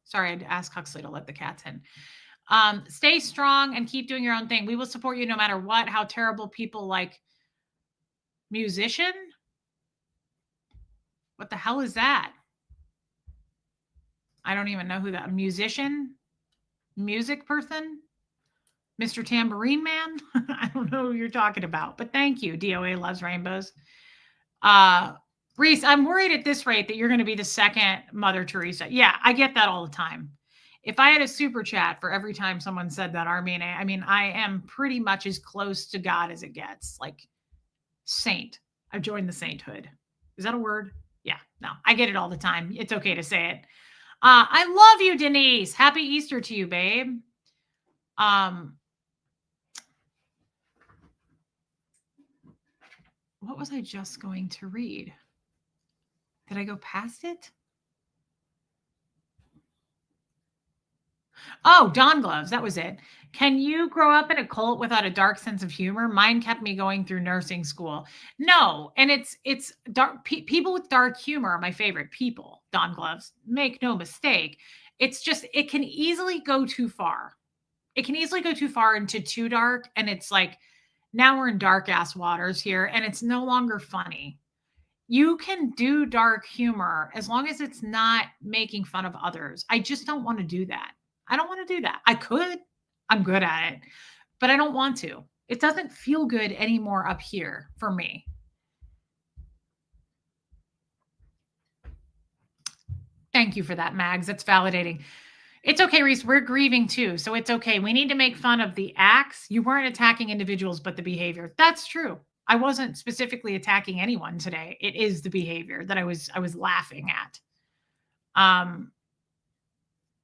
Sorry, I had to ask Huxley to let the cats in. Stay strong and keep doing your own thing. We will support you no matter what. How terrible people like musician? What the hell is that? I don't even know who that musician, music person, Mr. Tambourine Man. I don't know who you're talking about, but thank you. DOA loves rainbows. Reese, I'm worried at this rate that you're going to be the second Mother Teresa. Yeah, I get that all the time. If I had a super chat for every time someone said that, Armine, I mean, I am pretty much as close to God as it gets. Like saint. I've joined the sainthood. Is that a word? Yeah, no, I get it all the time. It's okay to say it. I love you, Denise. Happy Easter to you, babe. What was I just going to read? Did I go past it? Oh, Dawn Gloves. That was it. Can you grow up in a cult without a dark sense of humor? Mine kept me going through nursing school. No, and it's dark. People with dark humor are my favorite people. Dawn Gloves. Make no mistake. It's just it can easily go too far. It can easily go too far into too dark, and it's like now we're in dark ass waters here, and it's no longer funny. You can do dark humor as long as it's not making fun of others. I just don't want to do that. I don't want to do that. I could. I'm good at it, but I don't want to. It doesn't feel good anymore up here for me. Thank you for that, Mags. That's validating. It's okay, Reese. We're grieving too. So it's okay. We need to make fun of the acts. You weren't attacking individuals, but the behavior. That's true. I wasn't specifically attacking anyone today. It is the behavior that I was laughing at.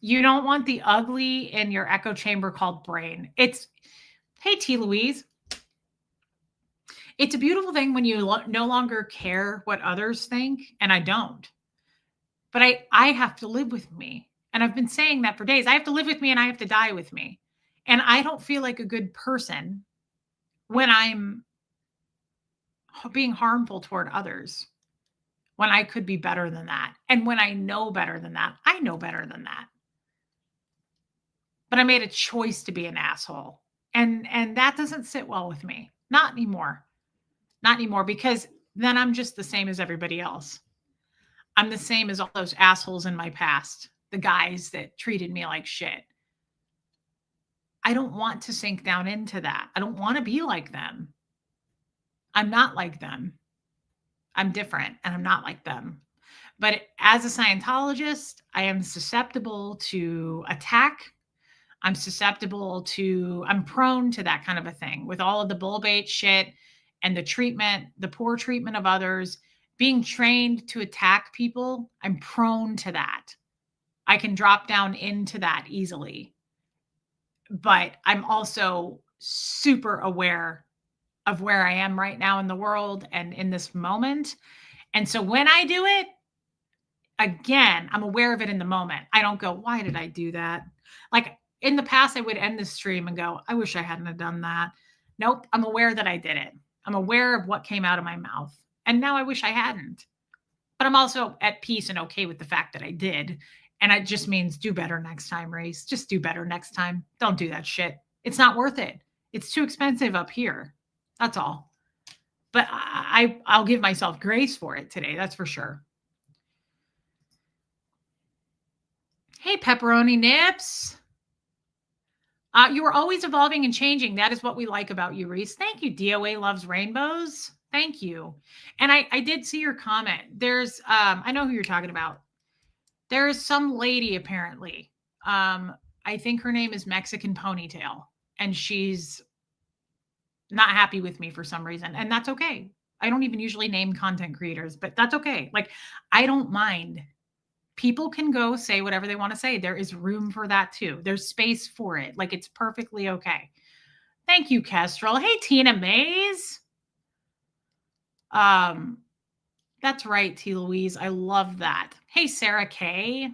You don't want the ugly in your echo chamber called brain. Hey, T. Louise. It's a beautiful thing when you no longer care what others think, and I don't. But I have to live with me. And I've been saying that for days. I have to live with me and I have to die with me. And I don't feel like a good person when I'm being harmful toward others, when I could be better than that. And when I know better than that, I know better than that. But I made a choice to be an asshole. And that doesn't sit well with me. Not anymore. Not anymore, because then I'm just the same as everybody else. I'm the same as all those assholes in my past, the guys that treated me like shit. I don't want to sink down into that. I don't want to be like them. I'm not like them. I'm different and I'm not like them. But as a Scientologist, I am susceptible to attack. I'm prone to that kind of a thing with all of the bull bait shit and the treatment, the poor treatment of others, being trained to attack people. I'm prone to that. I can drop down into that easily. But I'm also super aware of where I am right now in the world and in this moment. And so when I do it, again, I'm aware of it in the moment. I don't go, why did I do that? Like in the past, I would end the stream and go, I wish I hadn't have done that. Nope. I'm aware that I did it. I'm aware of what came out of my mouth. And now I wish I hadn't. But I'm also at peace and okay with the fact that I did. And it just means do better next time, Race. Just do better next time. Don't do that shit. It's not worth it. It's too expensive up here. That's all. But I'll give myself grace for it today. That's for sure. Hey, Pepperoni Nips. You are always evolving and changing. That is what we like about you, Reese. Thank you. DOA loves rainbows. Thank you. And I did see your comment. There's, I know who you're talking about. There is some lady apparently. I think her name is Mexican Ponytail, and she's not happy with me for some reason. And that's okay. I don't even usually name content creators, but that's okay. Like, I don't mind. People can go say whatever they want to say. There is room for that too. There's space for it. Like, it's perfectly okay. Thank you, Kestrel. Hey, Tina Mays. That's right, T. Louise. I love that. Hey, Sarah K.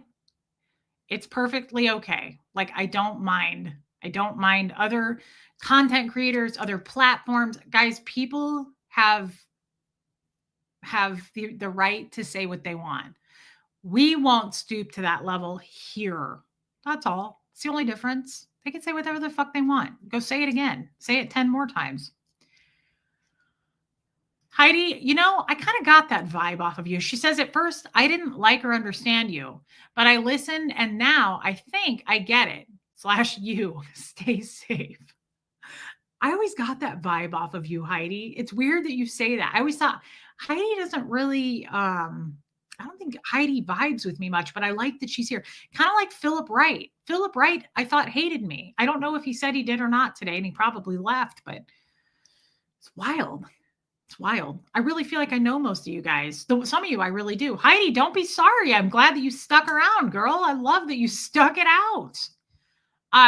It's perfectly okay. Like, I don't mind. I don't mind other content creators, other platforms. Guys, people have the right to say what they want. We won't stoop to that level here. That's all. It's the only difference. They can say whatever the fuck they want. Go say it again. Say it 10 more times. Heidi, I kind of got that vibe off of you. She says, at first, I didn't like or understand you, but I listened and now I think I get it. / you. Stay safe. I always got that vibe off of you, Heidi. It's weird that you say that. I always thought Heidi doesn't really, I don't think Heidi vibes with me much, but I like that she's here. Kind of like Philip Wright. Philip Wright, I thought hated me. I don't know if he said he did or not today, and he probably left, but it's wild. It's wild. I really feel like I know most of you guys. Some of you, I really do. Heidi, don't be sorry. I'm glad that you stuck around, girl. I love that you stuck it out.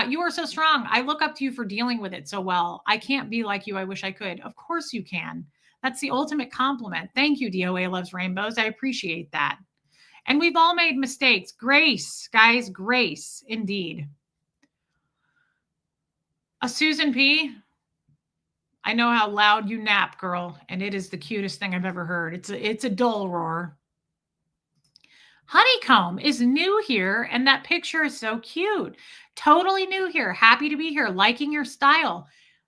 You are so strong. I look up to you for dealing with it so well. I can't be like you. I wish I could. Of course you can. That's the ultimate compliment. Thank you, DOA Loves Rainbows. I appreciate that. And we've all made mistakes. Grace, guys, grace, indeed. Susan P., I know how loud you nap, girl, and it is the cutest thing I've ever heard. It's a dull roar. Honeycomb is new here, and that picture is so cute. Totally new here. Happy to be here. Liking your style.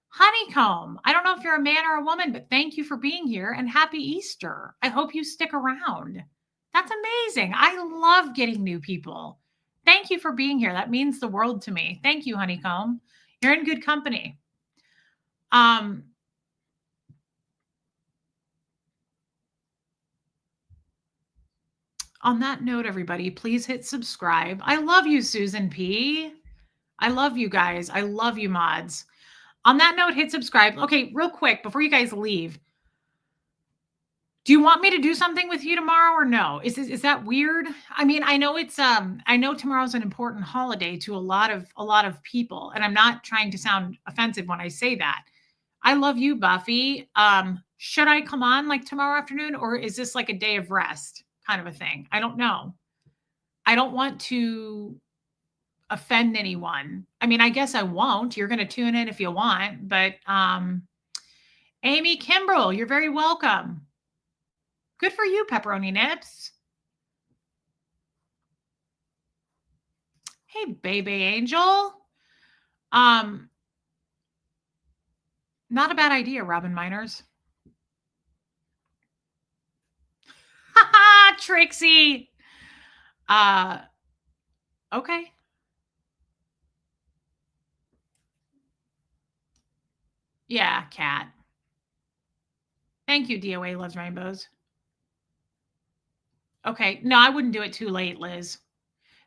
Honeycomb, I don't know if you're a man or a woman, but thank you for being here, and happy Easter. I hope you stick around. That's amazing. I love getting new people. Thank you for being here. That means the world to me. Thank you, Honeycomb. You're in good company. On that note, everybody, please hit subscribe. I love you, Susan P. I love you guys. I love you, mods. On that note, hit subscribe. Okay, real quick, before you guys leave, do you want me to do something with you tomorrow or no? Is that weird? I mean, I know I know tomorrow's an important holiday to a lot of people, and I'm not trying to sound offensive when I say that. I love you, Buffy. Should I come on like tomorrow afternoon, or is this like a day of rest kind of a thing? I don't know. I don't want to offend anyone. I mean, I guess I won't. You're going to tune in if you want, but Amy Kimbrell, you're very welcome. Good for you, Pepperoni Nips. Hey, baby angel. Not a bad idea, Robin Miners. Haha, Trixie. Okay. Yeah, cat. Thank you, DOA Loves Rainbows. Okay. No, I wouldn't do it too late, Liz.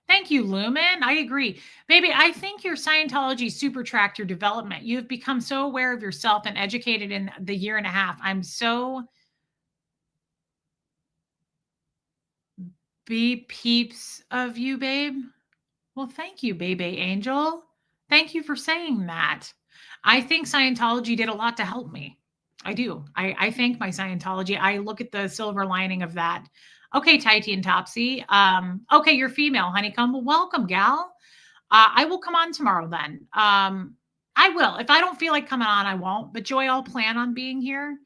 Thank you, Lumen. I agree. Baby, I think your Scientology supertracked your development. You've become so aware of yourself and educated in the year and a half. I'm so peeps of you, babe. Well, thank you, baby angel. Thank you for saying that. I think Scientology did a lot to help me. I do. I thank my Scientology. I look at the silver lining of that. Okay, Tighty and Topsy. Okay, you're female, Honeycomb. Well, welcome, gal. I will come on tomorrow then. I will. If I don't feel like coming on, I won't. But Joy, I'll plan on being here.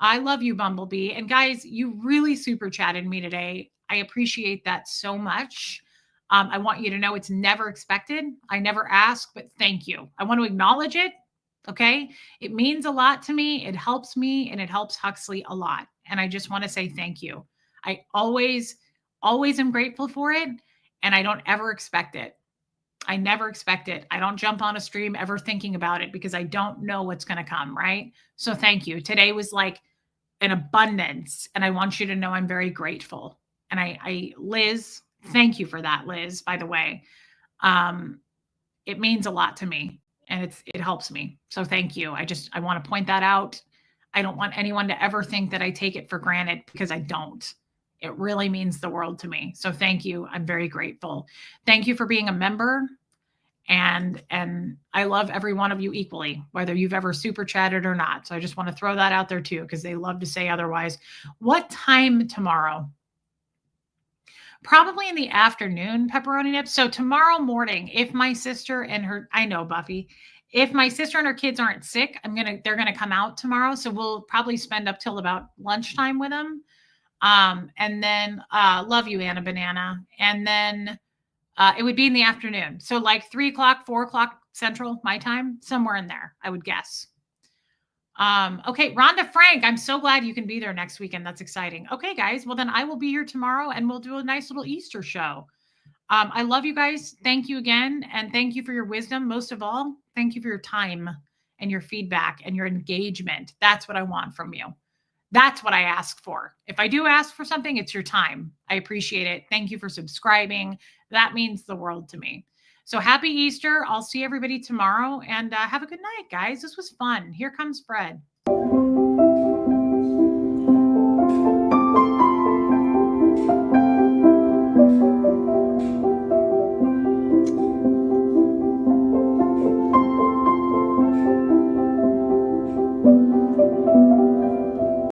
I love you, Bumblebee. And guys, you really super chatted me today. I appreciate that so much. I want you to know it's never expected. I never ask, but thank you. I want to acknowledge it. Okay. It means a lot to me. It helps me and it helps Huxley a lot. And I just want to say thank you. I always am grateful for it. And I don't ever expect it. I never expect it. I don't jump on a stream ever thinking about it because I don't know what's going to come. Right. So thank you. Today was like an abundance. And I want you to know I'm very grateful. And Liz, thank you for that, Liz, by the way. It means a lot to me and it helps me. So thank you. I want to point that out. I don't want anyone to ever think that I take it for granted because I don't. It really means the world to me. So thank you. I'm very grateful. Thank you for being a member. And I love every one of you equally, whether you've ever super chatted or not. So I just want to throw that out there too, because they love to say otherwise. What time tomorrow? Probably in the afternoon, pepperoni nips. So tomorrow morning, if my sister and her, I know Buffy, if my sister and her kids aren't sick, they're gonna come out tomorrow. So we'll probably spend up till about lunchtime with them. And then love you, Anna Banana. And then it would be in the afternoon. So like 3 o'clock, 4 o'clock Central, my time, somewhere in there, I would guess. Okay, Rhonda Frank, I'm so glad you can be there next weekend. That's exciting. Okay, guys. Well, then I will be here tomorrow and we'll do a nice little Easter show. I love you guys. Thank you again. And thank you for your wisdom. Most of all, thank you for your time and your feedback and your engagement. That's what I want from you. That's what I ask for. If I do ask for something, it's your time. I appreciate it. Thank you for subscribing. That means the world to me. So happy Easter. I'll see everybody tomorrow and have a good night, guys. This was fun. Here comes Fred.